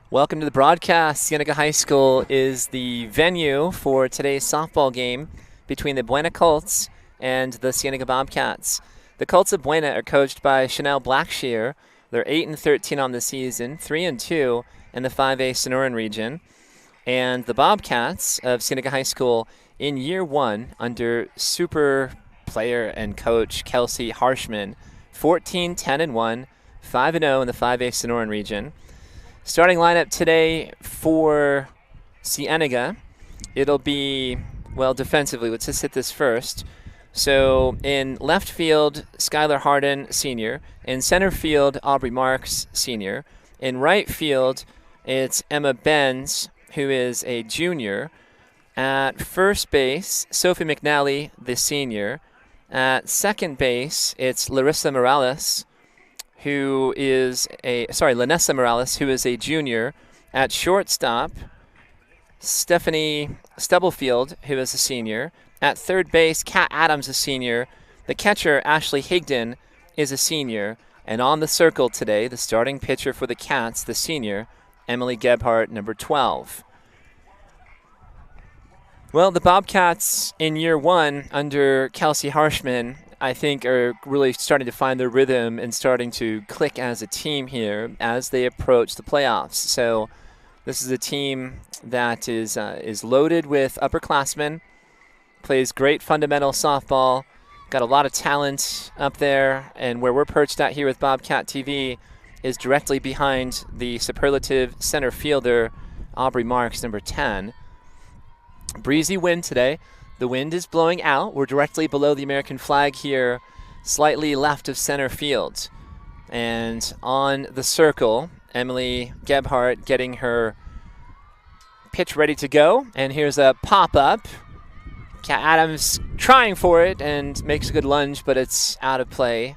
Welcome to the broadcast. Cienega High School is the venue for today's softball game between the Buena Colts and the Cienega Bobcats. The Colts of Buena are coached by Chanel Blackshear. They're 8-13 on the season, 3-2 in the 5A Sonoran region. And the Bobcats of Cienega High School in year one under super player and coach Kelsey Harshman, 14-10-1, 5-0 in the 5A Sonoran region. Starting lineup today for Cienega, it'll be, well, defensively. Let's just hit this first. So in left field, Skylar Harden, senior. In center field, Aubrey Marks, senior. In right field, it's Emma Benz, who is a junior. At first base, Sophie McNally, the senior. At second base, it's Larissa Morales, Lanessa Morales, who is a junior. At shortstop, Stephanie Stubblefield, who is a senior. At third base, Kat Adams, a senior. The catcher, Ashley Higdon, is a senior. And on the circle today, the starting pitcher for the Cats, the senior, Emily Gebhardt, number 12. Well, the Bobcats in year one under Kelsey Harshman, I think, are really starting to find their rhythm and starting to click as a team here as they approach the playoffs. So this is a team that is loaded with upperclassmen, plays great fundamental softball, got a lot of talent up there, and where we're perched at here with Bobcat TV is directly behind the superlative center fielder, Aubrey Marks, number 10. Breezy wind today. The wind is blowing out. We're directly below the American flag here, slightly left of center field. And on the circle, Emily Gebhardt getting her pitch ready to go. And here's a pop-up. Kat Adams trying for it and makes a good lunge, but it's out of play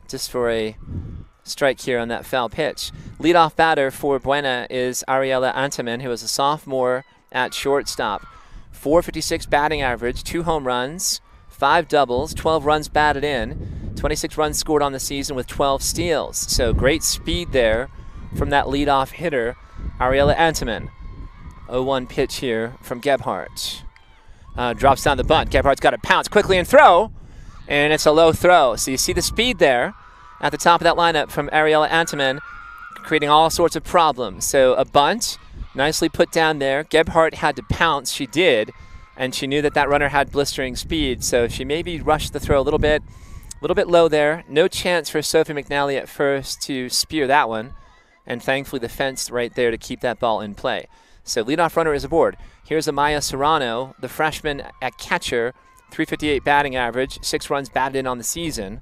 just for a strike here on that foul pitch. Leadoff batter for Buena is Ariella Antaman, who is a sophomore at shortstop. 456 batting average, 2 home runs, 5 doubles, 12 runs batted in, 26 runs scored on the season with 12 steals. So great speed there from that leadoff hitter, Ariella Antaman. 0-1 pitch here from Gebhardt. Drops down the bunt. Gebhardt's got to pounce quickly and throw, and it's a low throw. So you see the speed there at the top of that lineup from Ariella Antaman, creating all sorts of problems. So a bunt, nicely put down there. Gebhardt had to pounce. She did, and she knew that that runner had blistering speed, so she maybe rushed the throw a little bit low there. No chance for Sophie McNally at first to spear that one, and thankfully the fence right there to keep that ball in play. So leadoff runner is aboard. Here's Amaya Serrano, the freshman at catcher, 358 batting average, 6 runs batted in on the season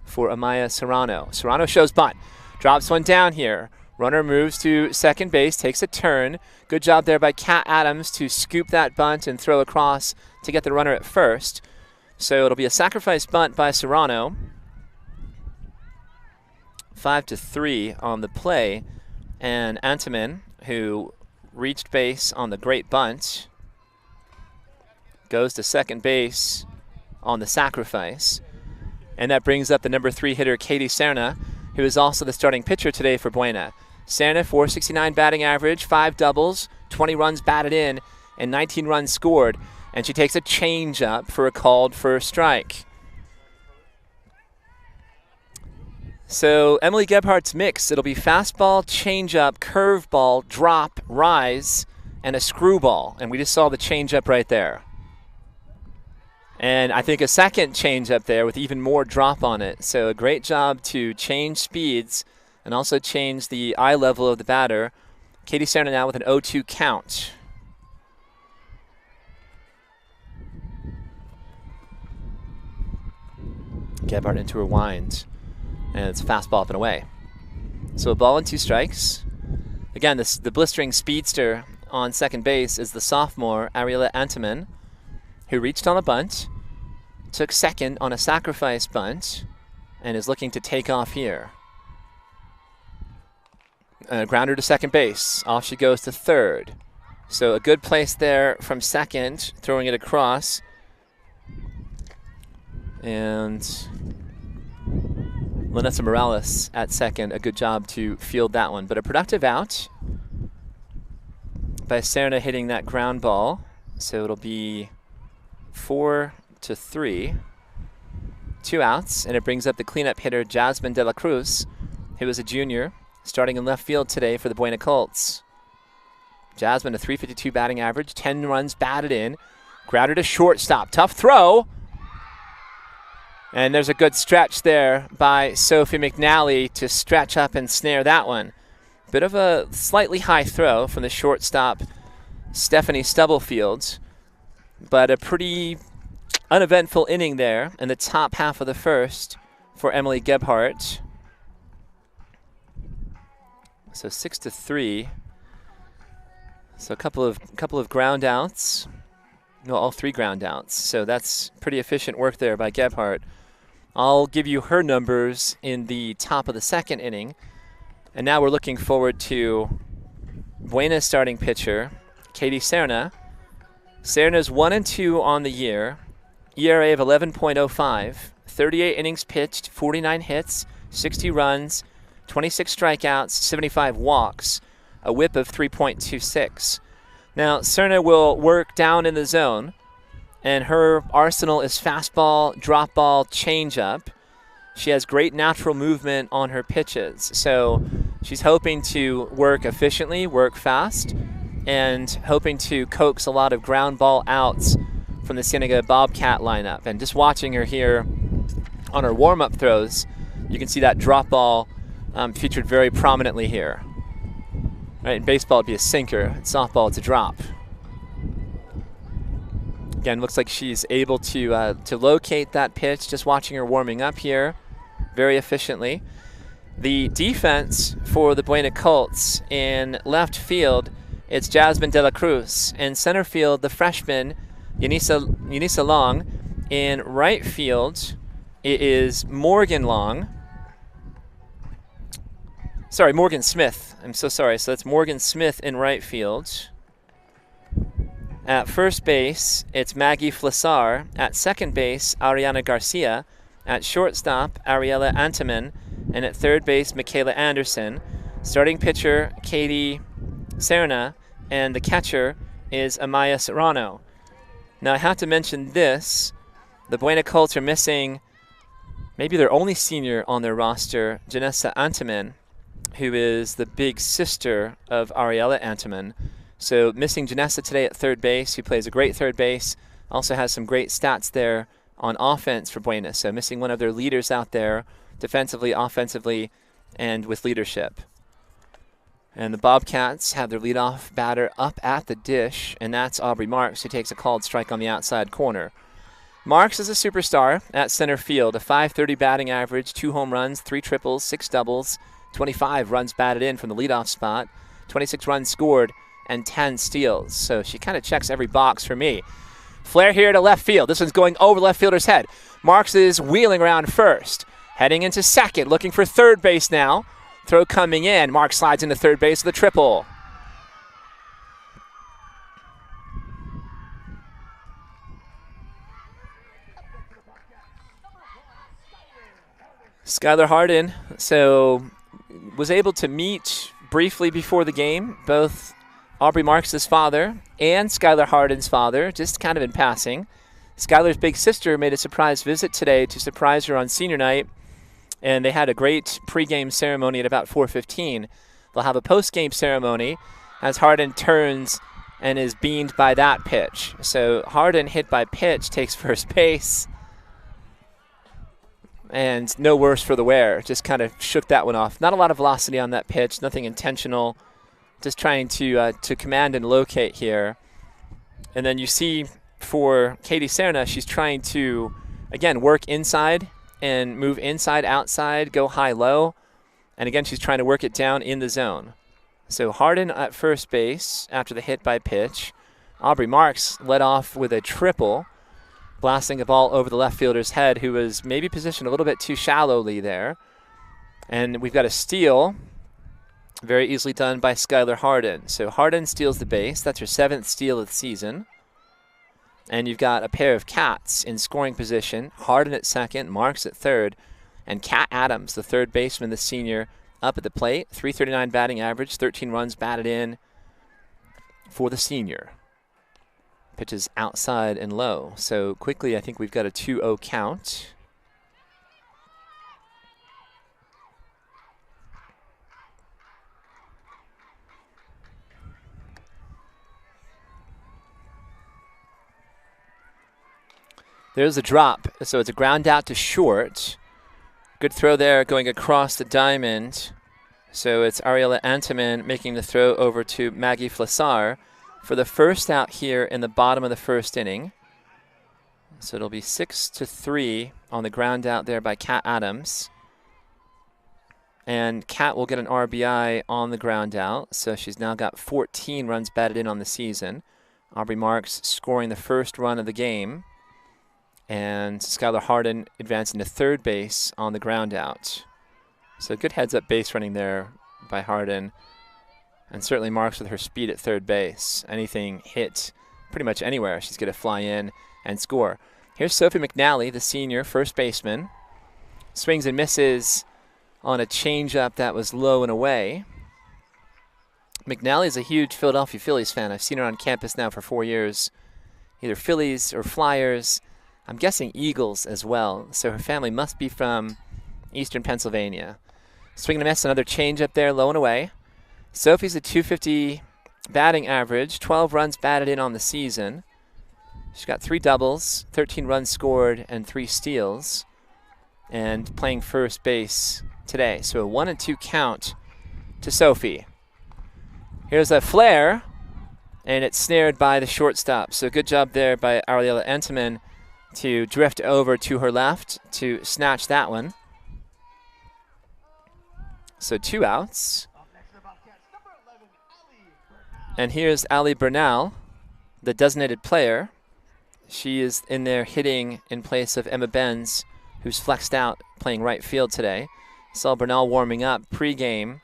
for Amaya Serrano. Serrano shows bunt, drops one down here. Runner moves to second base, takes a turn. Good job there by Kat Adams to scoop that bunt and throw across to get the runner at first. So it'll be a sacrifice bunt by Serrano. 5-3 on the play. And Antaman, who reached base on the great bunt, goes to second base on the sacrifice. And that brings up the number 3 hitter, Katie Serna, who is also the starting pitcher today for Buena. Serna, 469 batting average, 5 doubles, 20 runs batted in, and 19 runs scored. And she takes a changeup for a called first strike. So Emily Gebhardt's mix, it'll be fastball, changeup, curveball, drop, rise, and a screwball. And we just saw the changeup right there. And I think a second changeup there with even more drop on it. So a great job to change speeds and also change the eye level of the batter. Katie Serna now with an 0-2 count. Gebhardt into her wind. And it's fastball up and away. So a ball and 2 strikes. Again, the blistering speedster on second base is the sophomore, Ariella Antaman, who reached on a bunt, took second on a sacrifice bunt, and is looking to take off here. Grounder to second base. Off she goes to third. So a good place there from second, throwing it across. And Lanessa Morales at second, a good job to field that one. But a productive out by Serna hitting that ground ball. So it'll be 4-3. 2 outs, and it brings up the cleanup hitter Jasmine De La Cruz, who is a junior, starting in left field today for the Buena Colts. Jasmine, a .352 batting average, 10 runs batted in. Grounded to shortstop. Tough throw. And there's a good stretch there by Sophie McNally to stretch up and snare that one. Bit of a slightly high throw from the shortstop, Stephanie Stubblefield, but a pretty uneventful inning there in the top half of the first for Emily Gebhardt. So 6-3. So a couple of ground outs. No, all 3 ground outs. So that's pretty efficient work there by Gebhardt. I'll give you her numbers in the top of the second inning. And now we're looking forward to Buena's starting pitcher, Katie Serna. Serna's 1-2 on the year, ERA of 11.05, 38 innings pitched, 49 hits, 60 runs, 26 strikeouts, 75 walks, a whip of 3.26. Now, Serna will work down in the zone, and her arsenal is fastball, drop ball, changeup. She has great natural movement on her pitches, so she's hoping to work efficiently, work fast, and hoping to coax a lot of ground ball outs from the Cienega Bobcat lineup. And just watching her here on her warm-up throws, you can see that drop ball featured very prominently here. Right, in baseball, it'd be a sinker. In softball, it's a drop. Again, looks like she's able to locate that pitch, just watching her warming up here very efficiently. The defense for the Buena Colts in left field, it's Jasmine De La Cruz. In center field, the freshman, Yanisa Long. In right field, it is Morgan Smith. I'm so sorry. So that's Morgan Smith in right field. At first base, it's Maggie Flassar. At second base, Ariana Garcia. At shortstop, Ariella Anteman. And at third base, Michaela Anderson. Starting pitcher, Katie Serna. And the catcher is Amaya Serrano. Now, I have to mention this. The Buena Colts are missing maybe their only senior on their roster, Janessa Anteman, who is the big sister of Ariella Anteman. So missing Janessa today at third base, who plays a great third base, also has some great stats there on offense for Buena. So missing one of their leaders out there, defensively, offensively, and with leadership. And the Bobcats have their leadoff batter up at the dish, and that's Aubrey Marks, who takes a called strike on the outside corner. Marks is a superstar at center field, a .530 batting average, 2 home runs, 3 triples, 6 doubles, 25 runs batted in from the leadoff spot, 26 runs scored, and 10 steals. So she kind of checks every box for me. Flare here to left field. This one's going over left fielder's head. Marks is wheeling around first. Heading into second, looking for third base now. Throw coming in. Marks slides into third base with a triple. Skylar Hardin, so was able to meet briefly before the game, both Aubrey Marks' father and Skylar Hardin's father, just kind of in passing. Skylar's big sister made a surprise visit today to surprise her on senior night, and they had a great pregame ceremony at about 4:15. They'll have a postgame ceremony as Hardin turns and is beamed by that pitch. So Hardin, hit by pitch, takes first base. And no worse for the wear. Just kind of shook that one off. Not a lot of velocity on that pitch, nothing intentional. Just trying to command and locate here. And then you see for Katie Serna, she's trying to, again, work inside and move inside, outside, go high-low. And again, she's trying to work it down in the zone. So Hardin at first base after the hit by pitch. Aubrey Marks led off with a triple, blasting a ball over the left fielder's head, who was maybe positioned a little bit too shallowly there. And we've got a steal, very easily done by Skylar Hardin. So Hardin steals the base. That's her 7th steal of the season. And you've got a pair of cats in scoring position. Hardin at second, Marks at third, and Kat Adams, the third baseman, the senior, up at the plate. .339 batting average, 13 runs batted in for the senior. Pitch is outside and low. So quickly, I think we've got a 2-0 count. There's a drop. So it's a ground out to short. Good throw there going across the diamond. So it's Ariella Antaman making the throw over to Maggie Flassar for the first out here in the bottom of the first inning. So it'll be 6-3 on the ground out there by Kat Adams. And Kat will get an RBI on the ground out. So she's now got 14 runs batted in on the season. Aubrey Marks scoring the first run of the game. And Skylar Harden advancing to third base on the ground out. So good heads-up base running there by Harden. And certainly Marks with her speed at third base. Anything hit pretty much anywhere, she's going to fly in and score. Here's Sophie McNally, the senior first baseman. Swings and misses on a changeup that was low and away. McNally is a huge Philadelphia Phillies fan. I've seen her on campus now for 4 years. Either Phillies or Flyers. I'm guessing Eagles as well. So her family must be from eastern Pennsylvania. Swing and a miss, another changeup there, low and away. Sophie's a .250 batting average, 12 runs batted in on the season. She's got 3 doubles, 13 runs scored, and 3 steals. And playing first base today. So a 1-2 count to Sophie. Here's a flare, and it's snared by the shortstop. So good job there by Ariella Enteman to drift over to her left to snatch that one. So 2 outs. And here's Ali Bernal, the designated player. She is in there hitting in place of Emma Benz, who's flexed out playing right field today. Saw Bernal warming up pregame.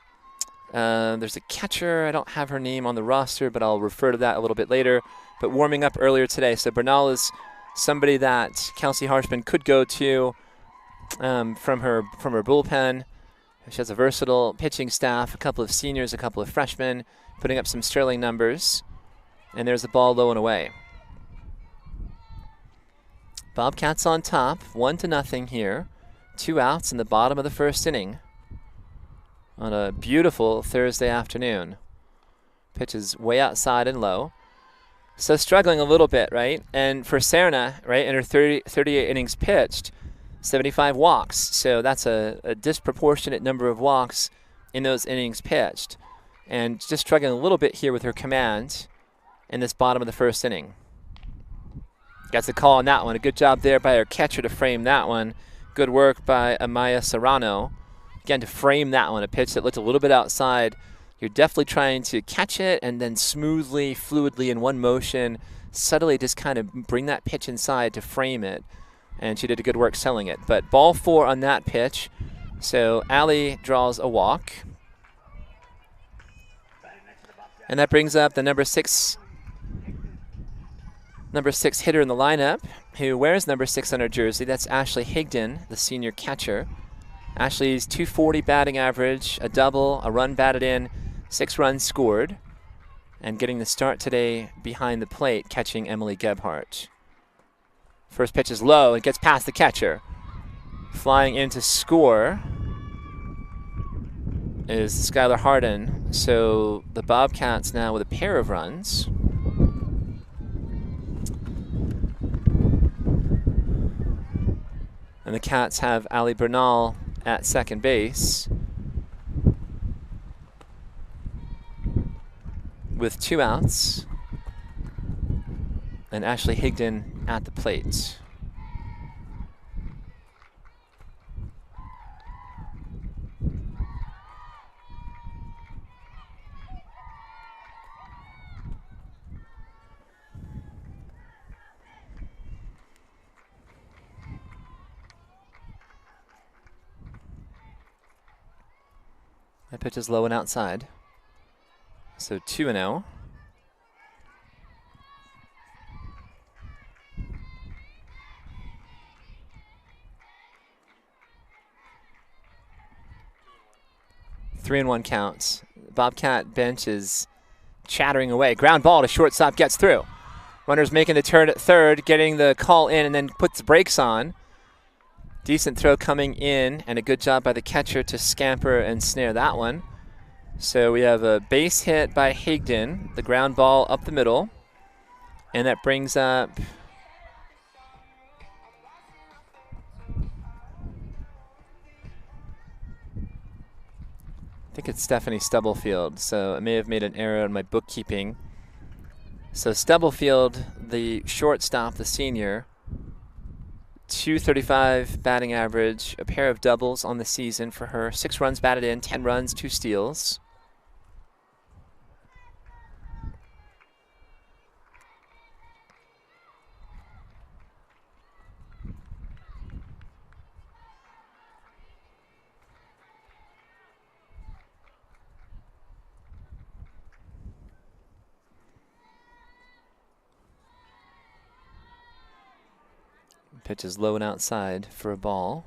There's a catcher. I don't have her name on the roster, but I'll refer to that a little bit later. But warming up earlier today. So Bernal is somebody that Kelsey Harshman could go to from her bullpen. She has a versatile pitching staff, a couple of seniors, a couple of freshmen, putting up some sterling numbers. And there's the ball low and away. Bobcats on top, 1-0 here. 2 outs in the bottom of the first inning on a beautiful Thursday afternoon. Pitch is way outside and low. So struggling a little bit, right? And for Serna, right, in her 38 innings pitched, 75 walks. So that's a disproportionate number of walks in those innings pitched. And just struggling a little bit here with her command in this bottom of the first inning. Gets a call on that one. A good job there by her catcher to frame that one. Good work by Amaya Serrano. Again, to frame that one, a pitch that looked a little bit outside. You're definitely trying to catch it and then smoothly, fluidly, in one motion, subtly just kind of bring that pitch inside to frame it. And she did a good work selling it. But ball 4 on that pitch. So Allie draws a walk. And that brings up the number six hitter in the lineup, who wears number 6 on her jersey. That's Ashley Higdon, the senior catcher. Ashley's .240 batting average, a double, a run batted in, 6 runs scored, and getting the start today behind the plate, catching Emily Gebhardt. First pitch is low and gets past the catcher. Flying in to score is Skylar Harden. So the Bobcats now with a pair of runs. And the Cats have Ali Bernal at second base with 2 outs, and Ashley Higdon at the plate. That pitch is low and outside. So 2-0. Three and 1 counts. Bobcat bench is chattering away. Ground ball to shortstop, gets through. Runners making the turn at third, getting the call in, and then puts the brakes on. Decent throw coming in, and a good job by the catcher to scamper and snare that one. So we have a base hit by Higdon, the ground ball up the middle, and that brings up I think it's Stephanie Stubblefield, so I may have made an error in my bookkeeping. So Stubblefield, the shortstop, the senior, .235 batting average, a pair of doubles on the season for her. 6 runs batted in, 10 runs, 2 steals. Pitch is low and outside for a ball.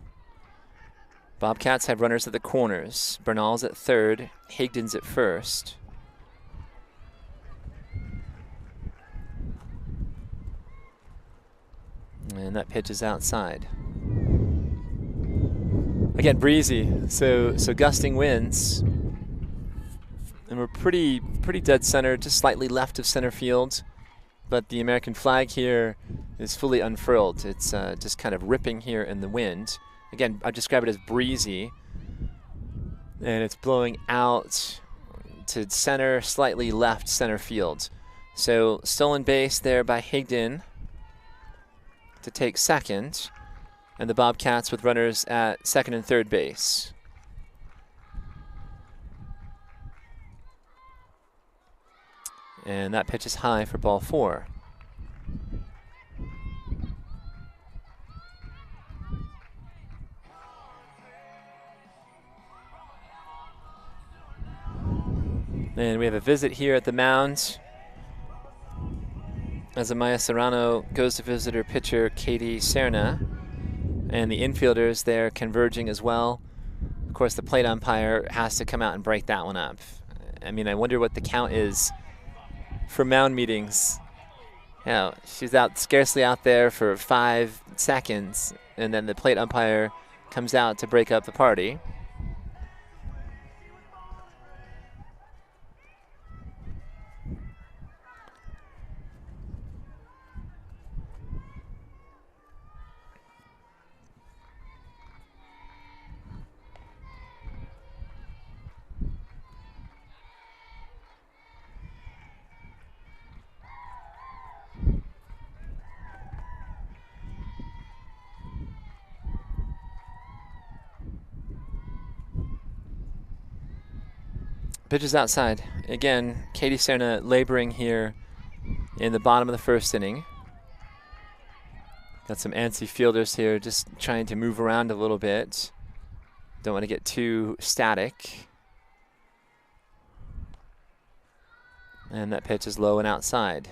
Bobcats have runners at the corners. Bernal's at third, Higdon's at first. And that pitch is outside. Again, breezy, so gusting winds. And we're pretty dead center, just slightly left of center field. But the American flag here is fully unfurled. It's just kind of ripping here in the wind. Again, I describe it as breezy. And it's blowing out to center, slightly left center field. So stolen base there by Higdon to take second. And the Bobcats with runners at second and third base. And that pitch is high for ball 4. And we have a visit here at the mound as Amaya Serrano goes to visit her pitcher, Katie Serna. And the infielders there converging as well. Of course, the plate umpire has to come out and break that one up. I mean, I wonder what the count is for mound meetings. You know, she's scarcely out there for 5 seconds, and then the plate umpire comes out to break up the party. Pitch is outside. Again, Katie Serna laboring here in the bottom of the first inning. Got some antsy fielders here just trying to move around a little bit. Don't want to get too static. And that pitch is low and outside.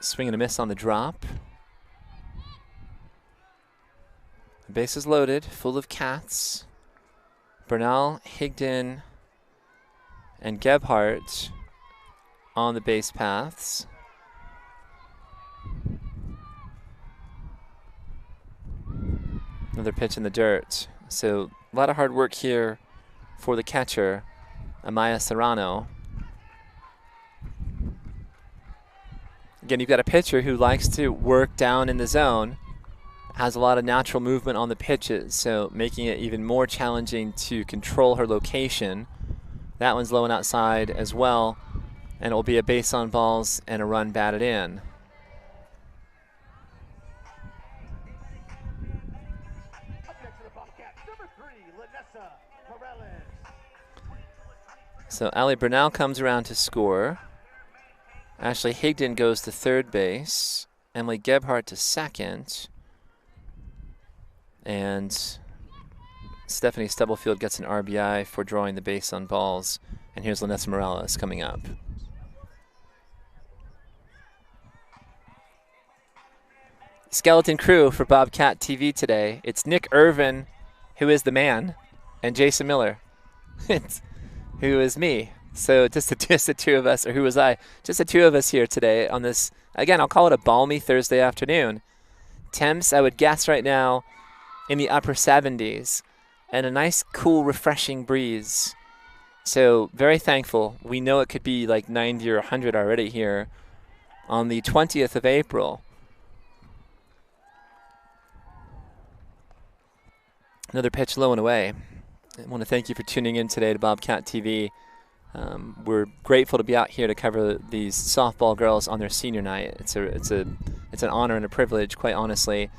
Swing and a miss on the drop. The base is loaded, full of cats. Bernal, Higdon, and Gebhardt on the base paths. Another pitch in the dirt. So a lot of hard work here for the catcher, Amaya Serrano. Again, you've got a pitcher who likes to work down in the zone, has a lot of natural movement on the pitches, so making it even more challenging to control her location. That one's low and outside as well, and it will be a base on balls and a run batted in. So Allie Bernal comes around to score. Ashley Higdon goes to third base. Emily Gebhardt to second. And Stephanie Stubblefield gets an RBI for drawing the base on balls And here's Lanessa Morales coming up. Skeleton crew for Bobcat TV today. It's Nick Irvin, who is the man, and Jason Miller, who is me. So just the two of us, or who was I? Just the two of us here today on this, again, I'll call it a balmy Thursday afternoon. Temps, I would guess right now, in the upper 70s, and a nice, cool, refreshing breeze. So very thankful. We know it could be like 90 or 100 already here on the 20th of April. Another pitch low and away. I want to thank you for tuning in today to Bobcat TV. We're grateful to be out here to cover these softball girls on their senior night. It's an honor and a privilege, quite honestly.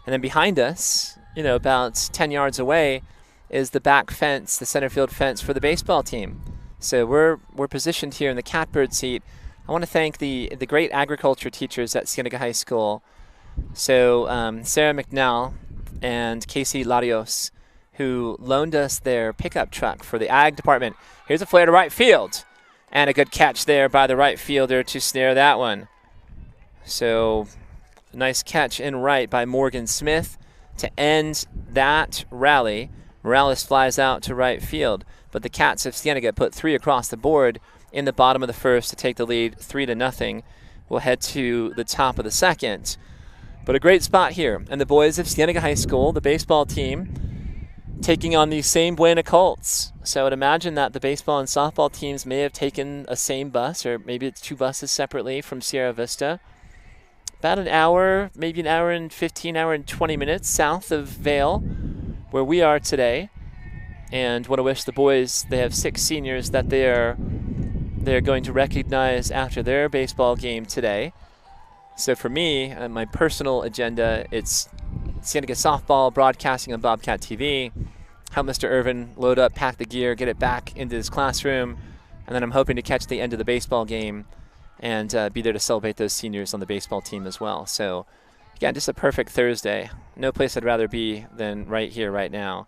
And then behind us, about 10 yards away, is the back fence, the center field fence for the baseball team. So we're positioned here in the catbird seat. I want to thank the great agriculture teachers at Cienega High School. So Sarah McNall and Casey Larios, who loaned us their pickup truck for the ag department. Here's a flare to right field. And a good catch there by the right fielder to snare that one. So a nice catch in right by Morgan Smith to end that rally. Morales flies out to right field. But the Cats of Cienega put 3 across the board in the bottom of the first to take the lead 3-0. We'll head to the top of the second. But a great spot here. And the boys of Cienega High School, the baseball team, taking on these same Buena Colts. So I would imagine that the baseball and softball teams may have taken a same bus, or maybe it's 2 buses separately from Sierra Vista. About an hour, maybe an hour and 15, hour and 20 minutes south of Vail, where we are today. And want to wish the boys, they have 6 seniors that they're going to recognize after their baseball game today. So for me, my personal agenda, it's Cienega softball broadcasting on Bobcat TV. Help Mr. Irvin load up, pack the gear, get it back into his classroom, and then I'm hoping to catch the end of the baseball game and be there to celebrate those seniors on the baseball team as well. So again, just a perfect Thursday. No place I'd rather be than right here, right now.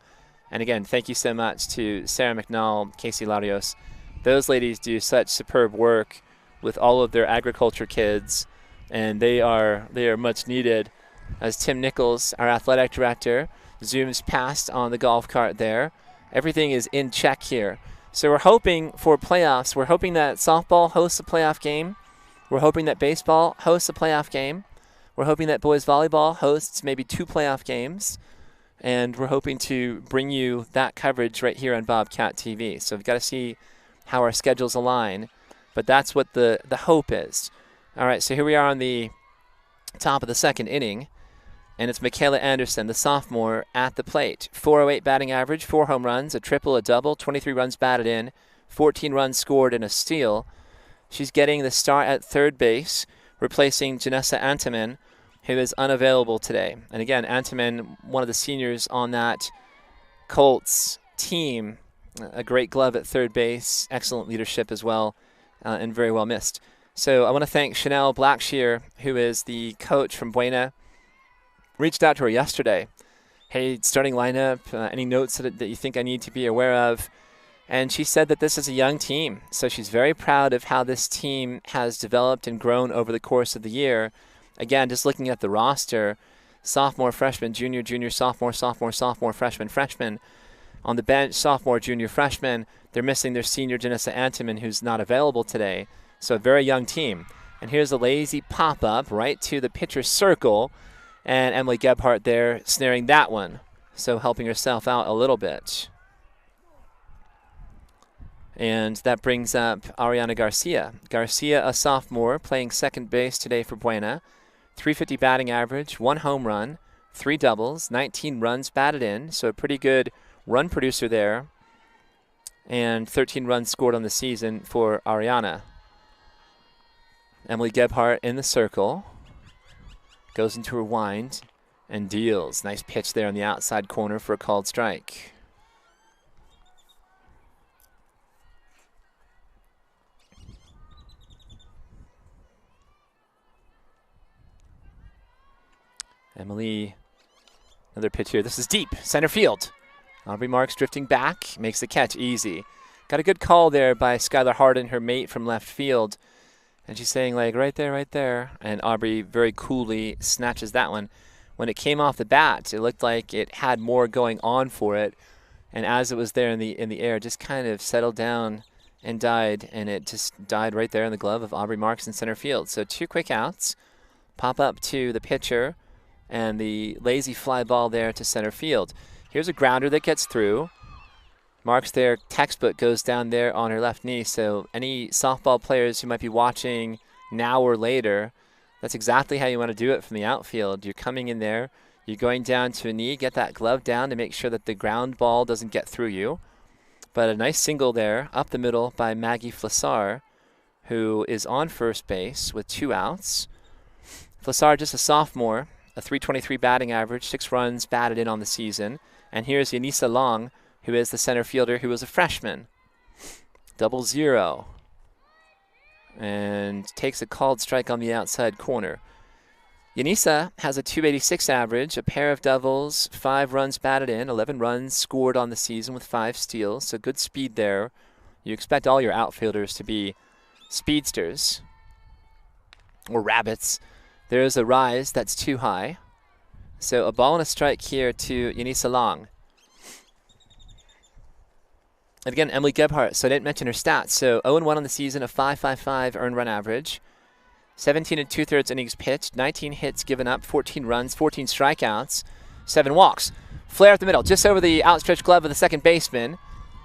And again, thank you so much to Sarah McNall, Casey Larios. Those ladies do such superb work with all of their agriculture kids, and they are much needed. As Tim Nichols, our athletic director, zooms past on the golf cart there. Everything is in check here. So we're hoping for playoffs. We're hoping that softball hosts a playoff game. We're hoping that baseball hosts a playoff game. We're hoping that boys volleyball hosts maybe 2 playoff games. And we're hoping to bring you that coverage right here on Bobcat TV. So we've got to see how our schedules align. But that's what the hope is. All right, so here we are on the top of the second inning. And it's Michaela Anderson, the sophomore, at the plate. 408 batting average, 4 home runs, a triple, a double, 23 runs batted in, 14 runs scored, and a steal. She's getting the start at third base, replacing Janessa Antiman, who is unavailable today. And again, Antiman, one of the seniors on that Colts team, a great glove at third base, excellent leadership as well, and very well missed. So I want to thank Chanel Blackshear, who is the coach from Buena. Reached out to her yesterday. Hey, starting lineup, any notes that you think I need to be aware of? And she said that this is a young team. So she's very proud of how this team has developed and grown over the course of the year. Again, just looking at the roster, sophomore, freshman, junior, junior, sophomore, sophomore, sophomore, freshman, freshman. On the bench, sophomore, junior, freshman. They're missing their senior, Janessa Antiman, who's not available today. So a very young team. And here's a lazy pop-up right to the pitcher's circle. And Emily Gebhardt there snaring that one. So helping herself out a little bit. And that brings up Ariana Garcia. Garcia, a sophomore, playing second base today for Buena. 350 batting average, 1 home run, 3 doubles, 19 runs batted in. So a pretty good run producer there. And 13 runs scored on the season for Ariana. Emily Gebhardt in the circle. Goes into her wind and deals. Nice pitch there on the outside corner for a called strike. Emily, another pitch here. This is deep, center field. Aubrey Marks drifting back, makes the catch easy. Got a good call there by Skylar Harden, her mate from left field. And she's saying, like, right there, right there. And Aubrey very coolly snatches that one. When it came off the bat, it looked like it had more going on for it. And as it was there in the air, it just kind of settled down and died. And it just died right there in the glove of Aubrey Marks in center field. So 2 quick outs. Pop up to the pitcher. And the lazy fly ball there to center field. Here's a grounder that gets through. Marks there, textbook goes down there on her left knee. So any softball players who might be watching now or later, that's exactly how you want to do it from the outfield. You're coming in there, you're going down to a knee, get that glove down to make sure that the ground ball doesn't get through you. But a nice single there up the middle by Maggie Flassar, who is on first base with 2 outs. Flassar, just a sophomore, a .323 batting average, 6 runs batted in on the season. And here's Yanisa Long, who is the center fielder, who was a freshman. 0-0. And takes a called strike on the outside corner. Yanisa has a .286 average, a pair of doubles, 5 runs batted in, 11 runs scored on the season with 5 steals, so good speed there. You expect all your outfielders to be speedsters or rabbits. There's a rise that's too high. So a ball and a strike here to Yanisa Long. And again, Emily Gebhardt, so I didn't mention her stats. So 0-1 on the season, a .555 earned run average. 17 2/3 innings pitched, 19 hits given up, 14 runs, 14 strikeouts, 7 walks. Flare up the middle, just over the outstretched glove of the second baseman.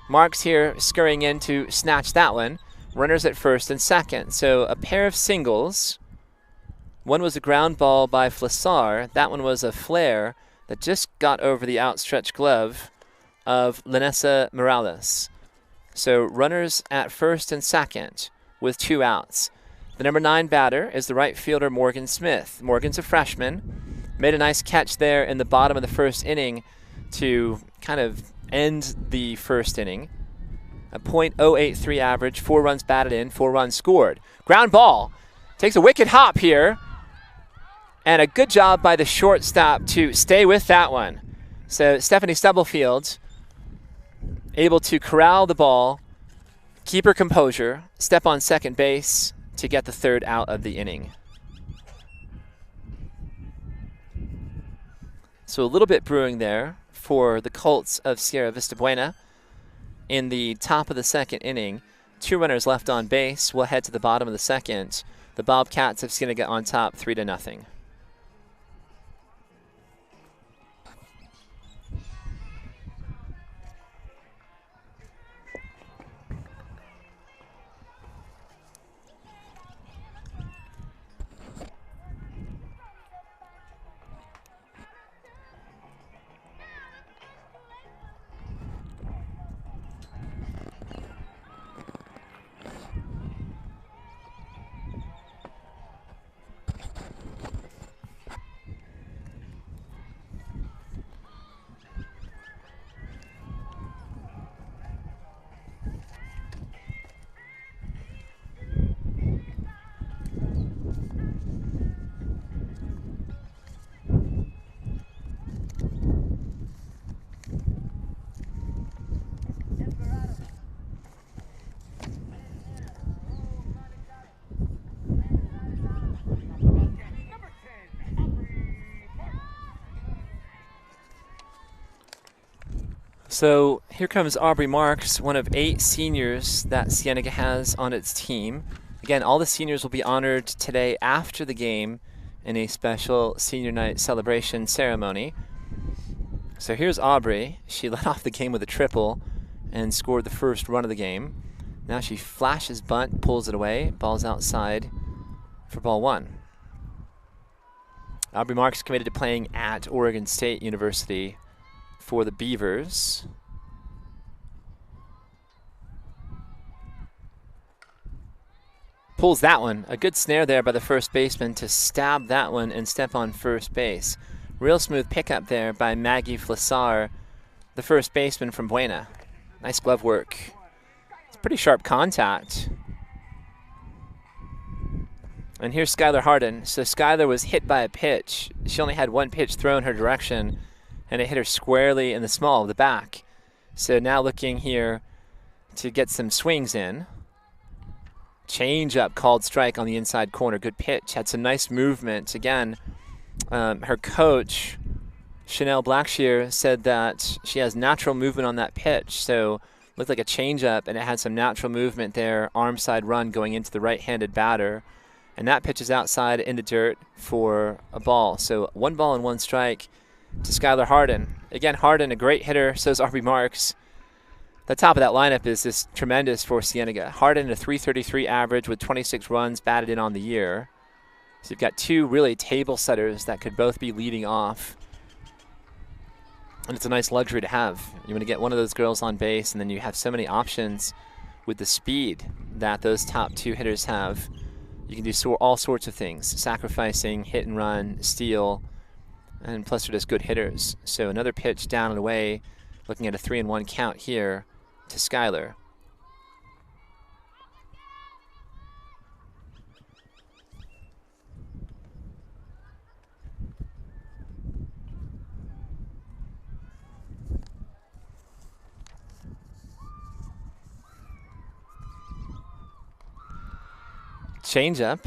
Marks here scurrying in to snatch that one. Runners at first and second. So a pair of singles. One was a ground ball by Flassar. That one was a flare that just got over the outstretched glove of Lanessa Morales. So runners at first and second with 2 outs. The number 9 batter is the right fielder Morgan Smith. Morgan's a freshman. Made a nice catch there in the bottom of the first inning to kind of end the first inning. A .083 average, 4 runs batted in, 4 runs scored. Ground ball. Takes a wicked hop here. And a good job by the shortstop to stay with that one. So Stephanie Stubblefield able to corral the ball, keep her composure, step on second base to get the 3rd out of the inning. So a little bit brewing there for the Colts of Sierra Vista Buena. In the top of the second inning, 2 runners left on base. We'll head to the bottom of the second. The Bobcats of Cienega on top, 3-0. So here comes Aubrey Marks, one of 8 seniors that Cienega has on its team. Again, all the seniors will be honored today after the game in a special senior night celebration ceremony. So here's Aubrey. She led off the game with a triple and scored the first run of the game. Now she flashes bunt, pulls it away, ball's outside for ball 1. Aubrey Marks committed to playing at Oregon State University for the Beavers. Pulls that one. A good snare there by the first baseman to stab that one and step on first base. Real smooth pickup there by Maggie Flassar, the first baseman from Buena. Nice glove work. It's pretty sharp contact. And here's Skylar Harden. So Skylar was hit by a pitch. She only had 1 pitch thrown her direction, and it hit her squarely in the small of the back. So now looking here, to get some swings in. Change up, called strike on the inside corner. Good pitch. Had some nice movement. Again, her coach, Chanel Blackshear, said that she has natural movement on that pitch. So looked like a changeup, and it had some natural movement there. Arm side run going into the right-handed batter. And that pitch is outside in the dirt for a ball. So 1 ball and 1 strike to Skylar Hardin. Again, Hardin, a great hitter, so is Arby Marks. The top of that lineup is just tremendous for Cienega. Hardin, a .333 average with 26 runs batted in on the year. So you've got 2 really table setters that could both be leading off. And it's a nice luxury to have. You want to get one of those girls on base, and then you have so many options with the speed that those top 2 hitters have. You can do all sorts of things, sacrificing, hit and run, steal, and plus they're just good hitters. So another pitch down and away, looking at a 3-1 count here to Skylar. Change up.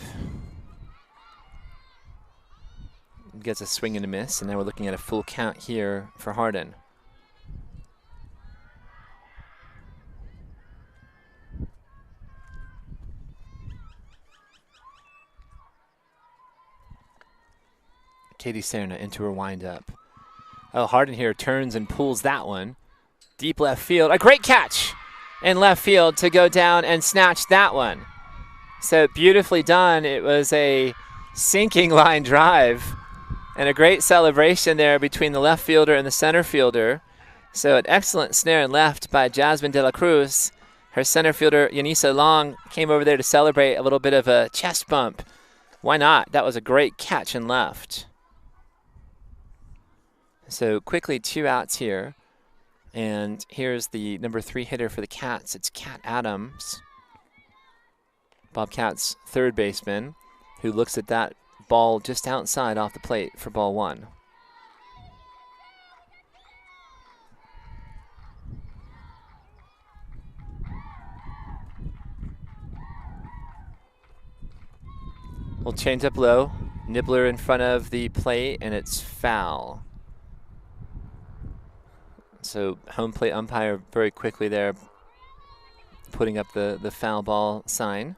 Gets a swing and a miss, and now we're looking at a full count here for Hardin. Katie Serna into her windup. Oh, Hardin here turns and pulls that one. Deep left field. A great catch in left field to go down and snatch that one. So beautifully done. It was a sinking line drive and a great celebration there between the left fielder and the center fielder. So an excellent snare and left by Jasmine De La Cruz. Her center fielder, Yanisa Long, came over there to celebrate a little bit of a chest bump. Why not? That was a great catch and left. So quickly 2 outs here. And here's the number 3 hitter for the Cats. It's Kat Adams, Bobcats' third baseman, who looks at that ball just outside off the plate for ball 1. We'll change up low. Nibbler in front of the plate, and it's foul. So home plate umpire very quickly there, putting up the foul ball sign.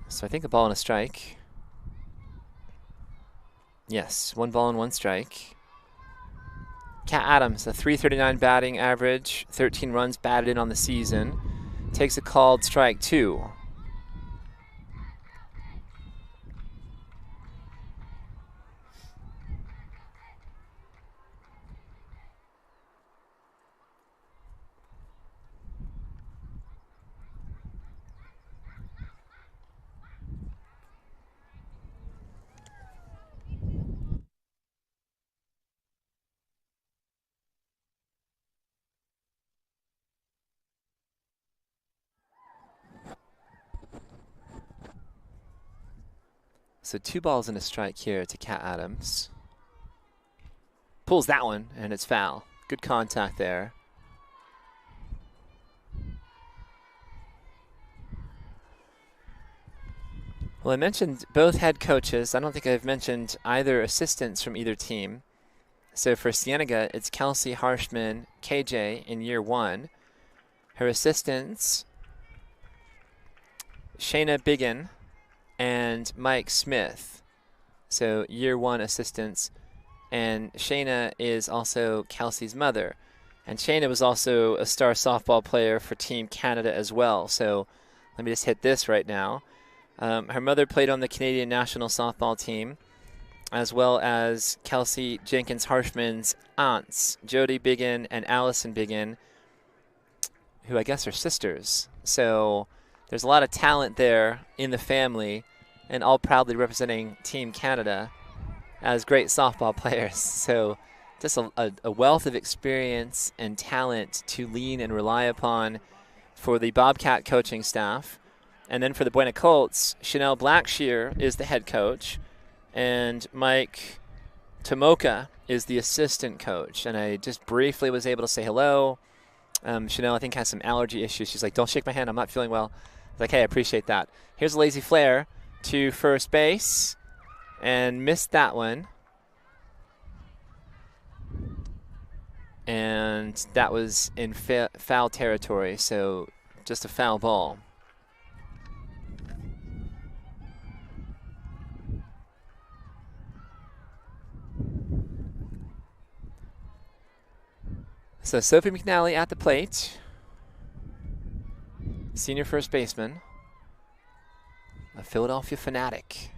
So I think a ball and a strike. Yes, 1 ball and 1 strike. Kat Adams, a .339 batting average, 13 runs batted in on the season, takes a called strike 2. So 2 balls and a strike here to Kat Adams. Pulls that one, and it's foul. Good contact there. Well, I mentioned both head coaches. I don't think I've mentioned either assistants from either team. So for Cienega, it's Kelsey Harshman, KJ, in year 1. Her assistants, Shayna Biggin and Mike Smith. So year 1 assistants. And Shayna is also Kelsey's mother. And Shayna was also a star softball player for Team Canada as well. So let me just hit this right now. Her mother played on the Canadian national softball team, as well as Kelsey Jenkins Harshman's aunts, Jody Biggin and Allison Biggin, who I guess are sisters. So there's a lot of talent there in the family, and all proudly representing Team Canada as great softball players. So just a wealth of experience and talent to lean and rely upon for the Bobcat coaching staff. And then for the Buena Colts, Chanel Blackshear is the head coach, and Mike Tomoka is the assistant coach, and I just briefly was able to say hello. Chanel, I think, has some allergy issues. She's like, don't shake my hand. I'm not feeling well. I was like, hey, I appreciate that. Here's a lazy flare to first base, and missed that one. And that was in foul territory, so just a foul ball. So Sophie McNally at the plate, senior first baseman, a Philadelphia fanatic.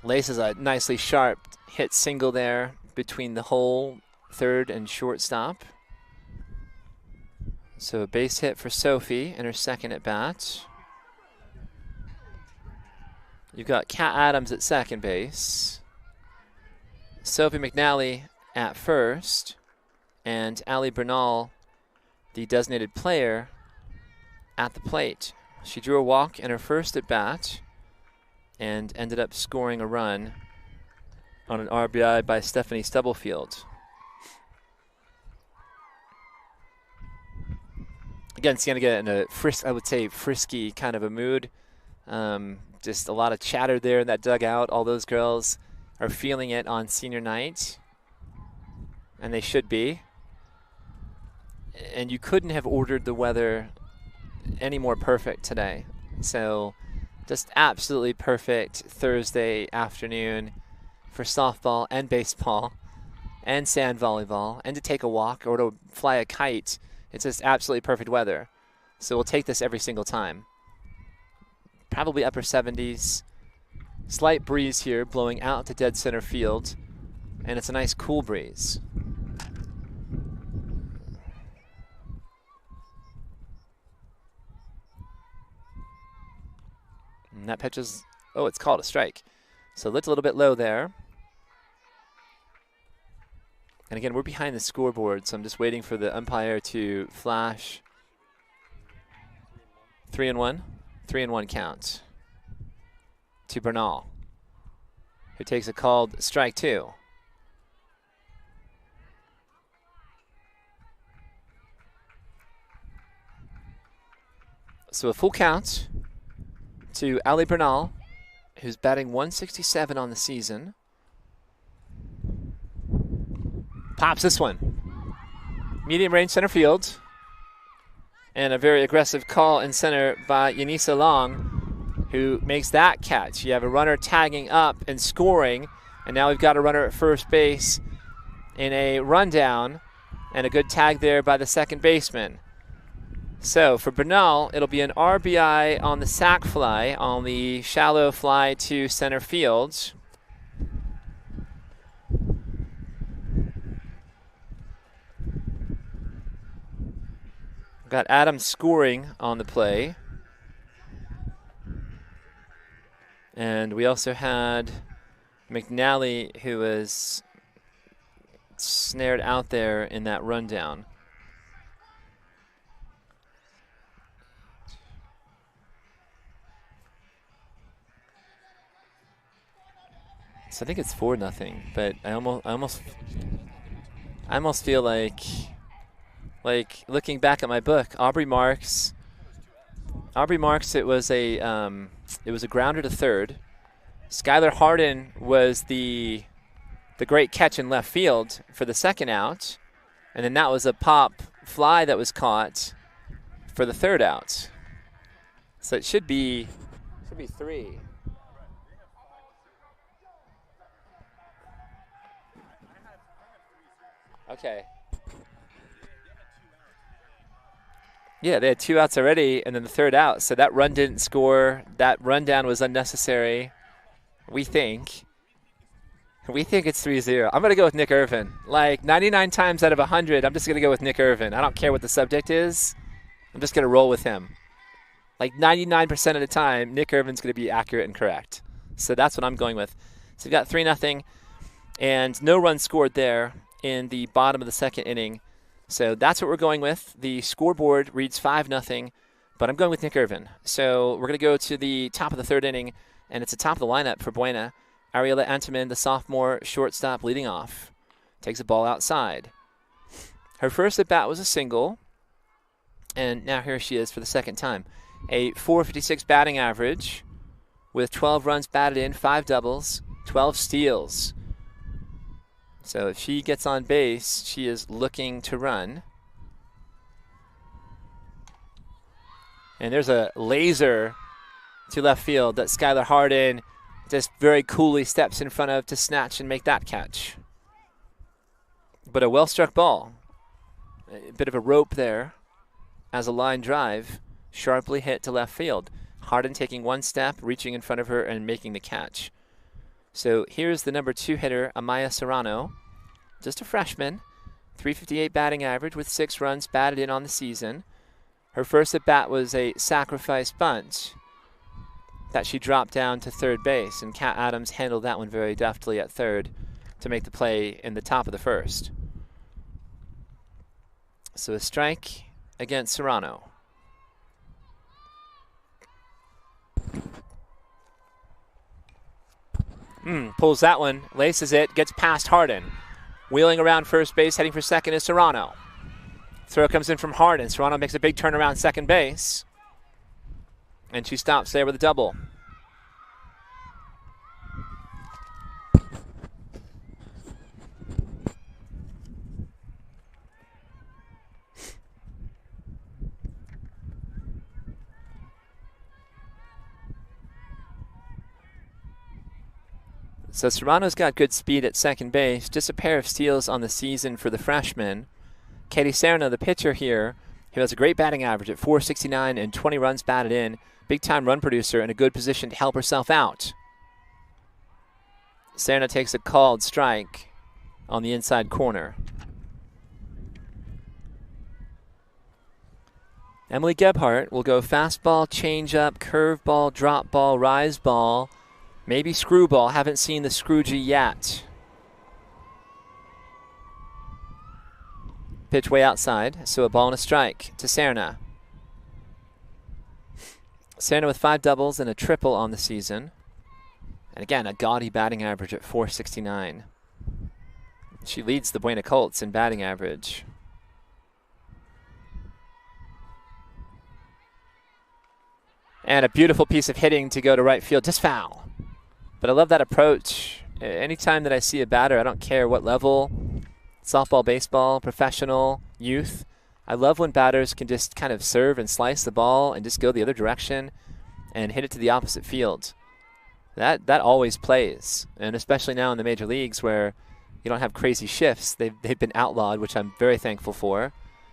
Laces a nicely sharp hit single there between the hole, third and shortstop. So a base hit for Sophie in her second at bat. You've got Kat Adams at second base, Sophie McNally at first, and Allie Bernal, the designated player, at the plate. She drew a walk in her first at bat and ended up scoring a run on an RBI by Stephanie Stubblefield. Again, Cienega in a I would say frisky kind of a mood. Just a lot of chatter there in that dugout. All those girls are feeling it on senior night, and they should be. And you couldn't have ordered the weather any more perfect today. So just absolutely perfect Thursday afternoon for softball and baseball and sand volleyball, and to take a walk or to fly a kite. It's just absolutely perfect weather. So we'll take this every single time. Probably upper 70s. Slight breeze here blowing out to dead center field, and it's a nice cool breeze. And that pitch is, oh, it's called a strike. So it's a little bit low there. And again, we're behind the scoreboard, so I'm just waiting for the umpire to flash. 3-1. 3-1 count to Bernal, who takes a called strike two. So a full count to Allie Bernal, who's batting 167 on the season. Pops this one. Medium range center field. And a very aggressive call in center by Yanisa Long, who makes that catch. You have a runner tagging up and scoring, and now we've got a runner at first base in a rundown, and a good tag there by the second baseman. So for Bernal, it'll be an RBI on the sac fly, on the shallow fly to center field. Got Adams scoring on the play. And we also had McNally, who was snared out there in that rundown. So I think it's 4-0, but I almost feel like looking back at my book, Aubrey Marks, it was a grounder to third. Skylar Harden was the great catch in left field for the second out, and then that was a pop fly that was caught for the third out. So it should be 3. Okay. Yeah, they had 2 outs already, and then the third out. So that run didn't score. That rundown was unnecessary, we think. We think it's 3-0. I'm going to go with Nick Irvin. Like 99 times out of 100, I'm just going to go with Nick Irvin. I don't care what the subject is. I'm just going to roll with him. Like 99% of the time, Nick Irvin's going to be accurate and correct. So that's what I'm going with. So we've got 3-0, and no runs scored there in the bottom of the second inning. So that's what we're going with. The scoreboard reads 5-0, but I'm going with Nick Irvin. So we're going to go to the top of the third inning, and it's the top of the lineup for Buena. Ariella Antiman, the sophomore shortstop, leading off. Takes the ball outside. Her first at bat was a single, and now here she is for the second time. A .456 batting average with 12 runs batted in, 5 doubles, 12 steals. So if she gets on base, she is looking to run. And there's a laser to left field that Skylar Harden just very coolly steps in front of to snatch and make that catch. But a well-struck ball. A bit of a rope there as a line drive, sharply hit to left field. Harden taking one step, reaching in front of her and making the catch. So here's the number 2 hitter, Amaya Serrano. Just a freshman, .358 batting average with 6 runs batted in on the season. Her first at bat was a sacrifice bunt that she dropped down to third base, and Kat Adams handled that one very deftly at third to make the play in the top of the first. So a strike against Serrano. Pulls that one, laces it, gets past Harden. Wheeling around first base, heading for second is Serrano. Throw comes in from Harden. Serrano makes a big turnaround second base. And she stops there with a double. So Serrano's got good speed at second base. Just a pair of steals on the season for the freshman. Katie Serna, the pitcher here, who has a great batting average at .469 and 20 runs batted in. Big-time run producer in a good position to help herself out. Serna takes a called strike on the inside corner. Emily Gebhardt will go fastball, changeup, curveball, drop ball, rise ball, maybe screwball. Haven't seen the Scroogey yet. Pitch way outside, so a ball and a strike to Serna. Serna with 5 doubles and a triple on the season. And again, a gaudy batting average at .469. She leads the Buena Colts in batting average. And a beautiful piece of hitting to go to right field, just foul. But I love that approach. Anytime that I see a batter, I don't care what level, softball, baseball, professional, youth, I love when batters can just kind of serve and slice the ball and just go the other direction and hit it to the opposite field. That always plays, and especially now in the major leagues where you don't have crazy shifts. They've been outlawed, which I'm very thankful for.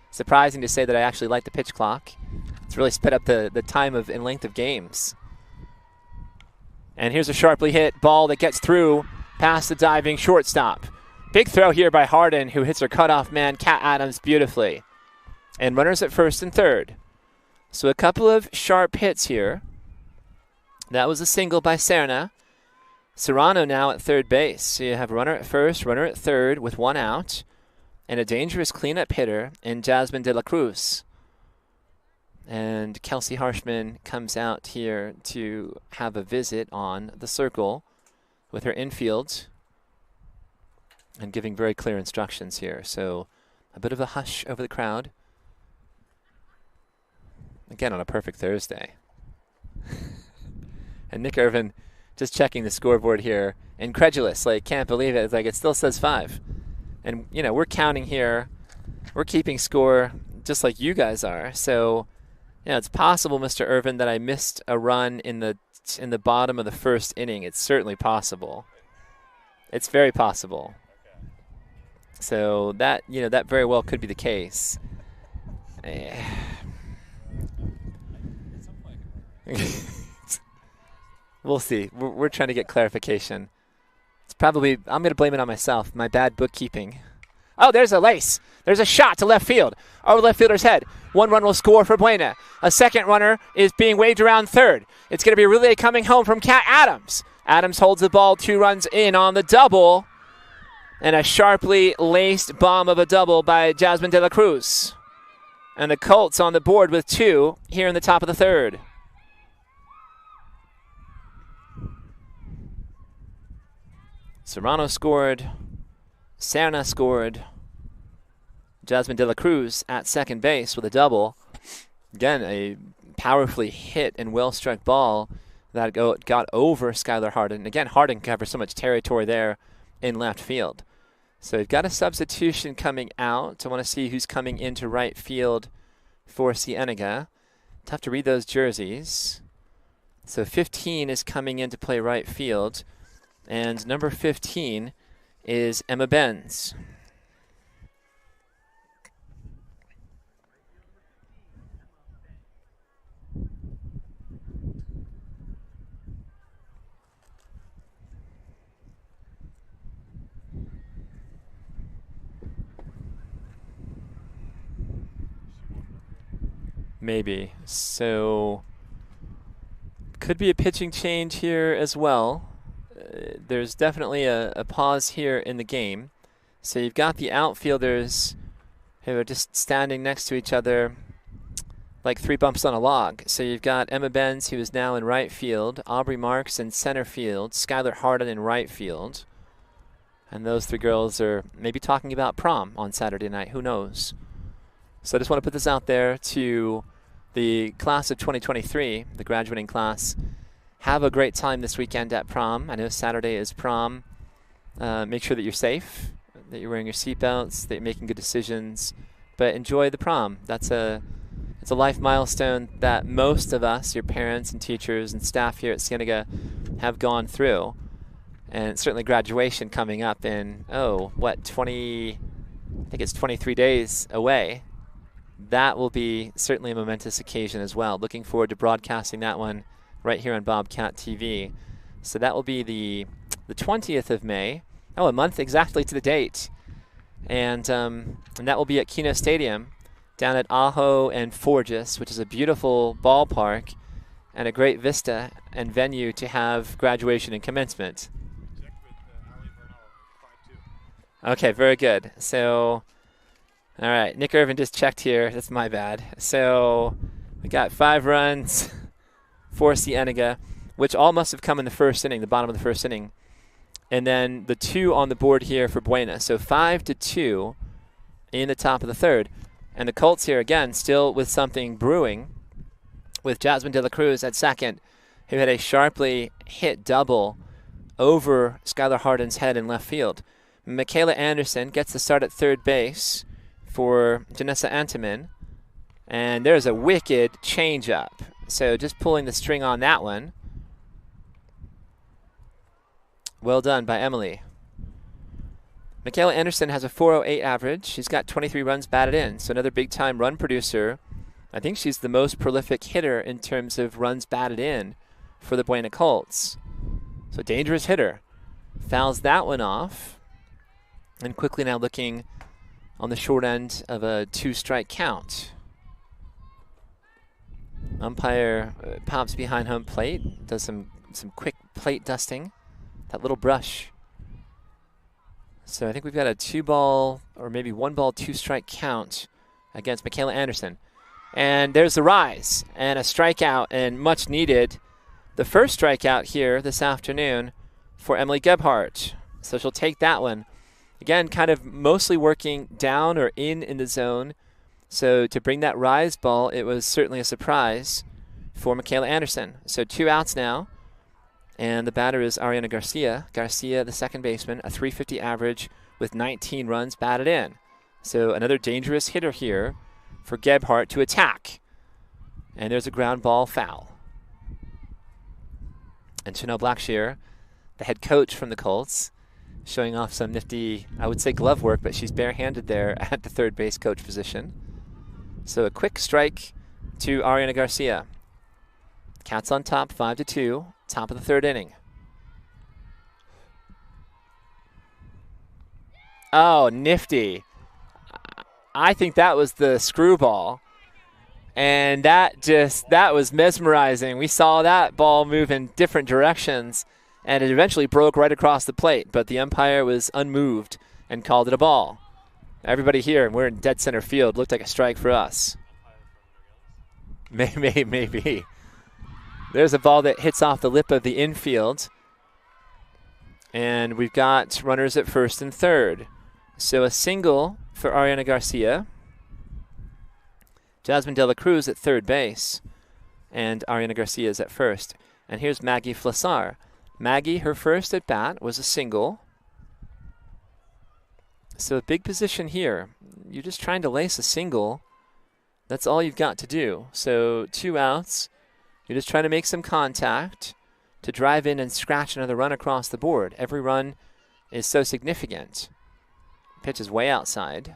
Surprising to say that I actually like the pitch clock. It's really sped up the time of and length of games. And here's a sharply hit ball that gets through past the diving shortstop. Big throw here by Harden, who hits her cutoff man, Kat Adams, beautifully. And runners at first and third. So a couple of sharp hits here. That was a single by Serna. Serrano now at third base. So you have runner at first, runner at third with 1 out. And a dangerous cleanup hitter in Jasmine de la Cruz. And Kelsey Harshman comes out here to have a visit on the circle with her infield and giving very clear instructions here. So a bit of a hush over the crowd. Again, on a perfect Thursday. And Nick Irvin just checking the scoreboard here, incredulous, like can't believe it. It's like it still says 5. And, you know, we're counting here. We're keeping score just like you guys are. So, you know, it's possible, Mr. Irvin, that I missed a run in the bottom of the first inning. It's certainly possible. It's very possible. So that, you know, that very well could be the case. We'll see. We're trying to get clarification. It's probably, I'm going to blame it on myself, my bad bookkeeping. Oh, there's a lace. There's a shot to left field. Over left fielder's head. 1 run will score for Buena. A second runner is being waved around third. It's going to be a relay coming home from Kat Adams. Adams holds the ball, 2 runs in on the double. And a sharply laced bomb of a double by Jasmine de la Cruz. And the Colts on the board with 2 here in the top of the third. Serrano scored. Serna scored. Jasmine De La Cruz at second base with a double. Again, a powerfully hit and well-struck ball that got over Skylar Harden. Again, Harden covers so much territory there in left field. So we've got a substitution coming out. I want to see who's coming into right field for Cienega. Tough to read those jerseys. So 15 is coming in to play right field. And number 15 is Emma Benz. Maybe. So could be a pitching change here as well. There's definitely a pause here in the game. So you've got the outfielders who are just standing next to each other like 3 bumps on a log. So you've got Emma Benz, who is now in right field, Aubrey Marks in center field, Skylar Harden in right field. And those 3 girls are maybe talking about prom on Saturday night. Who knows? So I just want to put this out there to the class of 2023, the graduating class. Have a great time this weekend at prom. I know Saturday is prom. Make sure that you're safe, that you're wearing your seatbelts, that you're making good decisions, but enjoy the prom. It's a life milestone that most of us, your parents and teachers and staff here at Cienega, have gone through. And certainly graduation coming up in, I think it's 23 days away. That will be certainly a momentous occasion as well. Looking forward to broadcasting that one right here on Bobcat TV. So that will be the 20th of May. Oh, a month exactly to the date. And that will be at Keno Stadium down at Ajo and Forges, which is a beautiful ballpark and a great vista and venue to have graduation and commencement. Okay, very good. So, all right, Nick Irvin just checked here. That's my bad. So we got 5 runs for Cienega, which all must have come in the first inning, the bottom of the first inning. And then the 2 on the board here for Buena. So 5-2 in the top of the third. And the Colts here, again, still with something brewing with Jasmine De La Cruz at second, who had a sharply hit double over Skylar Harden's head in left field. Michaela Anderson gets the start at third base for Janessa Antiman. And there's a wicked changeup. So just pulling the string on that one. Well done by Emily. Michaela Anderson has a 4.08 average. She's got 23 runs batted in, so another big-time run producer. I think she's the most prolific hitter in terms of runs batted in for the Buena Colts. So dangerous hitter. Fouls that one off. And quickly now looking on the short end of a 2-strike count. Umpire pops behind home plate, does some quick plate dusting. That little brush. So I think we've got a 2-ball or maybe 1-ball, 2-strike count against Michaela Anderson. And there's the rise and a strikeout, and much needed. The first strikeout here this afternoon for Emily Gebhardt. So she'll take that one. Again, kind of mostly working down or in the zone. So to bring that rise ball, it was certainly a surprise for Michaela Anderson. So 2 outs now. And the batter is Ariana Garcia. Garcia, the second baseman, a .350 average with 19 runs batted in. So another dangerous hitter here for Gebhardt to attack. And there's a ground ball foul. And Chanel Blackshear, the head coach from the Colts, showing off some nifty, I would say glove work, but she's barehanded there at the third base coach position. So a quick strike to Ariana Garcia. Cats on top, 5-2. Top of the third inning. Oh, nifty. I think that was the screwball. And that was mesmerizing. We saw that ball move in different directions, and it eventually broke right across the plate, but the umpire was unmoved and called it a ball. Everybody here, and we're in dead center field, looked like a strike for us. Maybe. There's a ball that hits off the lip of the infield. And we've got runners at first and third. So a single for Ariana Garcia. Jasmine De La Cruz at third base. And Ariana Garcia is at first. And here's Maggie Flassar. Maggie, her first at bat was a single. So a big position here. You're just trying to lace a single. That's all you've got to do. So 2 outs. You're just trying to make some contact to drive in and scratch another run across the board. Every run is so significant. Pitch is way outside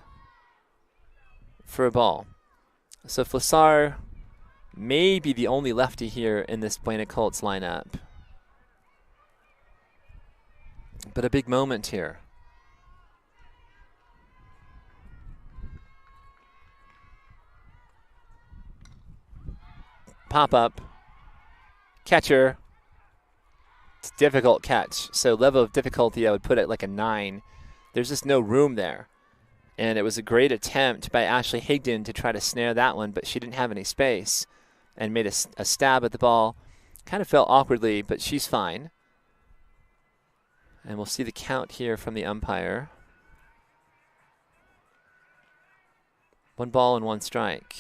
for a ball. So Flassar may be the only lefty here in this Buena Colts lineup. But a big moment here. Pop up. Catcher. It's a difficult catch. So level of difficulty, I would put it like a 9. There's just no room there. And it was a great attempt by Ashley Higdon to try to snare that one, but she didn't have any space and made a stab at the ball. Kind of fell awkwardly, but she's fine. And we'll see the count here from the umpire. 1 ball and 1 strike.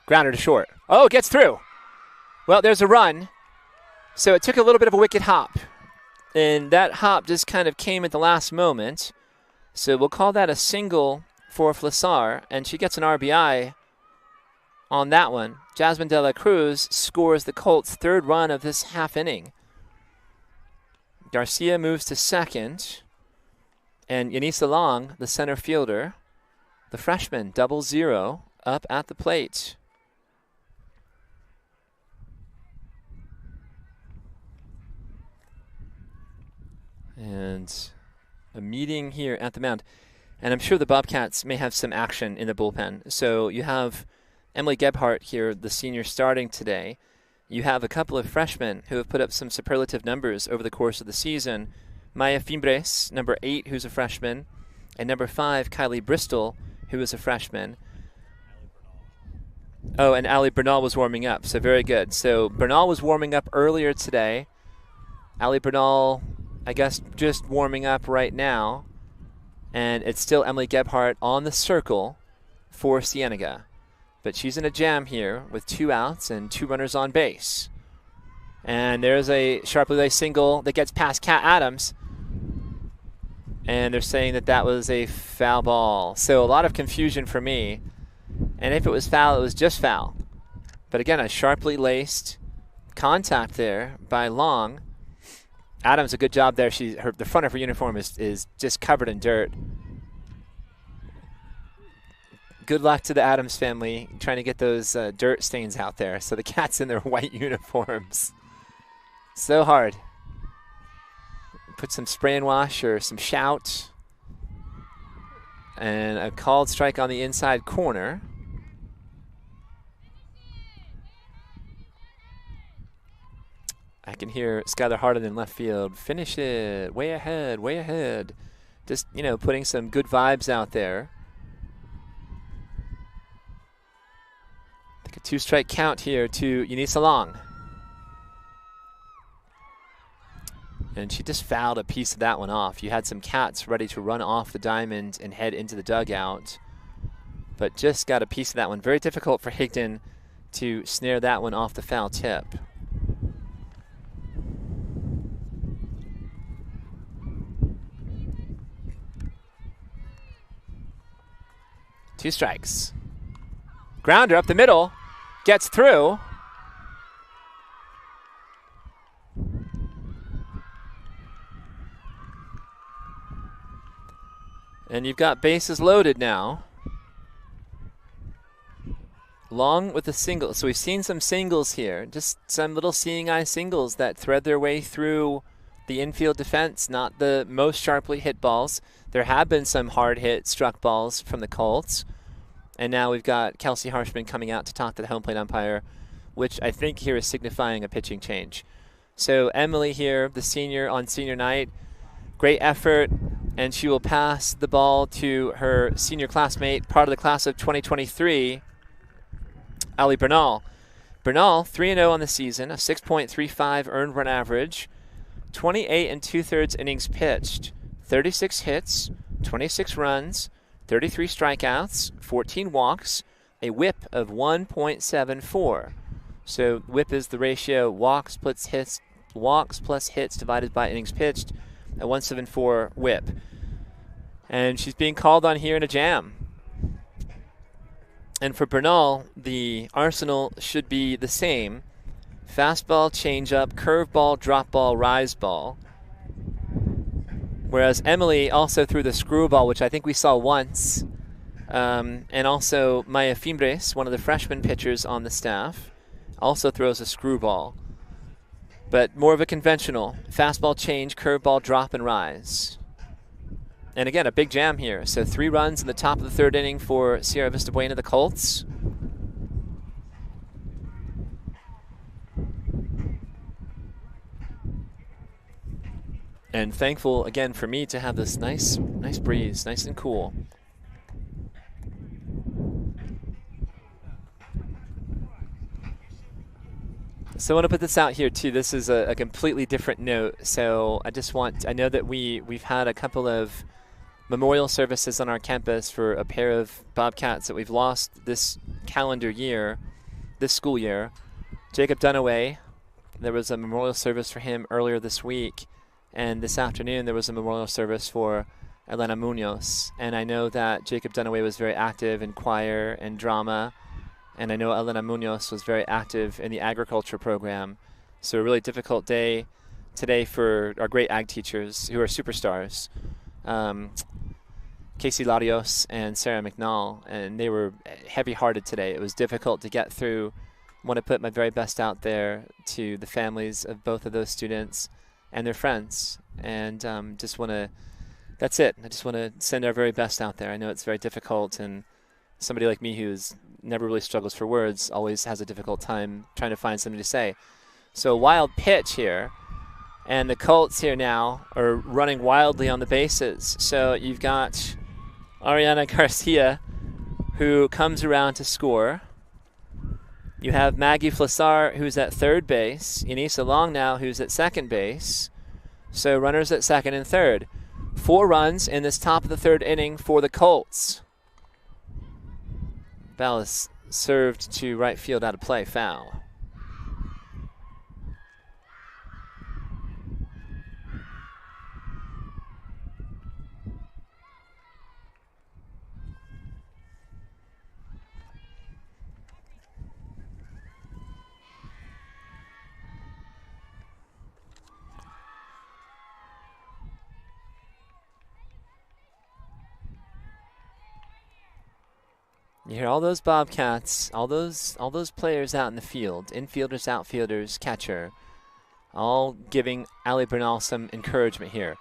Grounder to short. Oh, gets through. Well, there's a run. So it took a little bit of a wicked hop. And that hop just kind of came at the last moment. So we'll call that a single for Flassar. And she gets an RBI on that one. Jasmine De La Cruz scores the Colts' 3rd run of this half inning. Garcia moves to second. And Yanisa Long, the center fielder, the freshman, 0-0, up at the plate. And a meeting here at the mound. And I'm sure the Bobcats may have some action in the bullpen. So you have Emily Gebhardt here, the senior, starting today. You have a couple of freshmen who have put up some superlative numbers over the course of the season. Maya Fimbres, number 8, who's a freshman. And number 5, Kylie Bristol, who is a freshman. Oh, and Allie Bernal was warming up, so very good. So Bernal was warming up earlier today. Allie Bernal, I guess, just warming up right now. And it's still Emily Gebhardt on the circle for Cienega. But she's in a jam here with 2 outs and 2 runners on base. And there's a sharply laced single that gets past Kat Adams. And they're saying that that was a foul ball. So a lot of confusion for me. And if it was foul, it was just foul. But again, a sharply laced contact there by Long. Adams, a good job there. The front of her uniform is just covered in dirt. Good luck to the Adams family trying to get those dirt stains out there. So the Cats in their white uniforms. So hard. Put some spray and wash or some shout. And a called strike on the inside corner. I can hear Skylar Harden in left field. Finish it. Way ahead, way ahead. Just, putting some good vibes out there. I think a 2-strike count here to Yanisa Long. And she just fouled a piece of that one off. You had some Cats ready to run off the diamond and head into the dugout. But just got a piece of that one. Very difficult for Higdon to snare that one off the foul tip. Two strikes. Grounder up the middle. Gets through. And you've got bases loaded now. Long with a single. So we've seen some singles here. Just some little seeing eye singles that thread their way through the infield defense. Not the most sharply hit balls. There have been some hard hit struck balls from the Colts. And now we've got Kelsey Harshman coming out to talk to the home plate umpire, which I think here is signifying a pitching change. So Emily here, the senior on senior night, great effort, and she will pass the ball to her senior classmate, part of the class of 2023, Ali Bernal. Bernal, 3-0 on the season, a 6.35 earned run average, 28 and two-thirds innings pitched, 36 hits, 26 runs, 33 strikeouts, 14 walks, a whip of 1.74. So whip is the ratio walks plus hits divided by innings pitched, a 174 whip. And she's being called on here in a jam. And for Bernal, the arsenal should be the same. Fastball, changeup, curveball, drop ball, rise ball. Whereas Emily also threw the screwball, which I think we saw once. And also Maya Fimbres, one of the freshman pitchers on the staff, also throws a screwball. But more of a conventional. Fastball, change, curveball, drop, and rise. And again, a big jam here. So 3 runs in the top of the 3rd inning for Sierra Vista Buena, the Colts. And thankful again for me to have this nice breeze, nice and cool. So I want to put this out here too. This is a completely different note. So I know that we've had a couple of memorial services on our campus for a pair of Bobcats that we've lost this calendar year, this school year. Jacob Dunaway, there was a memorial service for him earlier this week, and this afternoon there was a memorial service for Elena Munoz. And I know that Jacob Dunaway was very active in choir and drama, and I know Elena Munoz was very active in the agriculture program. So a really difficult day today for our great ag teachers who are superstars. Casey Larios and Sarah McNall, and they were heavy-hearted today. It was difficult to get through. I want to put my very best out there to the families of both of those students and their friends, and that's it. I just want to send our very best out there. I know it's very difficult, and somebody like me who's never really struggles for words always has a difficult time trying to find something to say. So wild pitch here. And the Colts here now are running wildly on the bases. So you've got Ariana Garcia, who comes around to score. You have Maggie Flassar, who's at 3rd base. Yanisa Long now, who's at 2nd base. So runners at 2nd and 3rd. 4 runs in this top of the 3rd inning for the Colts. Ball is served to right field out of play, foul. You hear all those Bobcats, all those players out in the field, infielders, outfielders, catcher, all giving Ali Bernal some encouragement here.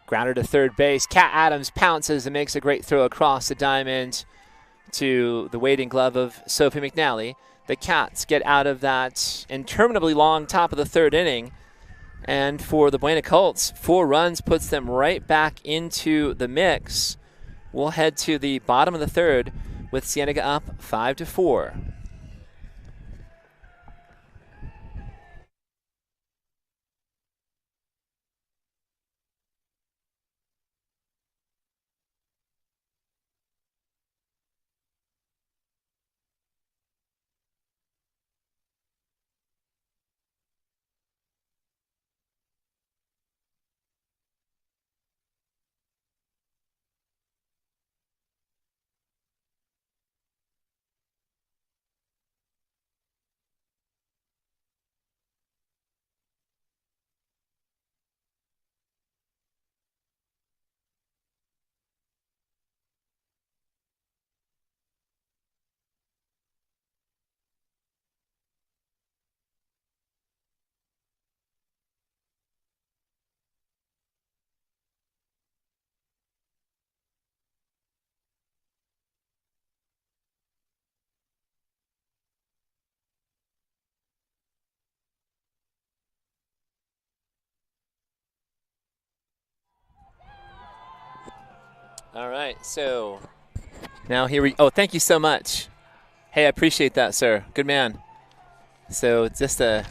Grounder to 3rd base. Kat Adams pounces and makes a great throw across the diamond to the waiting glove of Sophie McNally. The Cats get out of that interminably long top of the 3rd inning. And for the Buena Colts, 4 runs puts them right back into the mix. We'll head to the bottom of the 3rd with Cienega up 5-4. All right, so now here we. Oh, thank you so much. Hey, I appreciate that, sir. Good man. So it's just a.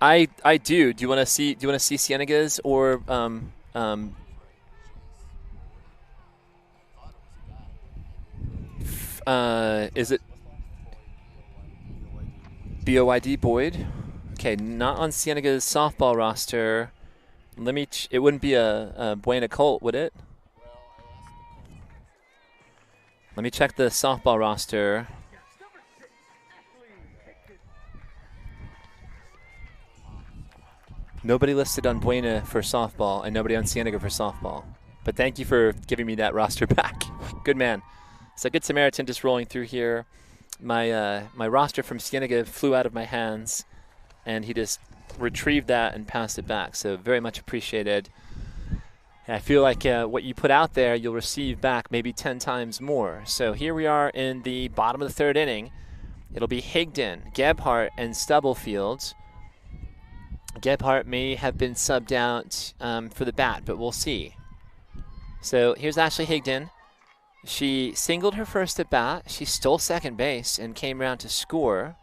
I do. Do you want to see? Do you want to see Cienega's or is it BOYD Boyd? Okay, not on Cienega's softball roster. Let me. It wouldn't be a Buena Colt, would it? Let me check the softball roster. Nobody listed on Buena for softball and nobody on Cienega for softball. But thank you for giving me that roster back. Good man. So Good Samaritan just rolling through here. My roster from Cienega flew out of my hands, and he just retrieved that and passed it back. So very much appreciated. And I feel like what you put out there, you'll receive back maybe 10 times more. So here we are in the bottom of the third inning. It'll be Higdon, Gebhardt, and Stubblefield. Gebhardt may have been subbed out for the bat, but we'll see. So here's Ashley Higdon. She singled her first at bat. She stole second base and came around to score.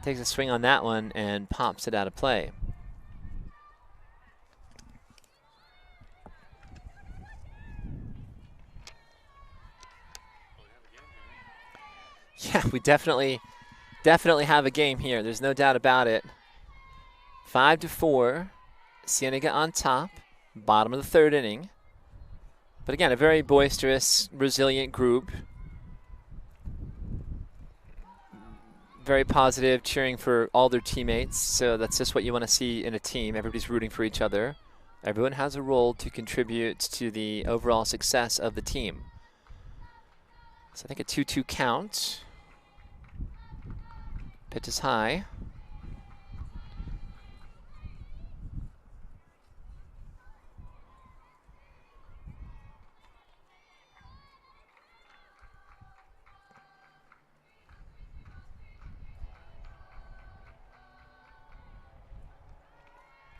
Takes a swing on that one and pops it out of play. Yeah, we definitely have a game here. There's no doubt about it. 5-4, Cienega on top, bottom of the third inning. But again, a very boisterous, resilient group. Very positive, cheering for all their teammates. So that's just what you want to see in a team. Everybody's rooting for each other. Everyone has a role to contribute to the overall success of the team. So I think a 2-2 count. Pitch is high.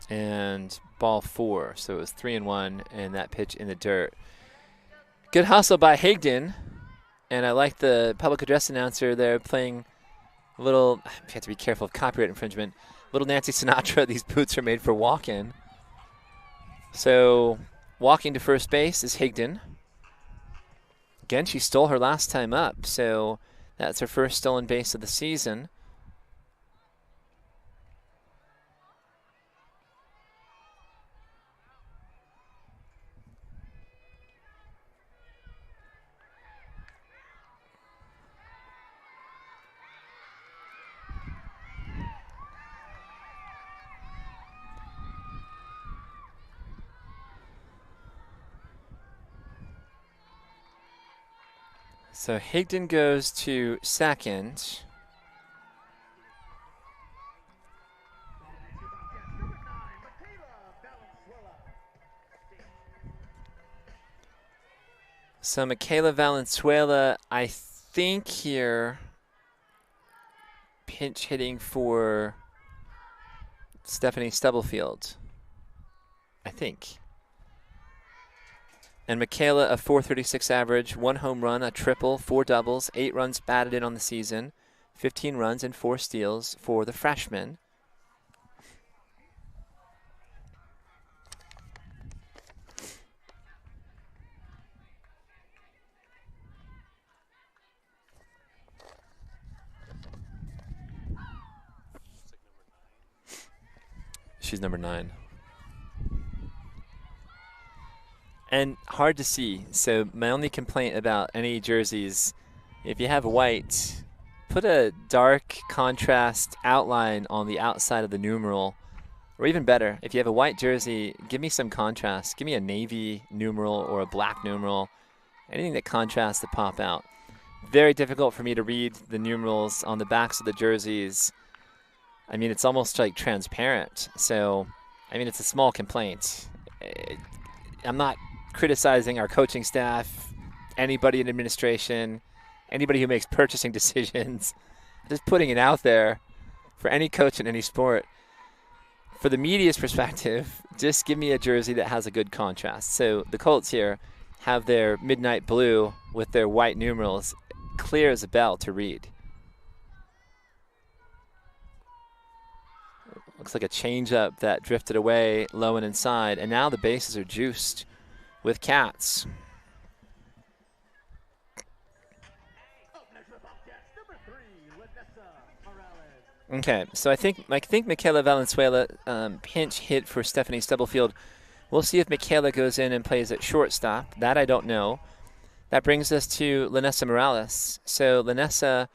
And ball 4. So it was 3-1, and that pitch in the dirt. Good hustle by Higdon. And I like the public address announcer there playing a little, you have to be careful of copyright infringement, little Nancy Sinatra, these boots are made for walk-in. So walking to first base is Higdon. Again, she stole her last time up, so that's her first stolen base of the season. So Higdon goes to second. So Michaela Valenzuela, I think here, pinch hitting for Stephanie Stubblefield. I think. And Michaela, a .436 average, 1 home run, a triple, 4 doubles, 8 runs batted in on the season, 15 runs and 4 steals for the freshman. She's number 9. And hard to see. So my only complaint about any jerseys, if you have white, put a dark contrast outline on the outside of the numeral. Or even better, if you have a white jersey, give me some contrast. Give me a navy numeral or a black numeral. Anything that contrasts to pop out. Very difficult for me to read the numerals on the backs of the jerseys. I mean, it's almost like transparent. So, I mean, it's a small complaint. I'm not criticizing our coaching staff, anybody in administration, anybody who makes purchasing decisions. Just putting it out there for any coach in any sport. For the media's perspective, just give me a jersey that has a good contrast. So the Colts here have their midnight blue with their white numerals, clear as a bell to read. Looks like a changeup that drifted away low and inside, and now the bases are juiced with Cats. Okay, so I think Michaela Valenzuela pinch hit for Stephanie Stubblefield. We'll see if Michaela goes in and plays at shortstop. That I don't know. That brings us to Lanessa Morales. So Lanessa,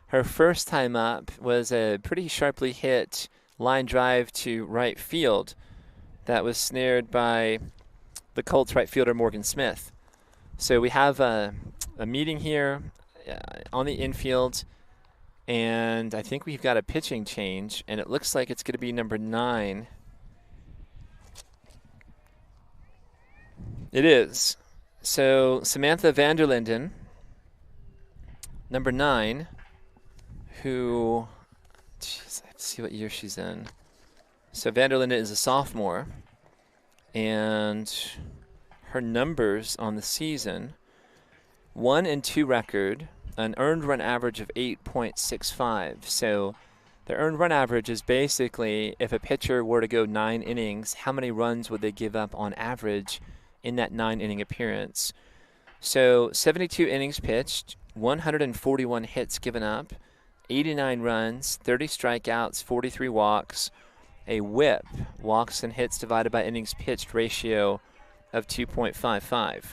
her first time up was a pretty sharply hit line drive to right field that was snared by the Colts right fielder Morgan Smith. So we have a meeting here on the infield, and I think we've got a pitching change, and it looks like it's going to be number 9. It is. So Samantha Vanderlinden, number 9, who, geez, I have to see what year she's in. So Vanderlinden is a sophomore, and her numbers on the season, 1-2 record, an earned run average of 8.65. So the earned run average is basically if a pitcher were to go 9 innings, how many runs would they give up on average in that 9-inning appearance? So 72 innings pitched, 141 hits given up, 89 runs, 30 strikeouts, 43 walks, a whip, walks and hits divided by innings pitched ratio of 2.55.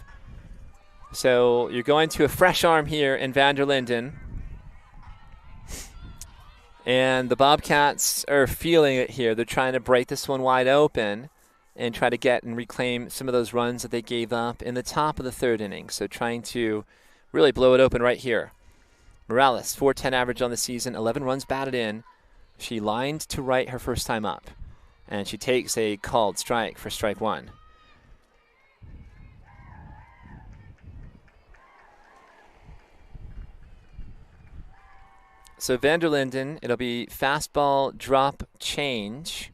So you're going to a fresh arm here in Vanderlinden. And the Bobcats are feeling it here. They're trying to break this one wide open and try to get and reclaim some of those runs that they gave up in the top of the 3rd inning. So trying to really blow it open right here. Morales, 4.10 average on the season, 11 runs batted in. She lined to right her first time up. And she takes a called strike for strike 1. So Vanderlinden, it'll be fastball, drop, change.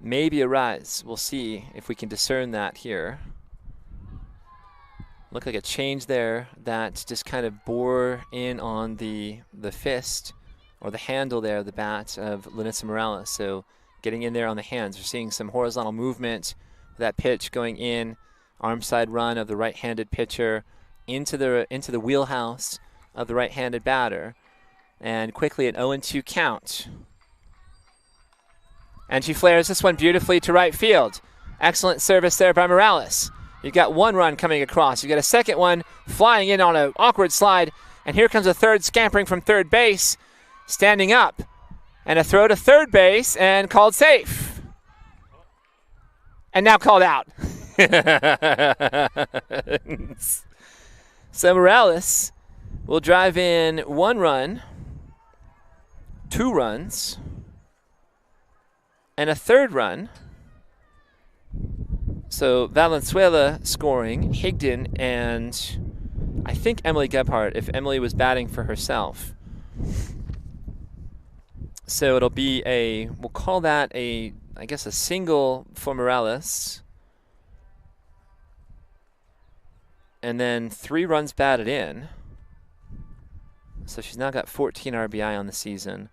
Maybe a rise. We'll see if we can discern that here. Look like a change there that just kind of bore in on the fist or the handle there, the bat of Lanessa Morales. So getting in there on the hands. We're seeing some horizontal movement. That pitch going in, arm side run of the right-handed pitcher into the wheelhouse of the right-handed batter, and quickly an 0-2 count. And she flares this one beautifully to right field. Excellent service there by Morales. You've got 1 run coming across. You've got a second one flying in on an awkward slide, and here comes a third scampering from third base, standing up, and a throw to third base, and called safe. And now called out. So Morales will drive in 1 run, 2 runs, and a 3rd run. So Valenzuela scoring, Higdon, and I think Emily Gebhardt, if Emily was batting for herself. So it'll be we'll call that I guess a single for Morales. And then 3 runs batted in. So she's now got 14 RBI on the season.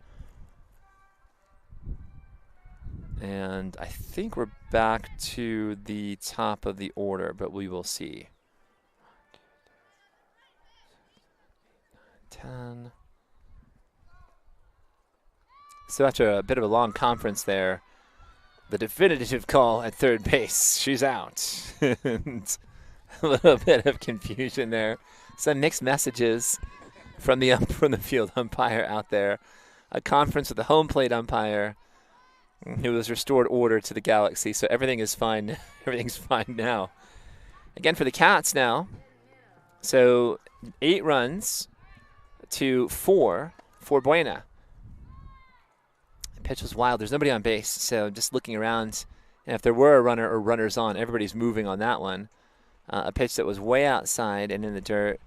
And I think we're back to the top of the order, but we will see. 10. So after a bit of a long conference there, the definitive call at third base, she's out. And a little bit of confusion there. Some mixed messages from the field umpire out there. A conference with the home plate umpire who has restored order to the Galaxy. So everything is fine. Everything's fine now. Again for the Cats now. So 8 runs to 4 for Buena. The pitch was wild. There's nobody on base. So just looking around, and if there were a runner or runners on, everybody's moving on that one. A pitch that was way outside and in the dirt.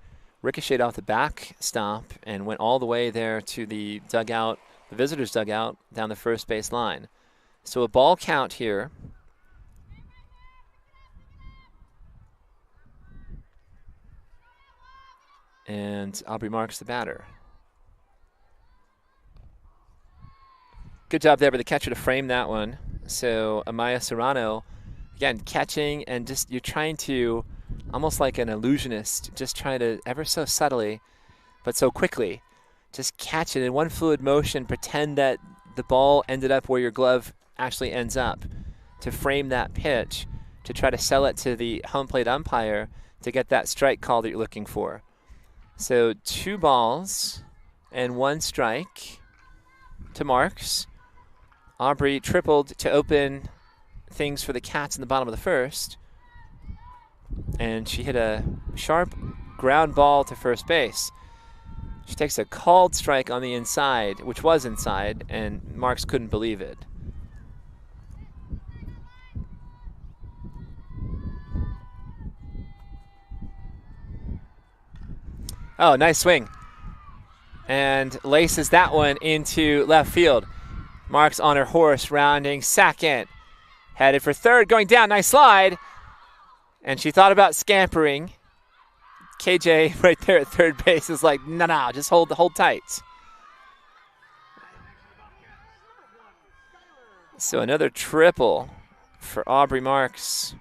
Ricocheted off the backstop and went all the way there to the dugout, the visitor's dugout, down the first base line. So a ball count here. And Aubrey Marks the batter. Good job there by the catcher to frame that one. So Amaya Serrano, again, catching and just you're trying to, almost like an illusionist, just trying to ever so subtly, but so quickly, just catch it in one fluid motion, pretend that the ball ended up where your glove actually ends up, to frame that pitch, to try to sell it to the home plate umpire to get that strike call that you're looking for. So 2 balls and 1 strike to Marks. Aubrey tripled to open things for the Cats in the bottom of the first. And she hit a sharp ground ball to first base. She takes a called strike on the inside, which was inside, and Marks couldn't believe it. Oh, nice swing. And laces that one into left field. Marks on her horse, rounding second. Headed for third, going down, nice slide. And she thought about scampering. KJ right there at third base is like, no, just hold tight. So another triple for Aubrey Marks.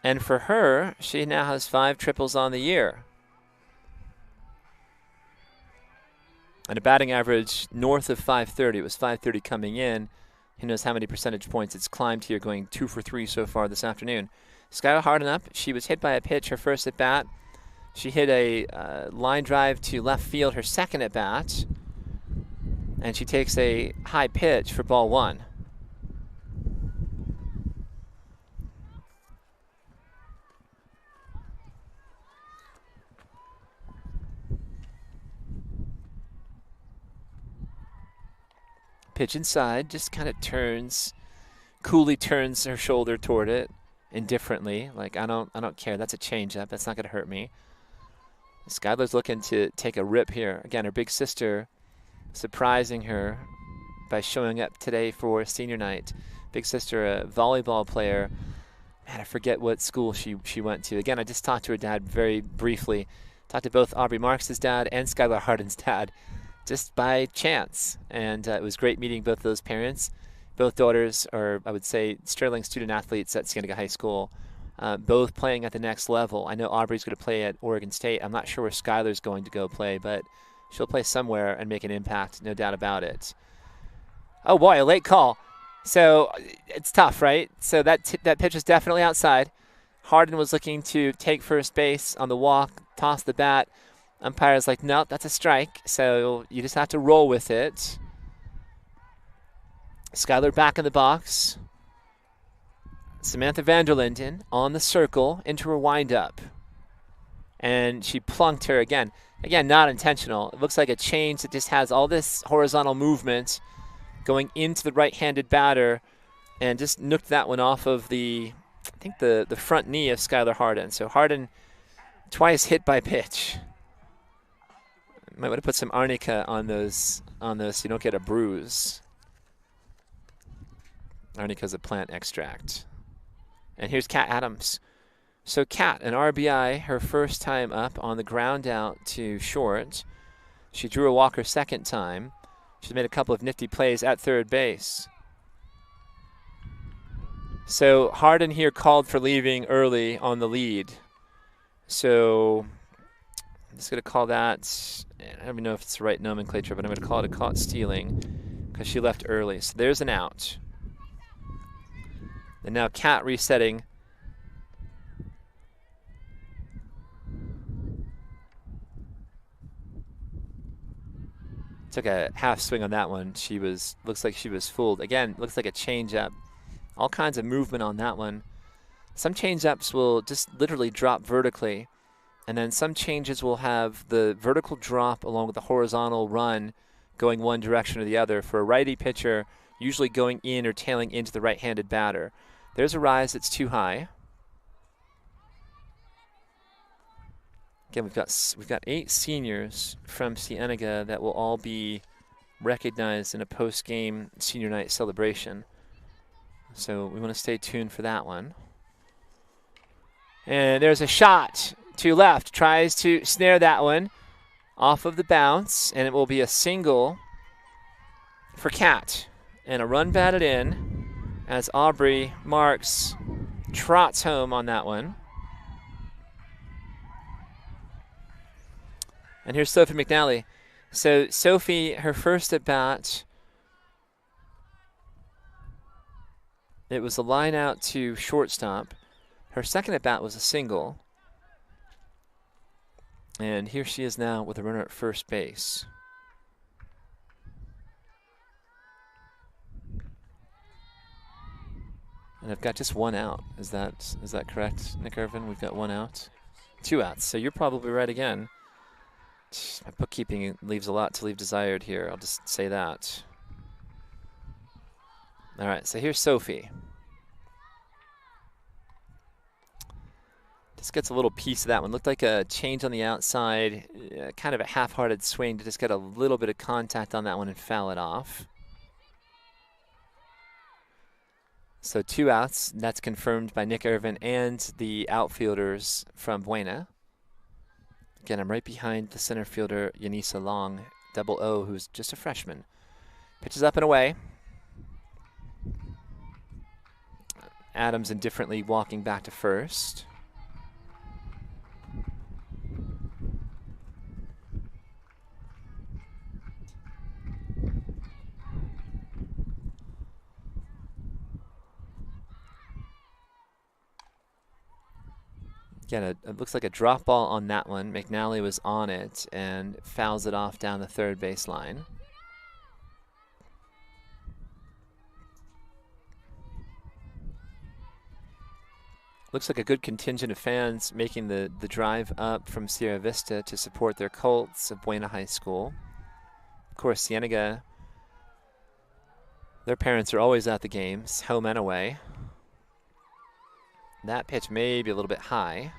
And for her, she now has 5 triples on the year. And a batting average north of 530. It was 530 coming in. Who knows how many percentage points it's climbed here, going 2 for 3 so far this afternoon. Skylar Harden up. She was hit by a pitch her first at bat. She hit a line drive to left field her second at bat. And she takes a high pitch for ball 1. Pitch inside, just kind of turns, coolly turns her shoulder toward it, indifferently. Like, I don't care. That's a changeup. That's not going to hurt me. Skylar's looking to take a rip here. Again, her big sister surprising her by showing up today for senior night. Big sister, a volleyball player. Man, I forget what school she went to. Again, I just talked to her dad very briefly. Talked to both Aubrey Marks' dad and Skylar Harden's dad, just by chance. And it was great meeting both of those parents. Both daughters are, I would say, sterling student athletes at Cienega High School, both playing at the next level. I know Aubrey's going to play at Oregon State. I'm not sure where Skylar's going to go play, but she'll play somewhere and make an impact, no doubt about it. Oh boy, a late call. So it's tough, right? So that pitch is definitely outside. Harden was looking to take first base on the walk, toss the bat. Umpire's like, no, that's a strike, so you just have to roll with it. Skylar back in the box. Samantha Vanderlinden on the circle into her windup. And she plunked her again. Again, not intentional. It looks like a change that just has all this horizontal movement going into the right-handed batter and just nooked that one off of the, I think, the front knee of Skylar Harden. So Harden twice hit by pitch. Might want to put some arnica on those so you don't get a bruise. Arnica is a plant extract. And here's Kat Adams. So Kat, an RBI, her first time up on the ground out to short. She drew a walk her second time. She's made a couple of nifty plays at third base. So Harden here called for leaving early on the lead. So I'm just going to call that, I don't even know if it's the right nomenclature, but I'm going to call it a caught stealing because she left early. So there's an out. And now Kat resetting. Took a half swing on that one. Looks like she was fooled. Again, looks like a changeup. All kinds of movement on that one. Some changeups will just literally drop vertically. And then some changes will have the vertical drop along with the horizontal run going one direction or the other. For a righty pitcher, usually going in or tailing into the right-handed batter. There's a rise that's too high. Again, we've got 8 seniors from Cienega that will all be recognized in a post-game senior night celebration. So we want to stay tuned for that one. And there's a shot to left. Tries to snare that one off of the bounce, and it will be a single for Cat. And a run batted in as Aubrey Marks trots home on that one. And here's Sophie McNally. So Sophie, her first at bat, it was a line out to shortstop. Her second at bat was a single. And here she is now with a runner at first base. And I've got just one out. Is that correct, Nick Irvin? We've got one out. 2 outs. So you're probably right again. My bookkeeping leaves a lot to leave desired here. I'll just say that. All right, so here's Sophie. Just gets a little piece of that one. Looked like a change on the outside, kind of a half-hearted swing to just get a little bit of contact on that one and foul it off. So 2 outs. That's confirmed by Nick Irvin and the outfielders from Buena. Again, I'm right behind the center fielder, Yanisa Long, double O, who's just a freshman. Pitches up and away. Adams indifferently walking back to first. Again, it looks like a drop ball on that one. McNally was on it and fouls it off down the third baseline. Looks like a good contingent of fans making the drive up from Sierra Vista to support their Colts of Buena High School. Of course, Cienega, their parents are always at the games, home and away. That pitch may be a little bit high.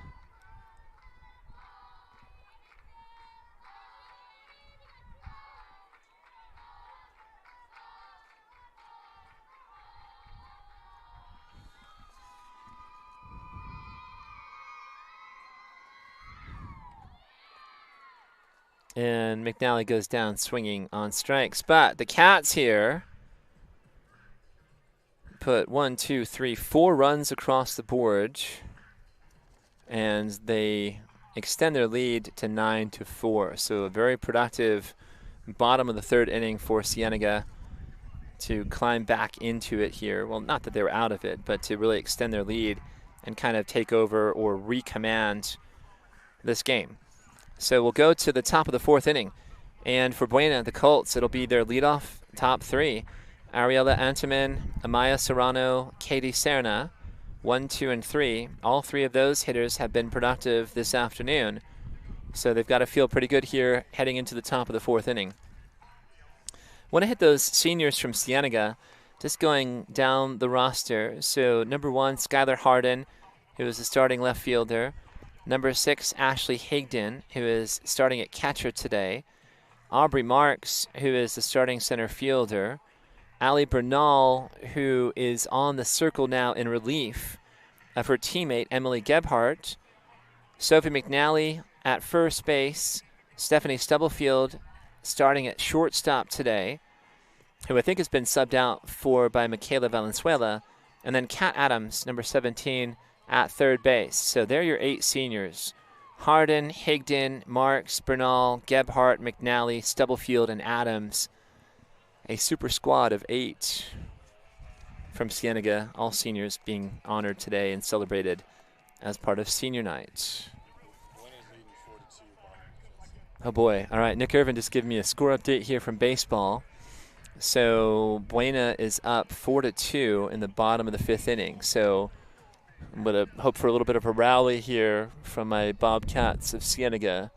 And McNally goes down swinging on strikes. But the Cats here put 1, 2, 3, 4 runs across the board. And they extend their lead to 9-4. So a very productive bottom of the third inning for Cienega to climb back into it here. Well, not that they were out of it, but to really extend their lead and kind of take over or recommand this game. So we'll go to the top of the 4th inning. And for Buena, the Colts, it'll be their leadoff top 3. Ariella Antiman, Amaya Serrano, Katie Serna, 1, 2, and 3. All 3 of those hitters have been productive this afternoon. So they've got to feel pretty good here heading into the top of the 4th inning. Want to hit those seniors from Cienega, just going down the roster. So number 1, Skylar Harden, who is the starting left fielder. Number 6, Ashley Higdon, who is starting at catcher today. Aubrey Marks, who is the starting center fielder. Allie Bernal, who is on the circle now in relief of her teammate, Emily Gebhardt. Sophie McNally at first base. Stephanie Stubblefield starting at shortstop today, who I think has been subbed out for by Michaela Valenzuela. And then Kat Adams, number 17, at third base. So they're your 8 seniors. Harden, Higdon, Marks, Bernal, Gebhardt, McNally, Stubblefield, and Adams. A super squad of 8 from Cienega, all seniors being honored today and celebrated as part of senior night. Oh boy. All right, Nick Irvin just giving me a score update here from baseball. So Buena is up 4-2 in the bottom of the 5th inning. So I'm going to hope for a little bit of a rally here from my Bobcats of Cienega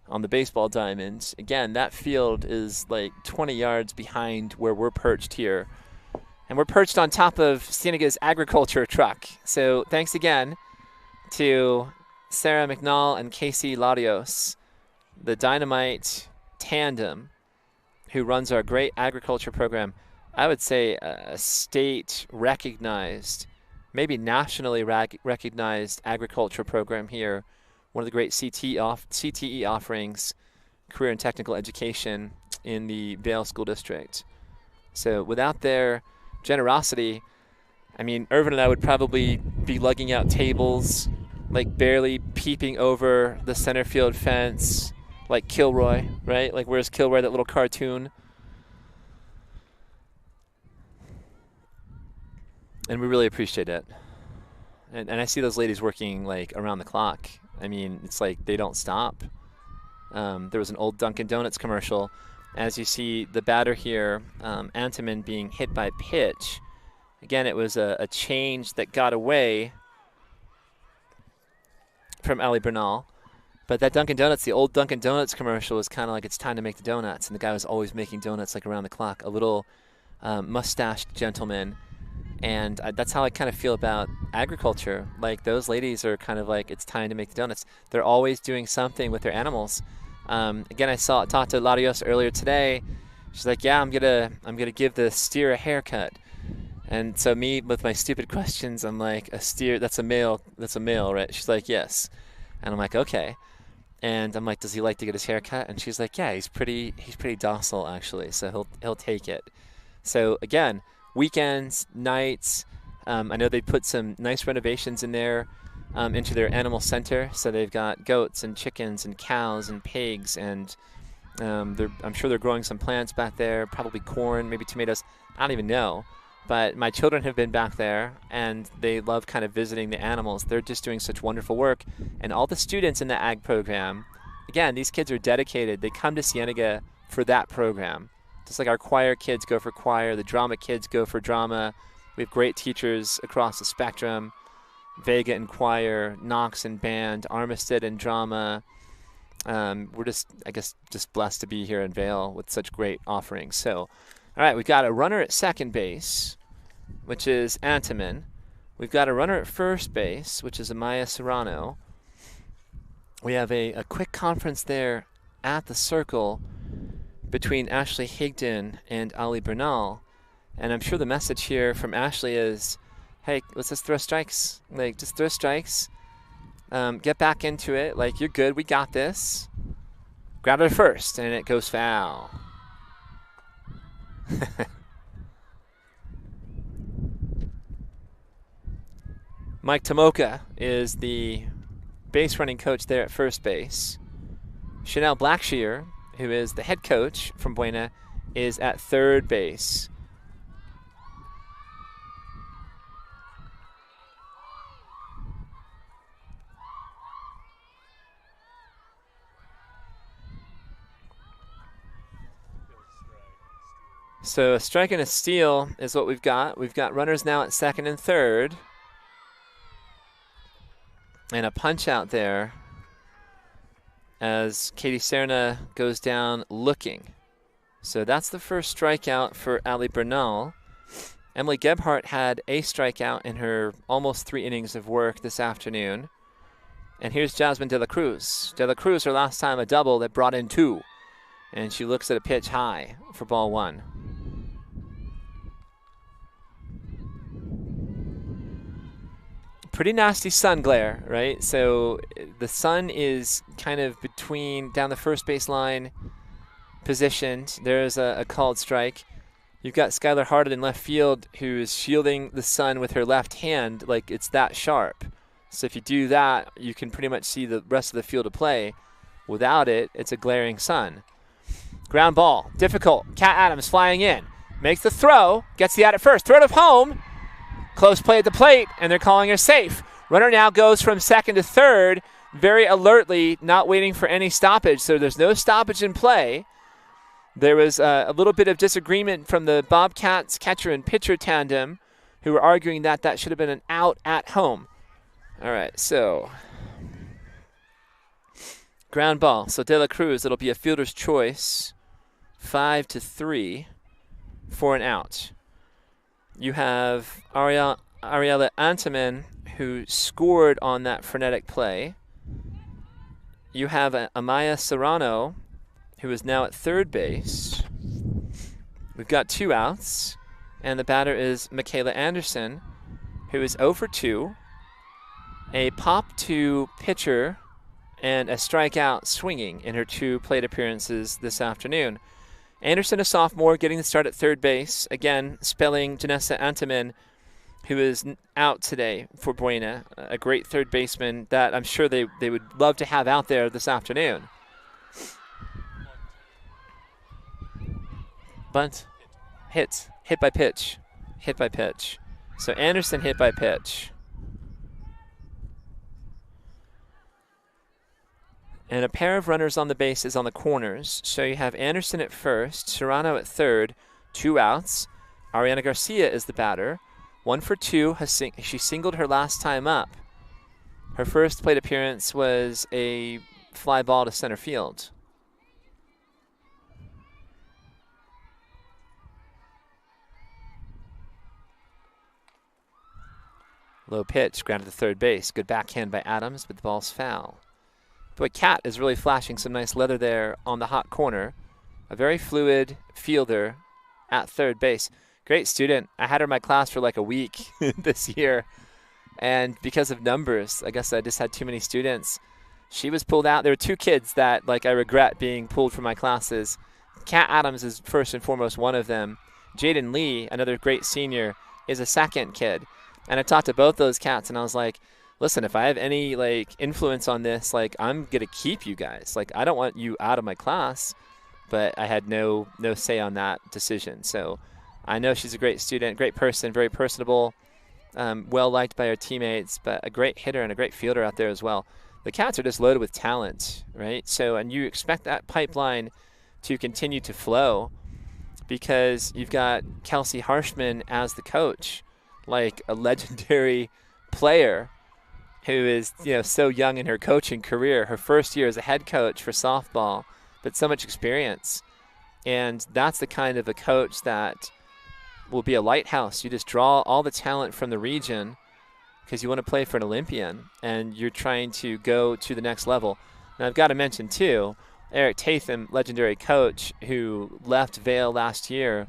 on the baseball diamonds. Again, that field is like 20 yards behind where we're perched here. And we're perched on top of Cienega's agriculture truck. So thanks again to Sarah McNall and Casey Larios, the Dynamite tandem who runs our great agriculture program I would say, a state recognized, maybe nationally recognized agriculture program here. One of the great CTE offerings, career and technical education in the Vail School District. So without their generosity, I mean, Irvin and I would probably be lugging out tables, like barely peeping over the center field fence, like Kilroy, right? Like, where's Kilroy, that little cartoon? And we really appreciate it. And I see those ladies working like around the clock. I mean, it's like they don't stop. There was an old Dunkin' Donuts commercial. As you see the batter here, Antiman, being hit by pitch. Again, it was a change that got away from Ali Bernal. But that Dunkin' Donuts, the old Dunkin' Donuts commercial, was kind of like, it's time to make the donuts. And the guy was always making donuts like around the clock, a little mustached gentleman. And that's how I kind of feel about agriculture. Like, those ladies are kind of like, it's time to make the donuts. They're always doing something with their animals. Again, I talked to Larios earlier today. She's like, yeah, I'm gonna give the steer a haircut. And so me, with my stupid questions, I'm like, a steer, that's a male, right? She's like, yes. And I'm like, okay. And I'm like, does he like to get his hair cut? And she's like, yeah, he's pretty docile, actually, so he'll take it. So again, weekends, nights, I know they put some nice renovations in there into their animal center. So they've got goats and chickens and cows and pigs, and I'm sure they're growing some plants back there, probably corn, maybe tomatoes. I don't even know. But my children have been back there, and they love kind of visiting the animals. They're just doing such wonderful work. And all the students in the ag program, again, these kids are dedicated. They come to Cienega for that program. Just like our choir kids go for choir, the drama kids go for drama. We have great teachers across the spectrum. Vega in choir, Knox in band, Armistead in drama. We're just, I guess, just blessed to be here in Vail with such great offerings. So, all right, we've got a runner at second base, which is Antiman. We've got a runner at first base, which is Amaya Serrano. We have a quick conference there at the circle between Ashley Higdon and Ali Bernal. And I'm sure the message here from Ashley is, hey, let's just throw strikes. Like, just throw strikes. Get back into it. Like, you're good. We got this. Grab it first, and it goes foul. Mike Tomoka is the base running coach there at first base. Chanel Blackshear, who is the head coach from Buena, is at third base. So a strike and a steal is what we've got. We've got runners now at second and third. And a punch out there as Katie Serna goes down looking. So that's the first strikeout for Ali Bernal. Emily Gebhardt had a strikeout in her almost 3 innings of work this afternoon. And here's Jasmine De La Cruz. De La Cruz, her last time a double that brought in 2. And she looks at a pitch high for ball 1. Pretty nasty sun glare, right? So the sun is kind of between, down the first baseline positioned. There's a called strike. You've got Skylar Hardin in left field, who is shielding the sun with her left hand, like it's that sharp. So if you do that, you can pretty much see the rest of the field of play. Without it, it's a glaring sun. Ground ball, difficult. Kat Adams flying in, makes the throw, gets the out at first, throw it home. Close play at the plate, and they're calling her safe. Runner now goes from second to third, very alertly, not waiting for any stoppage. So there's no stoppage in play. There was a little bit of disagreement from the Bobcats catcher and pitcher tandem, who were arguing that that should have been an out at home. All right, so ground ball. So De La Cruz, it'll be a fielder's choice, 5-3 for an out. You have Ariella Antiman, who scored on that frenetic play. You have Amaya Serrano, who is now at third base. We've got 2 outs. and the batter is Michaela Anderson, who is 0 for 2. A pop to pitcher and a strikeout swinging in her 2 plate appearances this afternoon. Anderson, a sophomore, getting the start at third base. Again, spelling Janessa Antaman, who is out today for Buena, a great third baseman that I'm sure they would love to have out there this afternoon. Bunt, hit by pitch, hit by pitch. So Anderson hit by pitch. And a pair of runners on the bases on the corners. So you have Anderson at first, Serrano at third, 2 outs. Ariana Garcia is the batter. 1 for 2. She singled her last time up. Her first plate appearance was a fly ball to center field. Low pitch, grounded to third base. Good backhand by Adams, but the ball's foul. Boy, Kat is really flashing some nice leather there on the hot corner. A very fluid fielder at third base. Great student. I had her in my class for like a week this year. And because of numbers, I guess I just had too many students. She was pulled out. There were 2 kids that I regret being pulled from my classes. Kat Adams is first and foremost one of them. Jaden Lee, another great senior, is a second kid. And I talked to both those cats, and I was like, listen, if I have any influence on this, I'm gonna keep you guys. I don't want you out of my class, but I had no say on that decision. So I know she's a great student, great person, very personable, well liked by her teammates, but a great hitter and a great fielder out there as well. The Cats are just loaded with talent, right? So, and you expect that pipeline to continue to flow because you've got Kelsey Harshman as the coach, like a legendary player who is, so young in her coaching career. Her first year as a head coach for softball, but so much experience. And that's the kind of a coach that will be a lighthouse. You just draw all the talent from the region because you want to play for an Olympian, and you're trying to go to the next level. Now, I've got to mention, too, Eric Tatham, legendary coach who left Vail last year,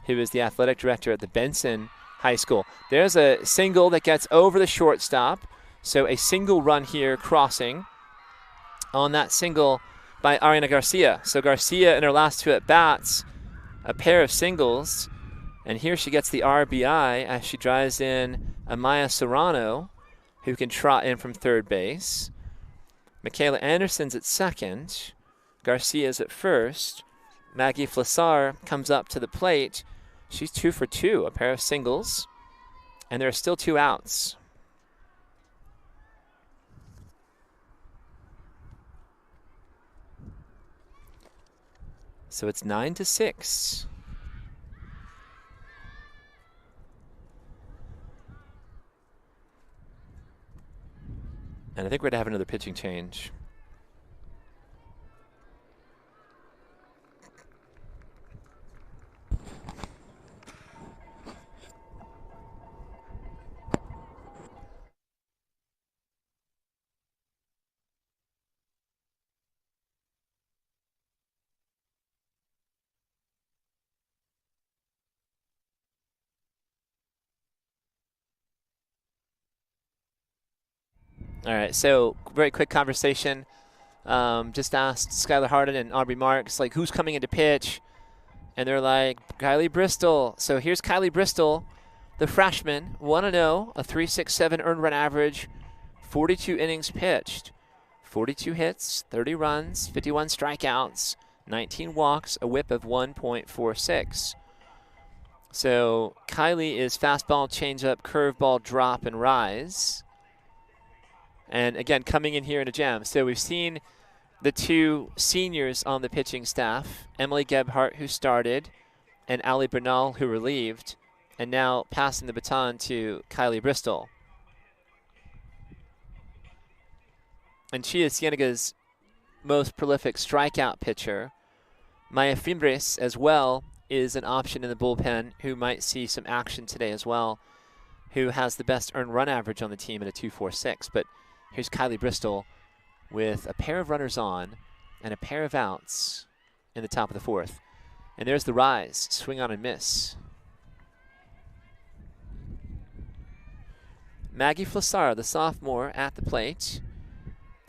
who is the athletic director at the Benson High School. There's a single that gets over the shortstop. So a single run here crossing on that single by Ariana Garcia. So Garcia in her last 2 at-bats, a pair of singles. And here she gets the RBI as she drives in Amaya Serrano, who can trot in from third base. Michaela Anderson's at second. Garcia's at first. Maggie Flassar comes up to the plate. She's 2 for 2, a pair of singles. And there are still 2 outs. So it's 9-6. And I think we're going to have another pitching change. All right, so very quick conversation. Just asked Skylar Harden and Aubrey Marks, who's coming into pitch? And they're like, Kylie Bristol. So here's Kylie Bristol, the freshman, 1-0, a 3.67 earned run average, 42 innings pitched, 42 hits, 30 runs, 51 strikeouts, 19 walks, a whip of 1.46. So Kylie is fastball, changeup, curveball, drop, and rise. And again, coming in here in a jam. So we've seen the 2 seniors on the pitching staff, Emily Gebhardt, who started, and Allie Bernal, who relieved, and now passing the baton to Kylie Bristol. And she is Cienega's most prolific strikeout pitcher. Maya Fimbres, as well, is an option in the bullpen who might see some action today as well, who has the best earned run average on the team at a 2.46. But here's Kylie Bristol with a pair of runners on and a pair of outs in the top of the 4th. And there's the rise, swing on and miss. Maggie Flassar, the sophomore, at the plate.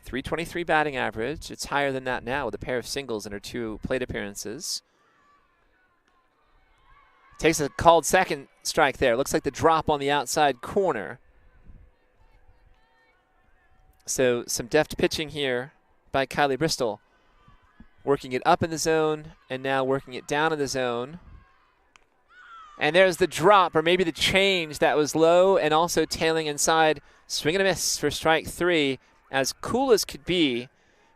323 batting average. It's higher than that now with a pair of singles in her 2 plate appearances. Takes a called second strike there. Looks like the drop on the outside corner. So some deft pitching here by Kylie Bristol. Working it up in the zone and now working it down in the zone. And there's the drop, or maybe the change that was low and also tailing inside. Swing and a miss for strike 3. As cool as could be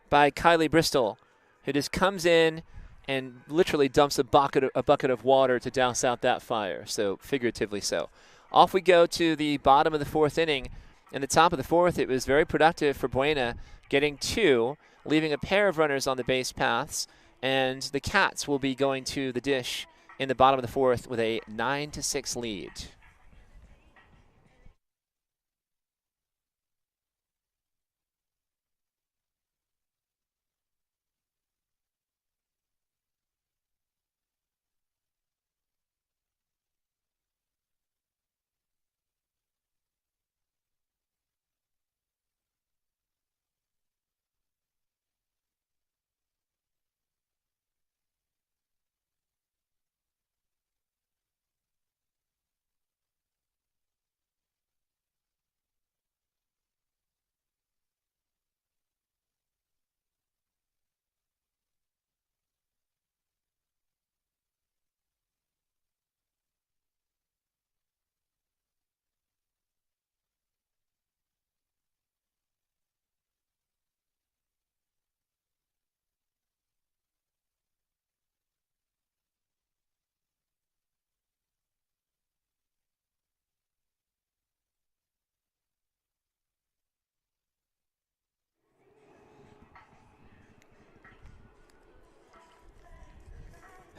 by Kylie Bristol, who just comes in and literally dumps a bucket of water to douse out that fire, so figuratively so. Off we go to the bottom of the 4th inning. In the top of the 4th, it was very productive for Buena, getting 2, leaving a pair of runners on the base paths, and the Cats will be going to the dish in the bottom of the 4th with a 9-6 lead.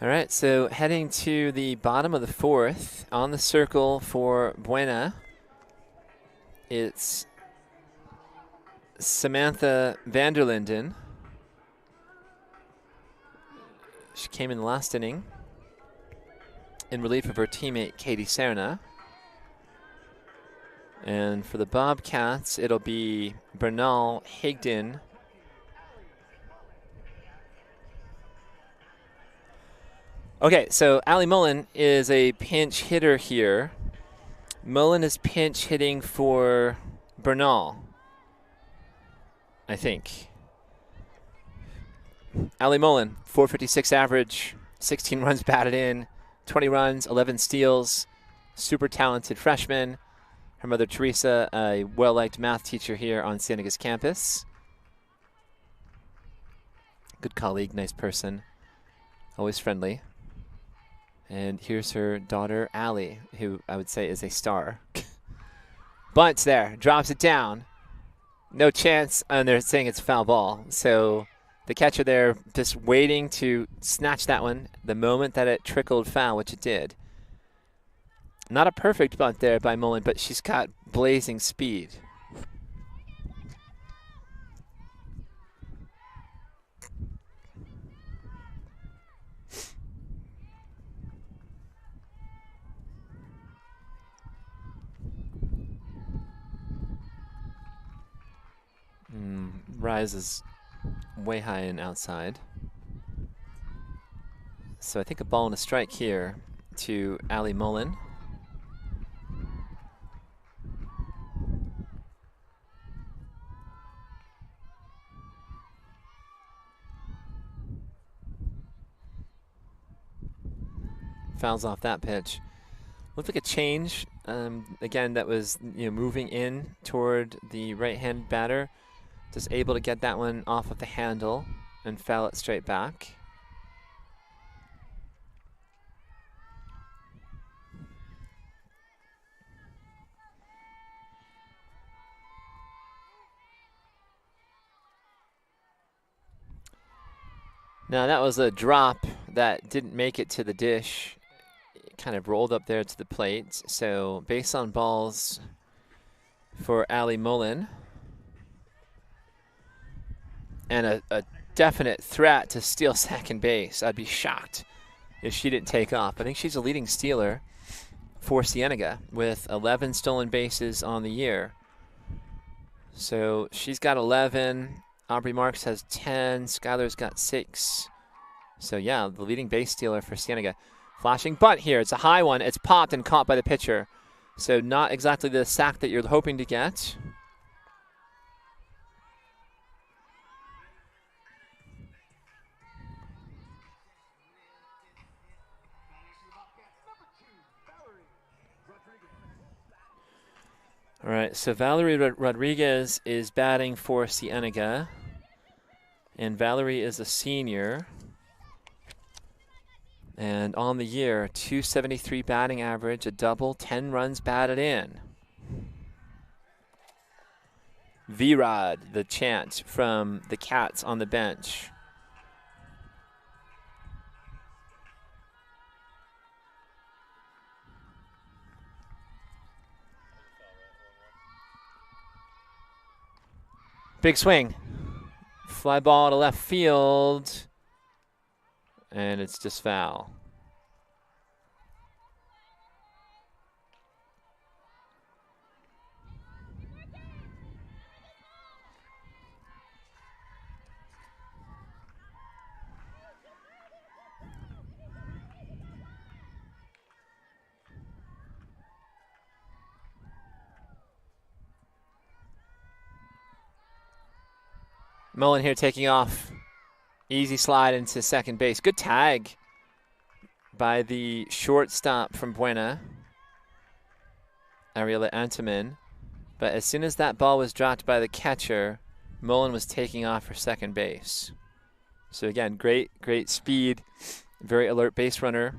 All right, so heading to the bottom of the 4th, on the circle for Buena, it's Samantha Vanderlinden. She came in the last inning in relief of her teammate Katie Serna. And for the Bobcats, it'll be Bernal Higdon. Okay, so Allie Mullen is a pinch hitter here. Mullen is pinch hitting for Bernal, I think. Allie Mullen, 456 average, 16 runs batted in, 20 runs, 11 steals, super talented freshman. Her mother, Teresa, a well-liked math teacher here on Cienega's campus. Good colleague, nice person, always friendly. And here's her daughter, Allie, who I would say is a star. Bunts there, drops it down. No chance, and they're saying it's a foul ball. So the catcher there just waiting to snatch that one the moment that it trickled foul, which it did. Not a perfect bunt there by Mullen, but she's got blazing speed. Rises way high and outside. So I think a ball and a strike here to Allie Mullen. Fouls off that pitch. Looked like a change. Again, that was moving in toward the right-hand batter. Just able to get that one off of the handle and foul it straight back. Now that was a drop that didn't make it to the dish. It kind of rolled up there to the plate. So base on balls for Allie Mullen. And a definite threat to steal second base. I'd be shocked if she didn't take off. I think she's a leading stealer for Cienega with 11 stolen bases on the year. So she's got 11. Aubrey Marks has 10. Skylar's got 6. So, yeah, the leading base stealer for Cienega. Flashing bunt here. It's a high one. It's popped and caught by the pitcher. So not exactly the sack that you're hoping to get. All right, so Valerie Rodriguez is batting for Cienega. And Valerie is a senior. And on the year, 273 batting average, a double, 10 runs batted in. V-Rod, the chant from the Cats on the bench. Big swing. Fly ball to left field. And it's just foul. Mullen here taking off. Easy slide into second base. Good tag by the shortstop from Buena, Ariela Antaman. But as soon as that ball was dropped by the catcher, Mullen was taking off for second base. So again, great speed, very alert base runner.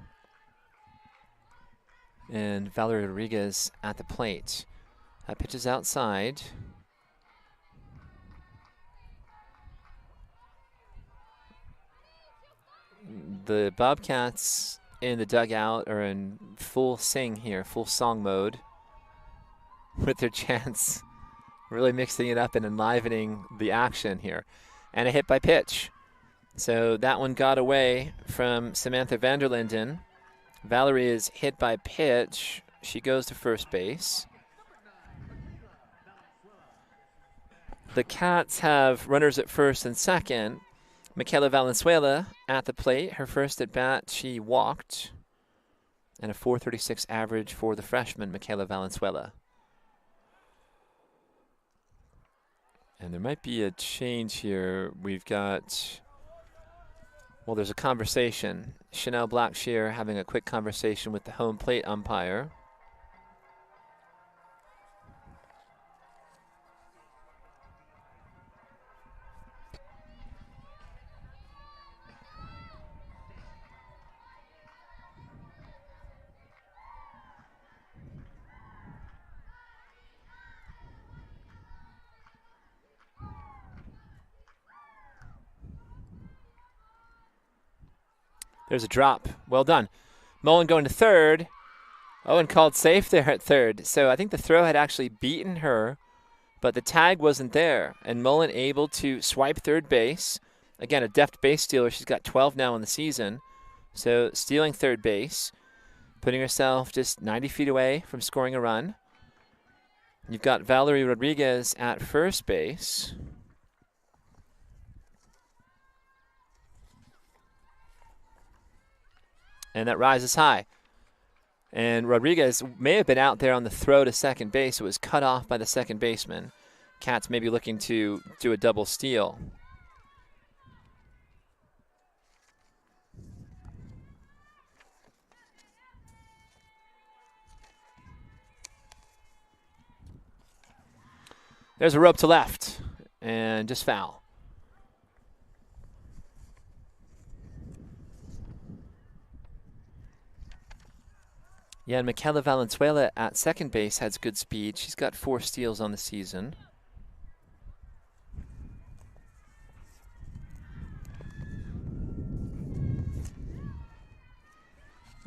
And Valerie Rodriguez at the plate. That pitch is outside. The Bobcats in the dugout are in full sing here, full song mode with their chants, really mixing it up and enlivening the action here. And a hit by pitch. So that one got away from Samantha Vanderlinden. Valerie is hit by pitch. She goes to first base. The Cats have runners at first and second. Michaela Valenzuela at the plate. Her first at bat, she walked. And a .436 average for the freshman, Michaela Valenzuela. And there might be a change here. We've got, well, there's a conversation. Chanel Blackshear having a quick conversation with the home plate umpire. There's a drop. Well done. Mullen going to third. Owen called safe there at third. So I think the throw had actually beaten her, but the tag wasn't there. And Mullen able to swipe third base. Again, a deft base stealer. She's got 12 now in the season. So stealing third base, putting herself just 90 feet away from scoring a run. You've got Valerie Rodriguez at first base. And that rises high. And Rodriguez may have been out there on the throw to second base. It was cut off by the second baseman. Cats maybe looking to do a double steal. There's a rope to left and just foul. Yeah, and Michaela Valenzuela at second base has good speed. She's got 4 steals on the season.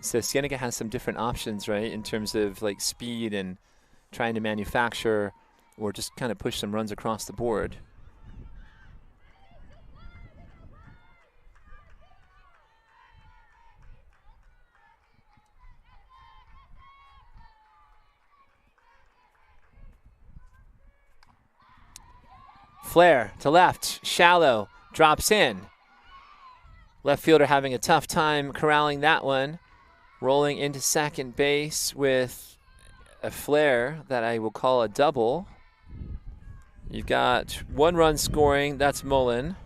So Cienega has some different options, right, in terms of like speed and trying to manufacture or just kind of push some runs across the board. Flare to left, shallow, drops in. Left fielder having a tough time corralling that one. Rolling into second base with a flare that I will call a double. You've got 1 run scoring, that's Mullen.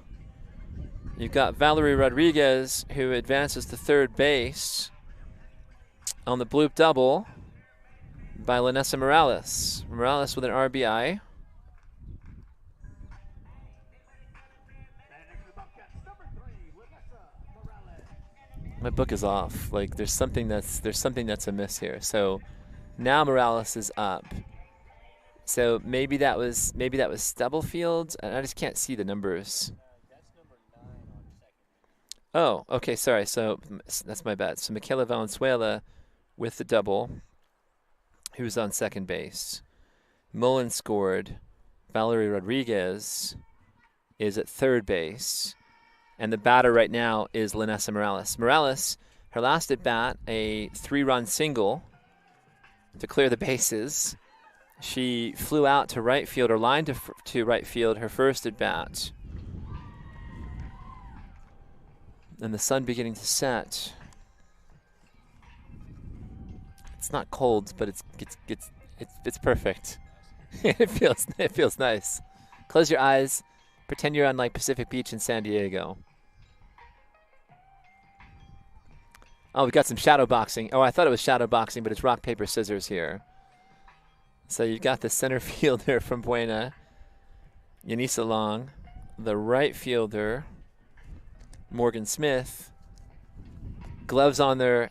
You've got Valerie Rodriguez, who advances to third base on the bloop double by Lanessa Morales. Morales with an RBI. My book is off. Like there's something that's amiss here. So now Morales is up. So maybe that was Stubblefield. I just can't see the numbers. Oh, okay, sorry. So that's my bad. So Michaela Valenzuela with the double, who's on second base. Mullen scored. Valerie Rodriguez is at third base. And the batter right now is Lanessa Morales. Morales, her last at bat, a 3-run single to clear the bases. She flew out to right field, or lined to right field, her first at bat. And the sun beginning to set. It's not cold, but it's perfect. it feels nice. Close your eyes. Pretend you're on like Pacific Beach in San Diego. Oh, we got some shadow boxing. Oh, I thought it was shadow boxing, but it's rock, paper, scissors here. So you've got the center fielder from Buena, Yanisa Long, the right fielder, Morgan Smith. Gloves on their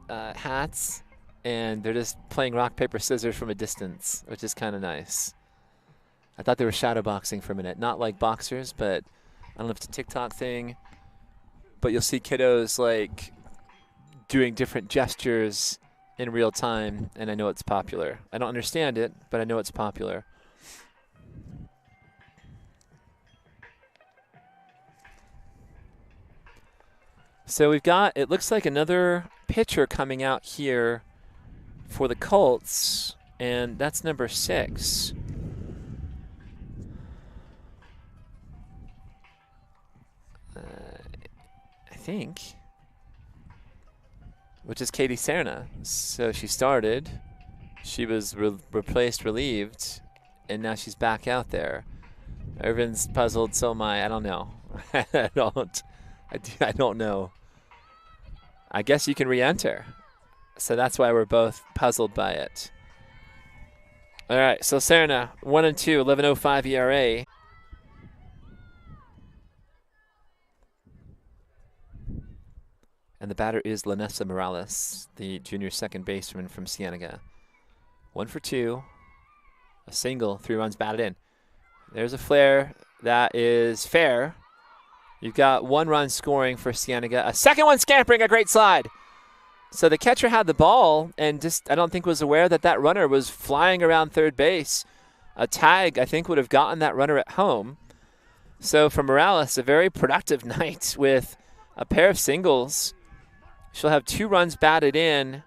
hats, and they're just playing rock, paper, scissors from a distance, which is kind of nice. I thought they were shadow boxing for a minute. Not like boxers, but I don't know if it's a TikTok thing. But you'll see kiddos like doing different gestures in real time, and I know it's popular. I don't understand it, but I know it's popular. So we've got, it looks like another pitcher coming out here for the Colts, and that's number 6. I think, which is Katie Serna. So she started, she was replaced, relieved, and now she's back out there. Irvin's puzzled, so am I. I don't know. I don't know. I guess you can re-enter. So that's why we're both puzzled by it. All right, so Serna, 1-2, 11.05 ERA. And the batter is Lanessa Morales, the junior second baseman from Cienega. 1 for 2, a single, 3 runs batted in. There's a flare that is fair. You've got 1 run scoring for Cienega. A second one scampering, a great slide. So the catcher had the ball and just, I don't think was aware that that runner was flying around third base. A tag, I think, would have gotten that runner at home. So for Morales, a very productive night with a pair of singles. She'll have 2 runs batted in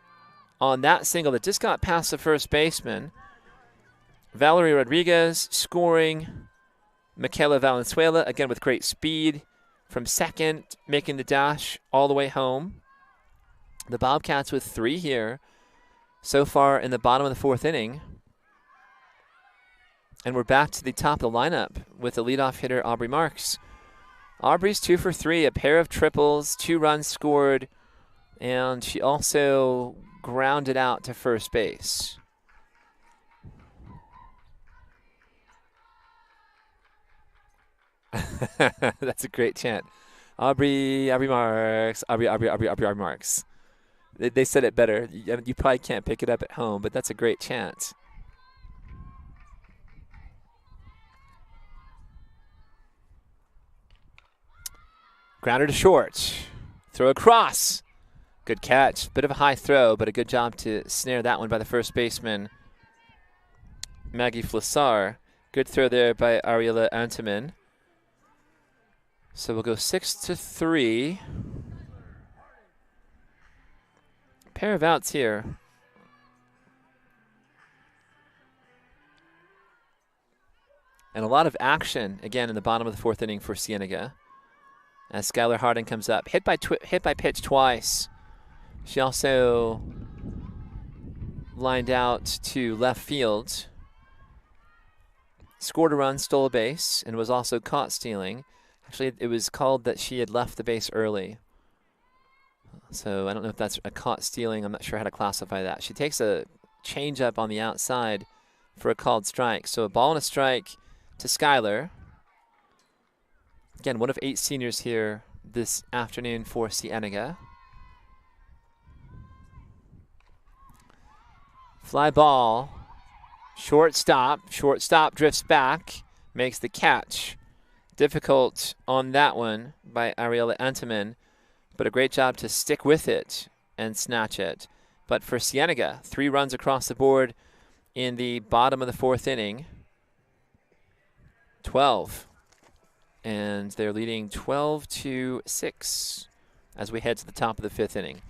on that single that just got past the first baseman. Valerie Rodriguez scoring. Michaela Valenzuela, again with great speed from second, making the dash all the way home. The Bobcats with 3 here so far in the bottom of the 4th inning. And we're back to the top of the lineup with the leadoff hitter, Aubrey Marks. Aubrey's 2 for 3, a pair of triples, 2 runs scored, and she also grounded out to first base. That's a great chant. Aubrey Marks, Aubrey Marks. They said it better. You probably can't pick it up at home, but that's a great chant. Grounder to short. Throw across. Good catch. Bit of a high throw, but a good job to snare that one by the first baseman, Maggie Flassar. Good throw there by Ariela Antaman. So we'll go 6-3. Pair of outs here. And a lot of action, again, in the bottom of the fourth inning for Cienega. As Skylar Harding comes up, hit by pitch twice. She also lined out to left field. Scored a run, stole a base, and was also caught stealing. Actually, it was called that she had left the base early. So I don't know if that's a caught stealing. I'm not sure how to classify that. She takes a changeup on the outside for a called strike. So a ball and a strike to Skylar. Again, one of 8 seniors here this afternoon for Cienega. Fly ball. Shortstop. Shortstop drifts back. Makes the catch. Difficult on that one by Ariella Enteman, but a great job to stick with it and snatch it. But for Cienega, 3 runs across the board in the bottom of the fourth inning. 12. And they're leading 12-6 as we head to the top of the fifth inning.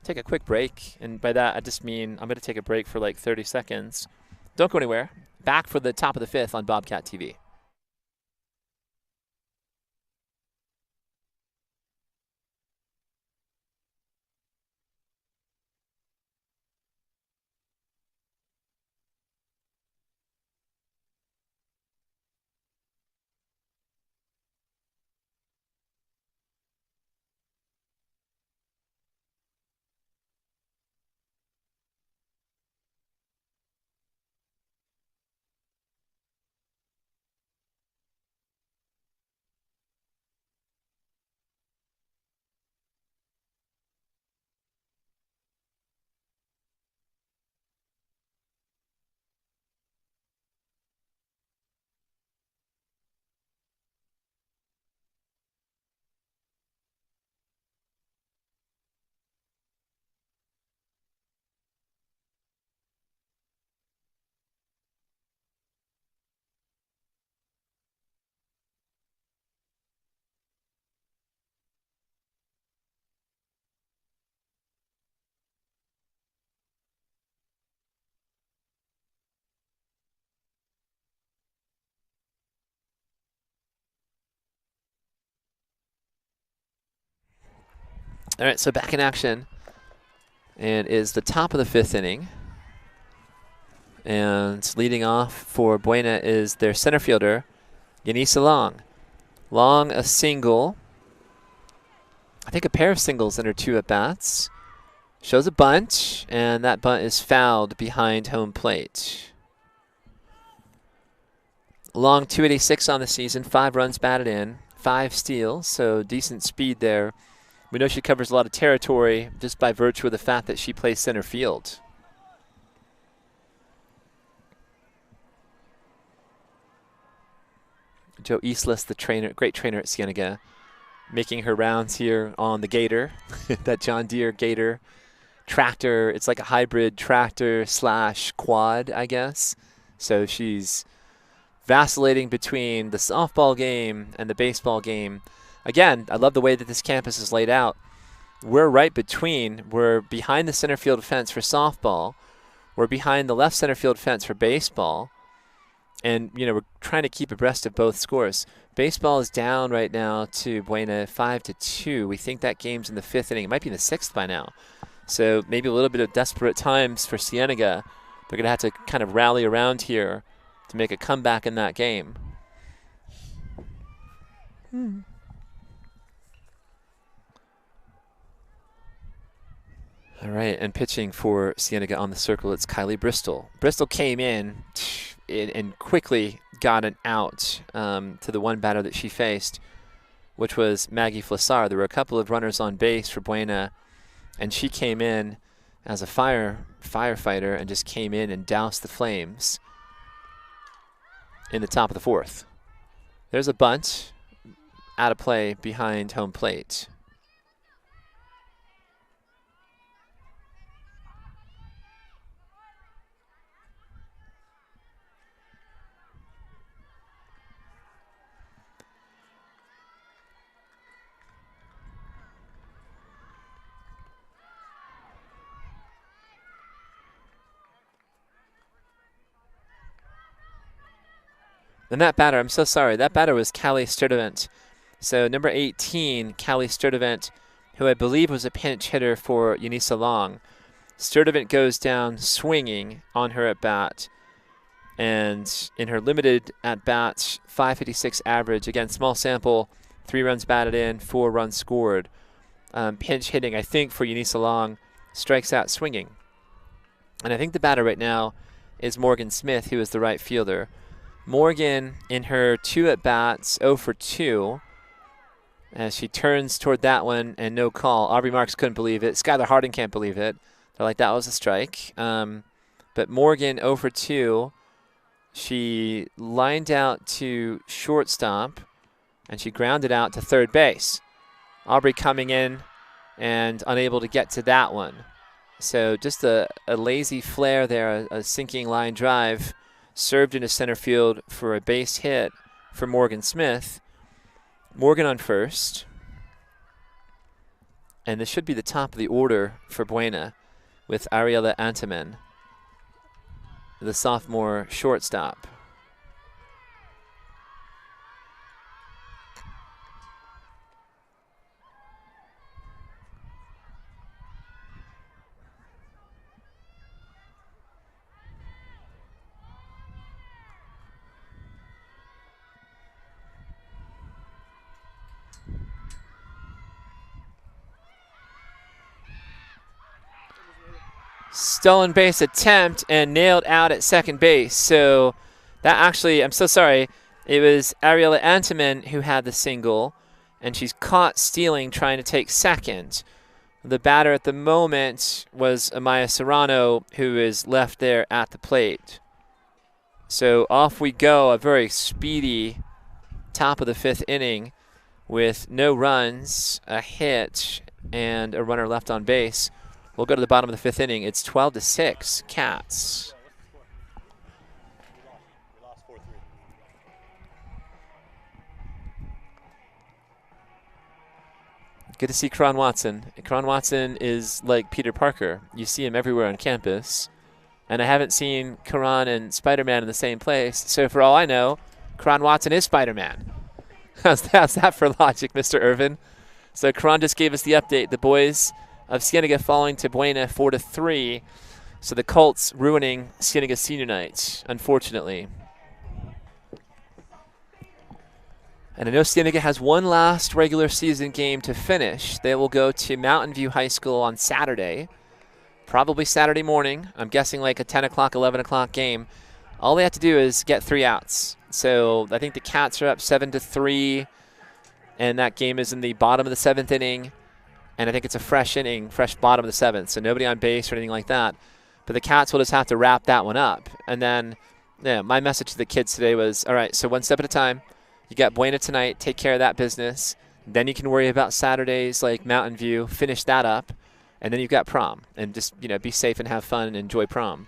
Take a quick break, and by that I just mean I'm going to take a break for like 30 seconds. Don't go anywhere. Back for the top of the fifth on Bobcat TV. All right, so back in action, and is the top of the fifth inning. And leading off for Buena is their center fielder, Yanisa Long. Long, a single. I think a pair of singles in her 2 at-bats. Shows a bunt, and that bunt is fouled behind home plate. Long, 286 on the season, 5 runs batted in, 5 steals, so decent speed there. We know she covers a lot of territory just by virtue of the fact that she plays center field. Joe Eastless, the trainer, great trainer at Cienega, making her rounds here on the Gator, that John Deere Gator tractor. It's like a hybrid tractor slash quad, I guess. So she's vacillating between the softball game and the baseball game. Again, I love the way that this campus is laid out. We're right between. We're behind the center field fence for softball. We're behind the left center field fence for baseball. And, you know, we're trying to keep abreast of both scores. Baseball is down right now to Buena 5-2. We think that game's in the 5th inning. It might be in the 6th by now. So maybe a little bit of desperate times for Cienega. They're going to have to kind of rally around here to make a comeback in that game. All right, and pitching for Cienega on the circle, it's Kylie Bristol. Bristol came in and quickly got an out to the one batter that she faced, which was Maggie Flassar. There were a couple of runners on base for Buena, and she came in as a firefighter and just came in and doused the flames in the top of the 4th. There's a bunt out of play behind home plate. And that batter, I'm so sorry, that batter was Callie Sturdivant. So number 18, Callie Sturdivant, who I believe was a pinch hitter for Yanisa Long. Sturdivant goes down swinging on her at bat. And in her limited at bats, 556 average. Again, small sample, 3 runs batted in, 4 runs scored. Pinch hitting, I think, for Yanisa Long, strikes out swinging. And I think the batter right now is Morgan Smith, who is the right fielder. Morgan, in her 2 at-bats, 0 for 2. As she turns toward that one and no call. Aubrey Marks couldn't believe it. Skylar Harding can't believe it. They're like, that was a strike. But Morgan, 0 for 2. She lined out to shortstop, and she grounded out to third base. Aubrey coming in and unable to get to that one. So just a lazy flare there, a sinking line drive, served into center field for a base hit for Morgan Smith. Morgan on first. And this should be the top of the order for Buena with Ariela Antamen, the sophomore shortstop. Stolen base attempt and nailed out at second base. So that actually, I'm so sorry, it was Ariela Antamen who had the single, and she's caught stealing trying to take second. The batter at the moment was Amaya Serrano, who is left there at the plate. So off we go, a very speedy top of the 5th inning with no runs, a hit, and a runner left on base. We'll go to the bottom of the 5th inning. It's 12-6, Cats. Good to see Karan Watson. Karan Watson is like Peter Parker. You see him everywhere on campus. And I haven't seen Karan and Spider-Man in the same place. So for all I know, Karan Watson is Spider-Man. How's that for logic, Mr. Irvin? So Karan just gave us the update. The boys of Cienega falling to Buena 4-3. So the Colts ruining Cienega senior night, unfortunately. And I know Cienega has one last regular season game to finish. They will go to Mountain View High School on Saturday, probably Saturday morning. I'm guessing like a 10 o'clock, 11 o'clock game. All they have to do is get 3 outs. So I think the Cats are up 7-3, and that game is in the bottom of the 7th inning. And I think it's a fresh inning, fresh bottom of the 7th, so nobody on base or anything like that. But the Cats will just have to wrap that one up. And then, yeah, my message to the kids today was, all right, so one step at a time. You got Buena tonight, take care of that business. Then you can worry about Saturdays like Mountain View, finish that up. And then you've got prom. And just, you know, be safe and have fun and enjoy prom.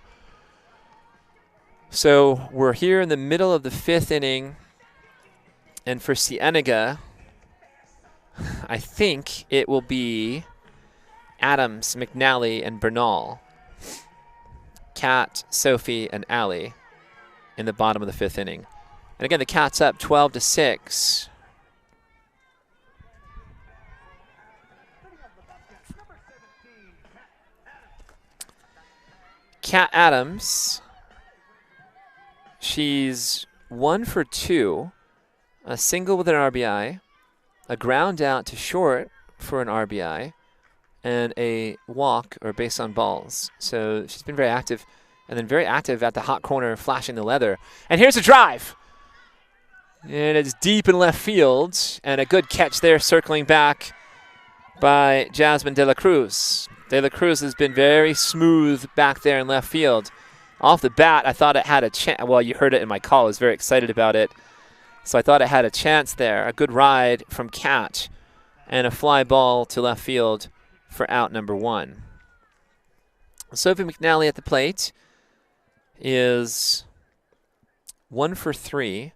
So we're here in the middle of the 5th inning. And for Cienega, I think it will be Adams, McNally, and Bernal. Kat, Sophie, and Allie in the bottom of the 5th inning. And again, the Cats up 12-6. Kat Adams, she's 1 for 2, a single with an RBI, a ground out to short for an RBI, and a walk or base on balls. So she's been very active, and then very active at the hot corner, flashing the leather. And here's a drive. And it's deep in left field, and a good catch there, circling back by Jasmine De La Cruz. De La Cruz has been very smooth back there in left field. Off the bat, I thought it had a chance. Well, you heard it in my call. I was very excited about it. So I thought it had a chance there. A good ride from Cat, and a fly ball to left field for out number 1. Sophie McNally at the plate is 1 for 3.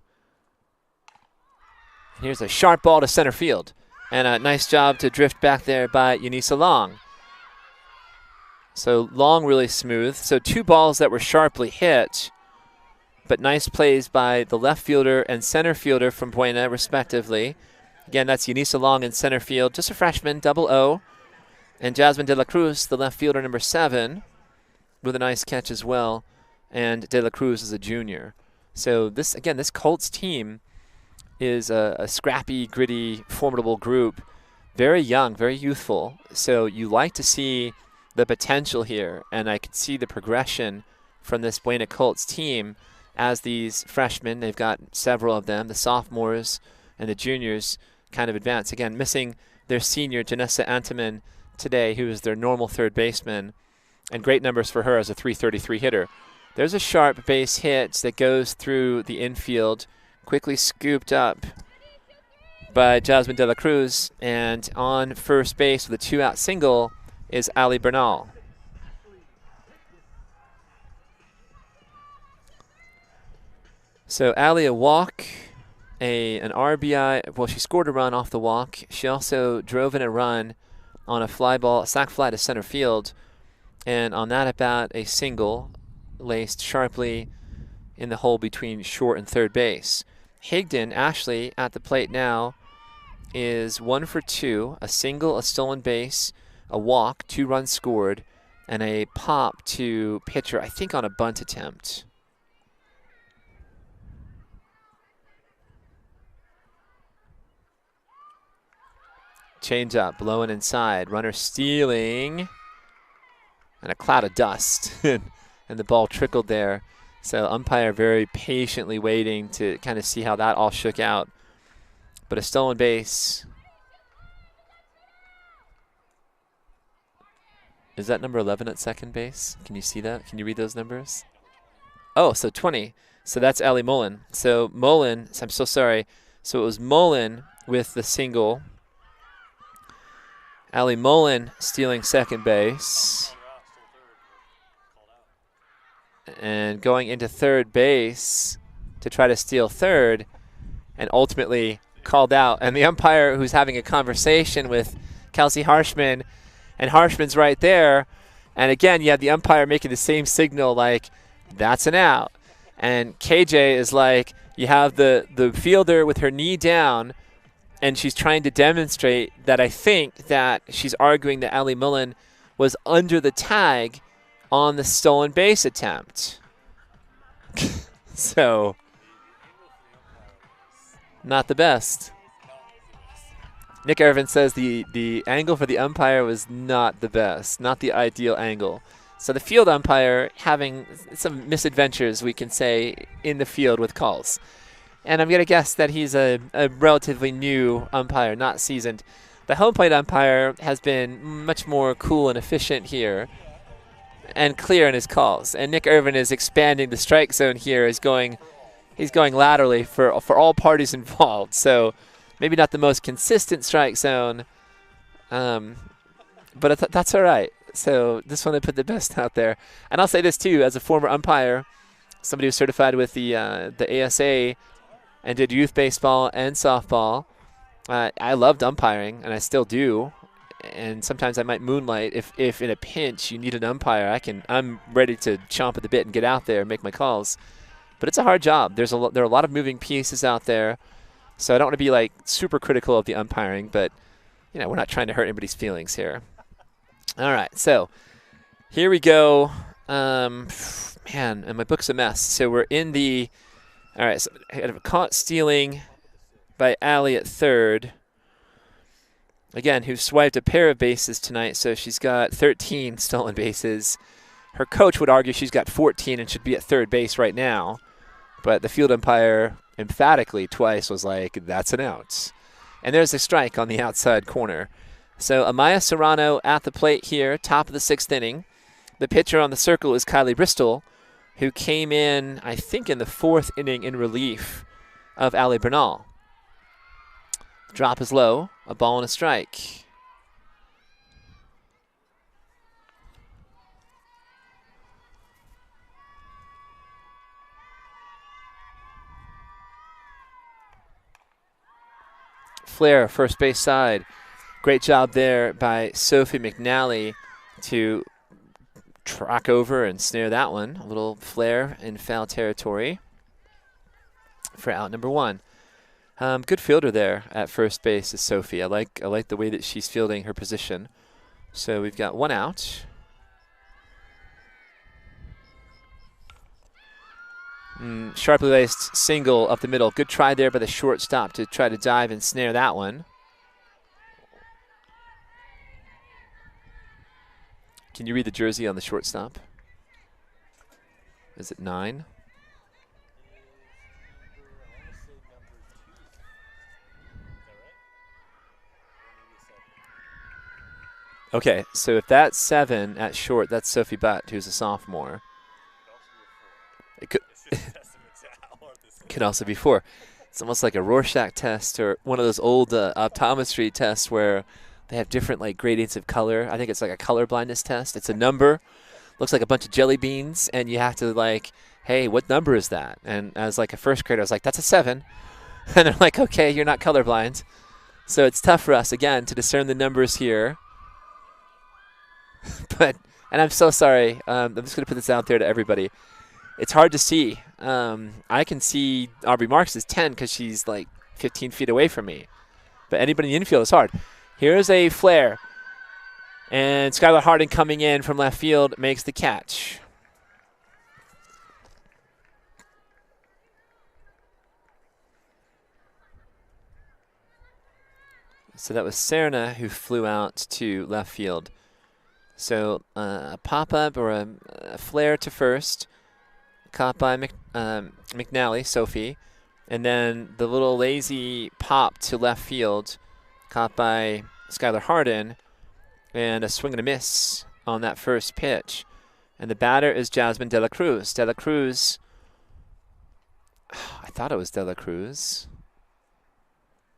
Here's a sharp ball to center field. And a nice job to drift back there by Yanisa Long. So Long really smooth. So 2 balls that were sharply hit. but nice plays by the left fielder and center fielder from Buena, respectively. Again, that's Eunice Long in center field, just a freshman, double O. And Jasmine De La Cruz, the left fielder, number 7, with a nice catch as well. And De La Cruz is a junior. So this Colts team is a scrappy, gritty, formidable group. Very young, very youthful. So you like to see the potential here, and I could see the progression from this Buena Colts team as these freshmen, they've got several of them, the sophomores and the juniors, kind of advance. Again, missing their senior, Janessa Antaman, today, who is their normal third baseman, and great numbers for her as a .333 hitter. There's a sharp base hit that goes through the infield, quickly scooped up by Jasmine De La Cruz, and on first base with a 2-out single is Ali Bernal. So Ali, a walk, an RBI. Well, she scored a run off the walk. She also drove in a run on a fly ball, a sac fly to center field, and on that at bat, a single laced sharply in the hole between short and third base. Higdon, Ashley, at the plate now, is 1 for 2, a single, a stolen base, a walk, 2 runs scored, and a pop to pitcher, I think on a bunt attempt. Change up, blowing inside, runner stealing, and a cloud of dust, and the ball trickled there. So umpire very patiently waiting to kind of see how that all shook out. But a stolen base. Is that number 11 at second base? Can you see that? Can you read those numbers? Oh, so 20. So that's Allie Mullen. So Mullen, I'm so sorry. So it was Mullen with the single. Allie Mullen stealing second base. And going into third base to try to steal third, and ultimately called out. And the umpire, who's having a conversation with Kelsey Harshman, and Harshman's right there. And again, you have the umpire making the same signal like, that's an out. And KJ is like, you have the fielder with her knee down, and she's trying to demonstrate that I think that she's arguing that Allie Mullen was under the tag on the stolen base attempt. So, not the best. Nick Irvin says the angle for the umpire was not the best, not the ideal angle. So the field umpire having some misadventures, we can say, in the field with calls. And I'm going to guess that he's a relatively new umpire, not seasoned. The home plate umpire has been much more cool and efficient here and clear in his calls. And Nick Irvin is expanding the strike zone here. He's going laterally for all parties involved. So maybe not the most consistent strike zone, but that's all right. So this one, they put the best out there. And I'll say this too, as a former umpire, somebody who's certified with the ASA and did youth baseball and softball, I loved umpiring, and I still do. And sometimes I might moonlight if in a pinch you need an umpire. I'm ready to chomp at the bit and get out there and make my calls. But it's a hard job. There are a lot of moving pieces out there. So I don't want to be like super critical of the umpiring, but you know, we're not trying to hurt anybody's feelings here. All right, so here we go. Man, and my book's a mess. So we're in the, all right, so caught stealing by Allie at third. Again, who swiped a pair of bases tonight, so she's got 13 stolen bases. Her coach would argue she's got 14 and should be at third base right now. But the field umpire emphatically twice was like, that's an out. And there's a strike on the outside corner. So Amaya Serrano at the plate here, top of the 6th inning. The pitcher on the circle is Kylie Bristol, who came in, I think, in the 4th inning in relief of Allie Bernal. Drop is low, a ball and a strike. Flair, first base side. Great job there by Sophie McNally to track over and snare that one. A little flare in foul territory. for out number 1. Good fielder there at first base is Sophie. I like the way that she's fielding her position. So we've got 1 out. Sharply laced single up the middle. Good try there by the shortstop to try to dive and snare that one. Can you read the jersey on the shortstop? Is it 9? Okay, so if that's 7 at short, that's Sophie Butt, who's a sophomore. It could also be 4. It's almost like a Rorschach test or one of those old optometry tests where they have different like gradients of color. I think it's like a color blindness test. It's a number, looks like a bunch of jelly beans, and you have to like, hey, what number is that? And as like a first grader, I was like, that's a 7. And they're like, okay, you're not colorblind. So it's tough for us, again, to discern the numbers here. And I'm so sorry. I'm just going to put this out there to everybody. It's hard to see. I can see Aubrey Marks is 10 because she's like 15 feet away from me. But anybody in the infield is hard. Here's a flare. And Skylar Harding coming in from left field makes the catch. So that was Serna who flew out to left field. So a pop-up or a flare to first, caught by McNally, Sophie. And then the little lazy pop to left field, caught by Skylar Hardin. And a swing and a miss on that first pitch. And the batter is Jasmine De La Cruz. De La Cruz, I thought it was De La Cruz,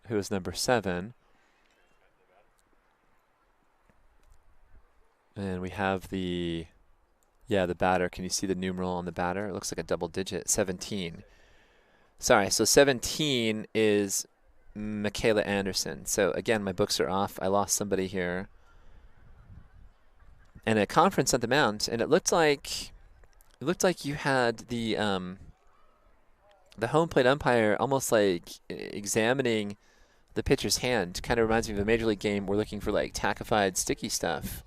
who is number 7. And we have the batter. Can you see the numeral on the batter? It looks like a double digit, 17. Sorry, so 17 is Michaela Anderson. So again, my books are off. I lost somebody here. And a conference at the mound, and it looked like you had the home plate umpire almost like examining the pitcher's hand. Kind of reminds me of a major league game. We're looking for like tackified sticky stuff.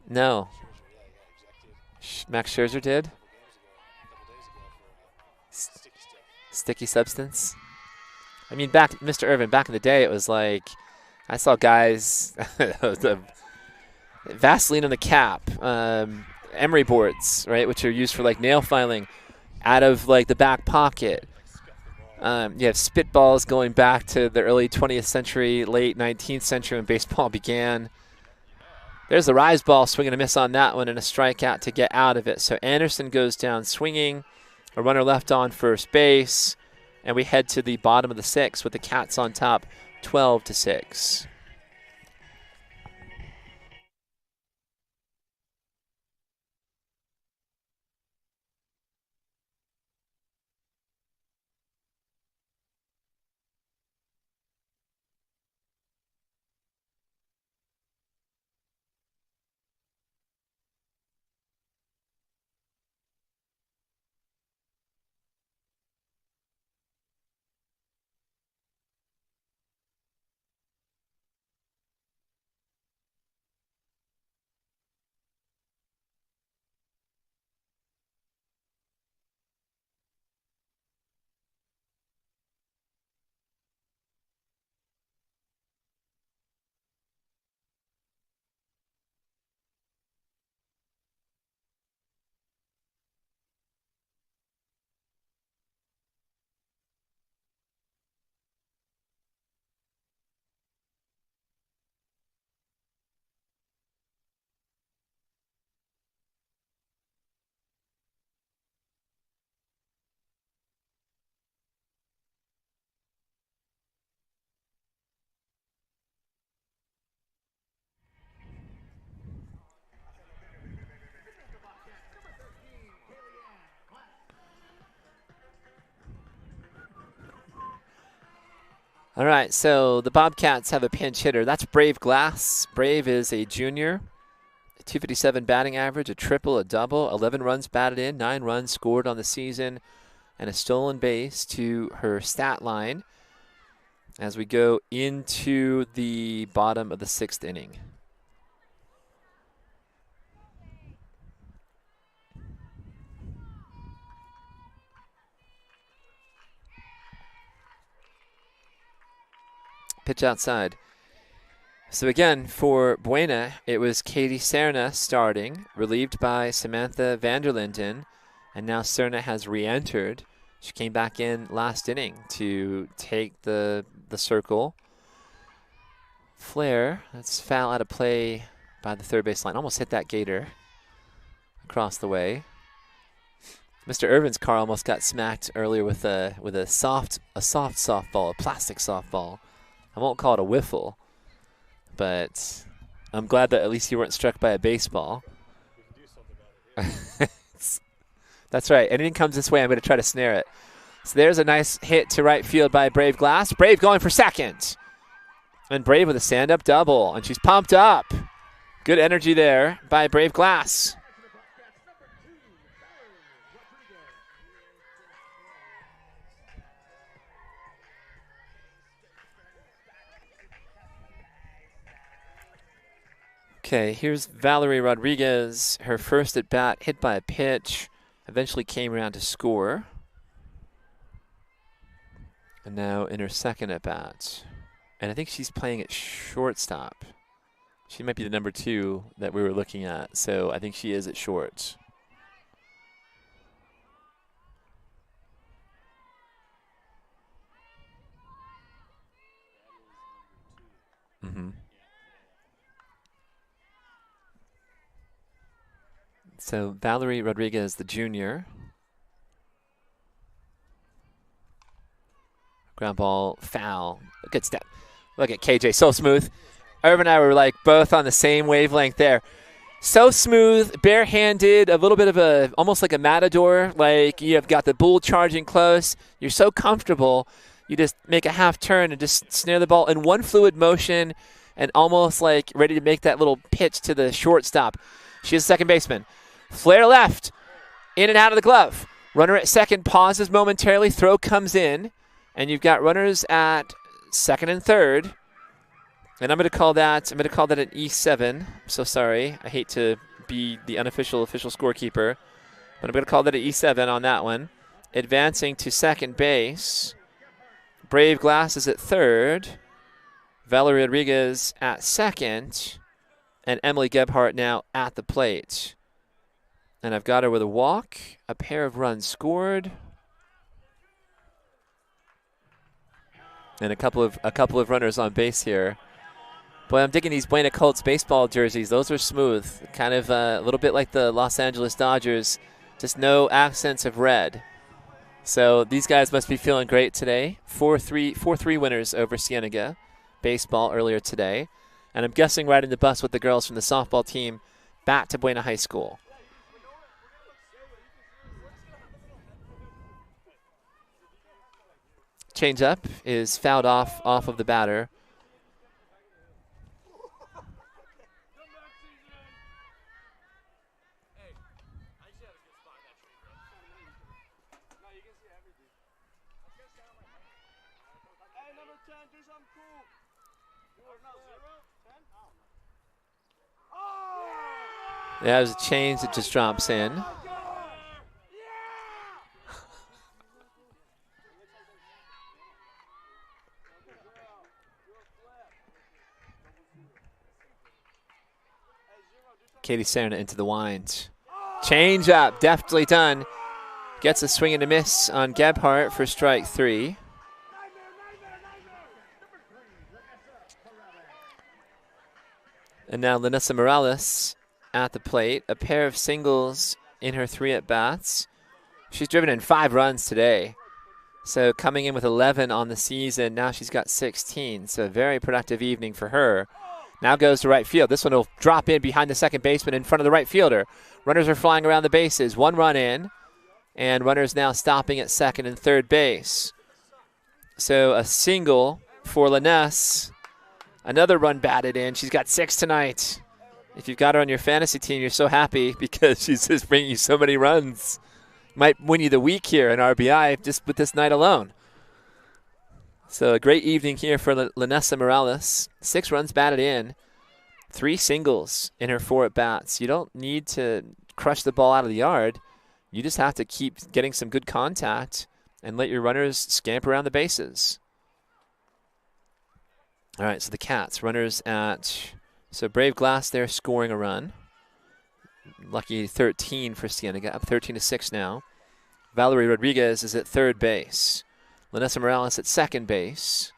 No. Max Scherzer did? Sticky substance? I mean, Mr. Irvin, back in the day, it was like, I saw guys, Vaseline on the cap, emery boards, right, which are used for like nail filing, out of like the back pocket. You have spitballs going back to the early 20th century, late 19th century when baseball began. There's the rise ball, swinging a miss on that one, and a strikeout to get out of it. So Anderson goes down swinging, a runner left on first base, and we head to the bottom of the 6th with the Cats on top, 12-6. All right, so the Bobcats have a pinch hitter. That's Brave Glass. Brave is a junior, 257 batting average, a triple, a double, 11 runs batted in, 9 runs scored on the season, and a stolen base to her stat line as we go into the bottom of the 6th inning. Pitch outside. So again, for Buena, it was Katie Serna starting, relieved by Samantha Vanderlinden, and now Serna has re-entered. She came back in last inning to take the circle. Flare, that's foul out of play by the third base line. Almost hit that gator across the way. Mr. Irvin's car almost got smacked earlier with a soft softball, a plastic softball. I won't call it a wiffle, but I'm glad that at least you weren't struck by a baseball. That's right. Anything comes this way, I'm going to try to snare it. So there's a nice hit to right field by Brave Glass. Brave going for second. And Brave with a stand-up double, and she's pumped up. Good energy there by Brave Glass. Okay, here's Valerie Rodriguez. Her first at bat, hit by a pitch, eventually came around to score. And now in her second at bat. And I think she's playing at shortstop. She might be the number 2 that we were looking at, so I think she is at short. So Valerie Rodriguez, the junior. Ground ball, foul. Good step. Look at KJ, so smooth. Irvin and I were like both on the same wavelength there. So smooth, barehanded, a little bit of almost like a matador. Like you've got the bull charging close. You're so comfortable. You just make a half turn and just snare the ball in one fluid motion and almost like ready to make that little pitch to the shortstop. She is a second baseman. Flare left, in and out of the glove. Runner at second pauses momentarily, throw comes in, and you've got runners at second and third. And I'm going to call that an E7. I'm so sorry. I hate to be the official scorekeeper, but I'm going to call that an E7 on that one. Advancing to second base. Brave Glass is at third. Valerie Rodriguez at second. And Emily Gebhardt now at the plate. And I've got her with a walk, a pair of runs scored, and a couple of runners on base here. Boy, I'm digging these Buena Colts baseball jerseys. Those are smooth, kind of a little bit like the Los Angeles Dodgers, just no accents of red. So these guys must be feeling great today. 4-3 winners over Cienega baseball earlier today, and I'm guessing riding the bus with the girls from the softball team back to Buena High School. Changeup is fouled off of the batter. Yeah, there's a change that just drops in. Katie Serna into the winds. Change up, deftly done. Gets a swing and a miss on Gebhardt for strike 3. And now Lanessa Morales at the plate. A pair of singles in her 3 at-bats. She's driven in 5 runs today. So coming in with 11 on the season, now she's got 16. So a very productive evening for her. Now goes to right field. This one will drop in behind the second baseman in front of the right fielder. Runners are flying around the bases. 1 run in, and runners now stopping at second and third base. So a single for Lanessa. Another run batted in. She's got 6 tonight. If you've got her on your fantasy team, you're so happy because she's just bringing you so many runs. Might win you the week here in RBI just with this night alone. So a great evening here for Lanessa Morales. 6 runs batted in, 3 singles in her 4 at-bats. You don't need to crush the ball out of the yard. You just have to keep getting some good contact and let your runners scamper around the bases. All right, so the Cats, runners at, so Brave Glass there scoring a run. Lucky 13 for Cienega, up 13-6 now. Valerie Rodriguez is at third base. Lanessa Morales at second base.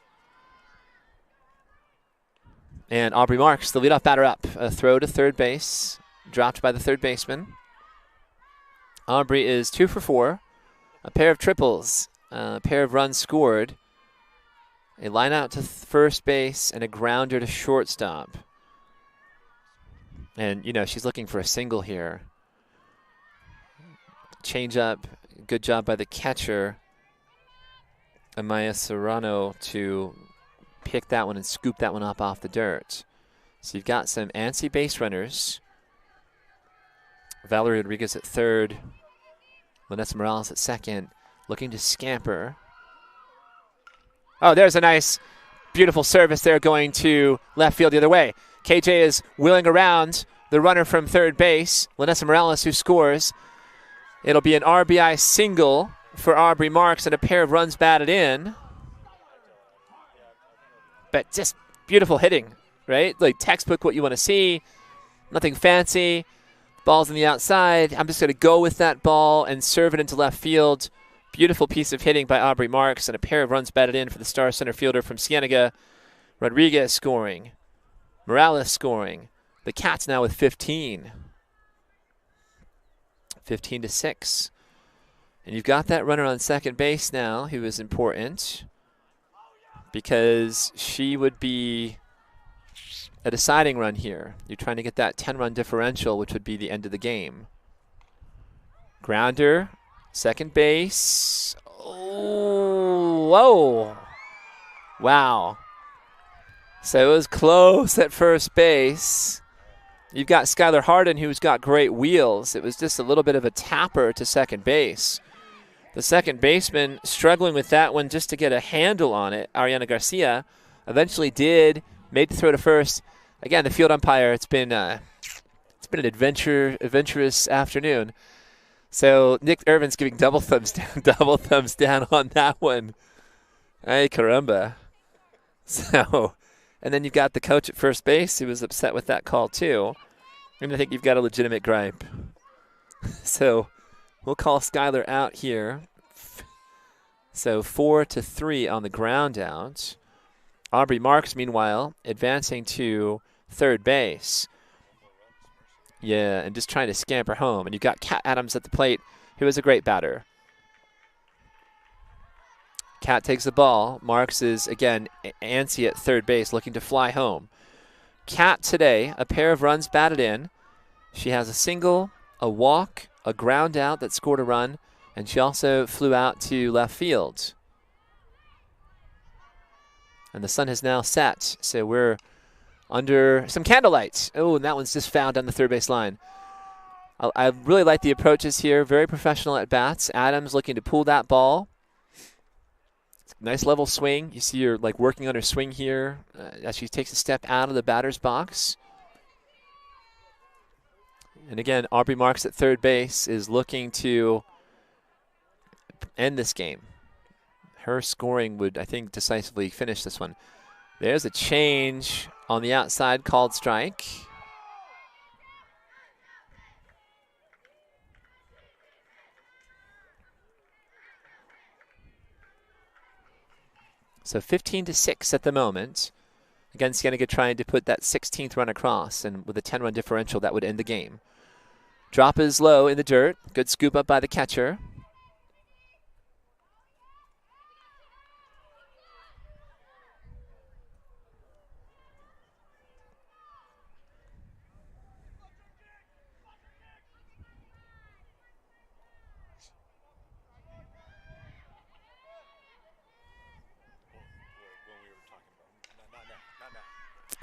And Aubrey Marks, the leadoff batter up. A throw to third base, dropped by the third baseman. Aubrey is 2 for 4. A pair of triples, a pair of runs scored. A line out to first base and a grounder to shortstop. And, you know, she's looking for a single here. Change up, good job by the catcher, Amaya Serrano, to pick that one and scoop that one up off the dirt. So you've got some antsy base runners. Valerie Rodriguez at third. Lanessa Morales at second, looking to scamper. Oh, there's a nice, beautiful service there going to left field the other way. KJ is wheeling around the runner from third base, Lanessa Morales, who scores. It'll be an RBI single for Aubrey Marks and a pair of runs batted in. But just beautiful hitting, right? Like textbook what you want to see. Nothing fancy. Ball's on the outside. I'm just going to go with that ball and serve it into left field. Beautiful piece of hitting by Aubrey Marks and a pair of runs batted in for the star center fielder from Cienega. Rodriguez scoring. Morales scoring. The Cats now with 15. 15-6. And you've got that runner on second base now who is important because she would be a deciding run here. You're trying to get that 10-run differential, which would be the end of the game. Grounder, second base. Oh, whoa. Wow. So it was close at first base. You've got Skylar Harden, who's got great wheels. It was just a little bit of a tapper to second base. The second baseman struggling with that one just to get a handle on it. Ariana Garcia eventually made the throw to first. Again, the field umpire, it's been an adventurous afternoon. So Nick Irvin's giving double thumbs down on that one. Ay caramba. So, and then you've got the coach at first base who was upset with that call too. And I think you've got a legitimate gripe. So we'll call Skylar out here. So 4-3 on the ground out. Aubrey Marks, meanwhile, advancing to third base. Yeah, and just trying to scamper home. And you've got Kat Adams at the plate, who is a great batter. Kat takes the ball. Marks is, again, antsy at third base, looking to fly home. Kat today, a pair of runs batted in. She has a single, a walk, a ground out that scored a run, and she also flew out to left field. And the sun has now set, so we're under some candlelight. Oh, and that one's just fouled down the third base line. I really like the approaches here. Very professional at bats. Adams looking to pull that ball. Nice level swing. You see her like working on her swing here as she takes a step out of the batter's box. And again, Aubrey Marks at third base is looking to end this game. Her scoring would, I think, decisively finish this one. There's a change on the outside, called strike. So 15-6 at the moment. Again, Cienega trying to put that 16th run across, and with a 10-run differential, that would end the game. Drop is low in the dirt. Good scoop up by the catcher.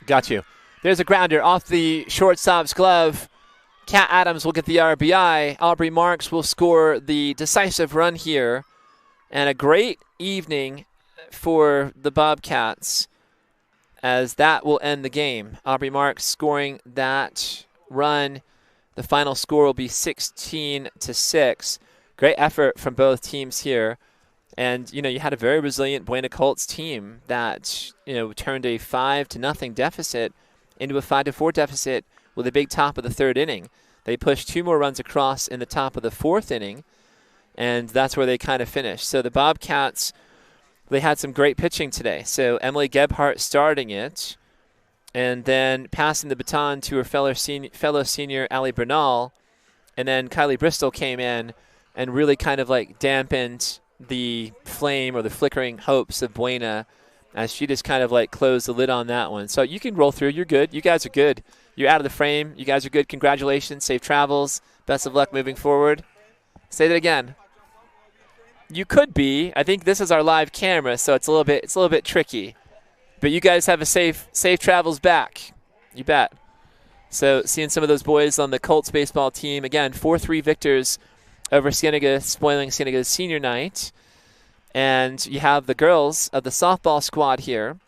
Got you. There's a grounder off the shortstop's glove. Kat Adams will get the RBI. Aubrey Marks will score the decisive run here. And a great evening for the Bobcats, as that will end the game. Aubrey Marks scoring that run. The final score will be 16-6. Great effort from both teams here. And, you had a very resilient Buena Colts team that, turned a 5-0 deficit into a 5-4 deficit with a big top of the third inning. They pushed 2 more runs across in the top of the fourth inning, and that's where they kind of finished. So the Bobcats, they had some great pitching today. So Emily Gebhardt starting it, and then passing the baton to her fellow senior Allie Bernal, and then Kylie Bristol came in and really kind of like dampened the flame or the flickering hopes of Buena as she just kind of like closed the lid on that one. So you can roll through. You're good. You guys are good. You're out of the frame. You guys are good. Congratulations. Safe travels. Best of luck moving forward. Say that again. You could be. I think this is our live camera, so it's a little bit tricky. But you guys have a safe travels back. You bet. So seeing some of those boys on the Colts baseball team. Again, 4-3 victors over Cienega, spoiling Cienega's senior night. And you have the girls of the softball squad here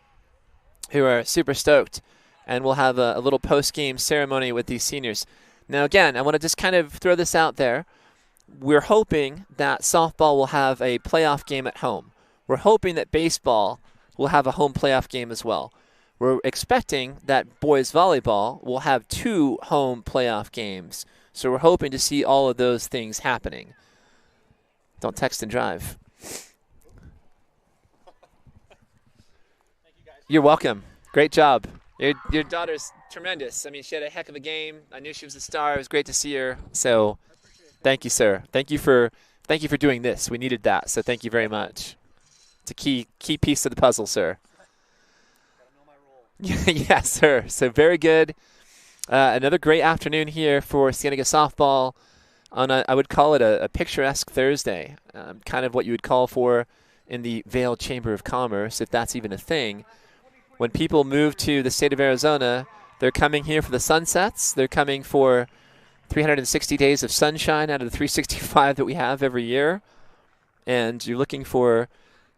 who are super stoked. And we'll have a little post-game ceremony with these seniors. Now, again, I want to just kind of throw this out there. We're hoping that softball will have a playoff game at home. We're hoping that baseball will have a home playoff game as well. We're expecting that boys volleyball will have 2 home playoff games. So we're hoping to see all of those things happening. Don't text and drive. You're welcome. Great job. Your daughter's tremendous. I mean, she had a heck of a game. I knew she was a star. It was great to see her. So thank you, sir. Thank you for doing this. We needed that. So thank you very much. It's a key piece of the puzzle, sir. Yes, sir. So very good. Another great afternoon here for Cienega softball on I would call it a picturesque Thursday, kind of what you would call for in the Vail Chamber of Commerce, if that's even a thing. When people move to the state of Arizona, they're coming here for the sunsets. They're coming for 360 days of sunshine out of the 365 that we have every year. And you're looking for,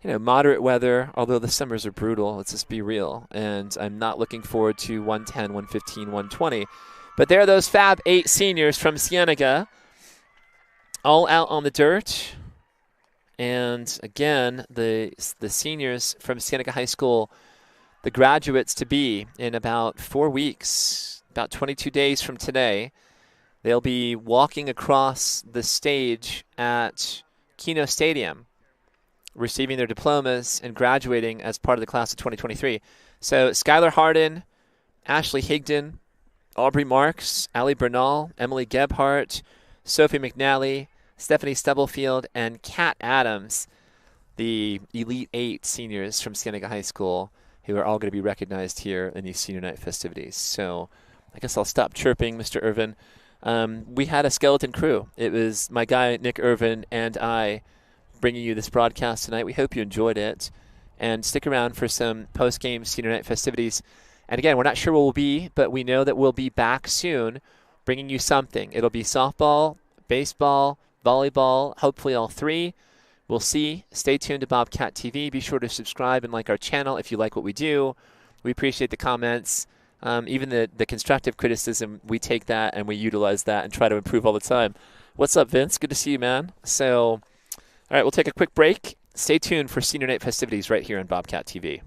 moderate weather, although the summers are brutal. Let's just be real. And I'm not looking forward to 110, 115, 120. But there are those Fab 8 seniors from Cienega, all out on the dirt. And again, the seniors from Cienega High School, the graduates to be in about 4 weeks, about 22 days from today, they'll be walking across the stage at Keno Stadium, receiving their diplomas and graduating as part of the class of 2023. So Skylar Harden, Ashley Higdon, Aubrey Marks, Allie Bernal, Emily Gebhardt, Sophie McNally, Stephanie Stubblefield, and Kat Adams, the Elite 8 seniors from Cienega High School, who are all going to be recognized here in these senior night festivities. So I guess I'll stop chirping, Mr. Irvin. We had a skeleton crew. It was my guy, Nick Irvin, and I bringing you this broadcast tonight. We hope you enjoyed it. And stick around for some post-game senior night festivities. And again, we're not sure where we'll be, but we know that we'll be back soon bringing you something. It'll be softball, baseball, volleyball, hopefully all 3. We'll see. Stay tuned to Bobcat TV. Be sure to subscribe and like our channel if you like what we do. We appreciate the comments. Even the constructive criticism, we take that and we utilize that and try to improve all the time. What's up, Vince? Good to see you, man. So, all right, we'll take a quick break. Stay tuned for Senior Night festivities right here on Bobcat TV.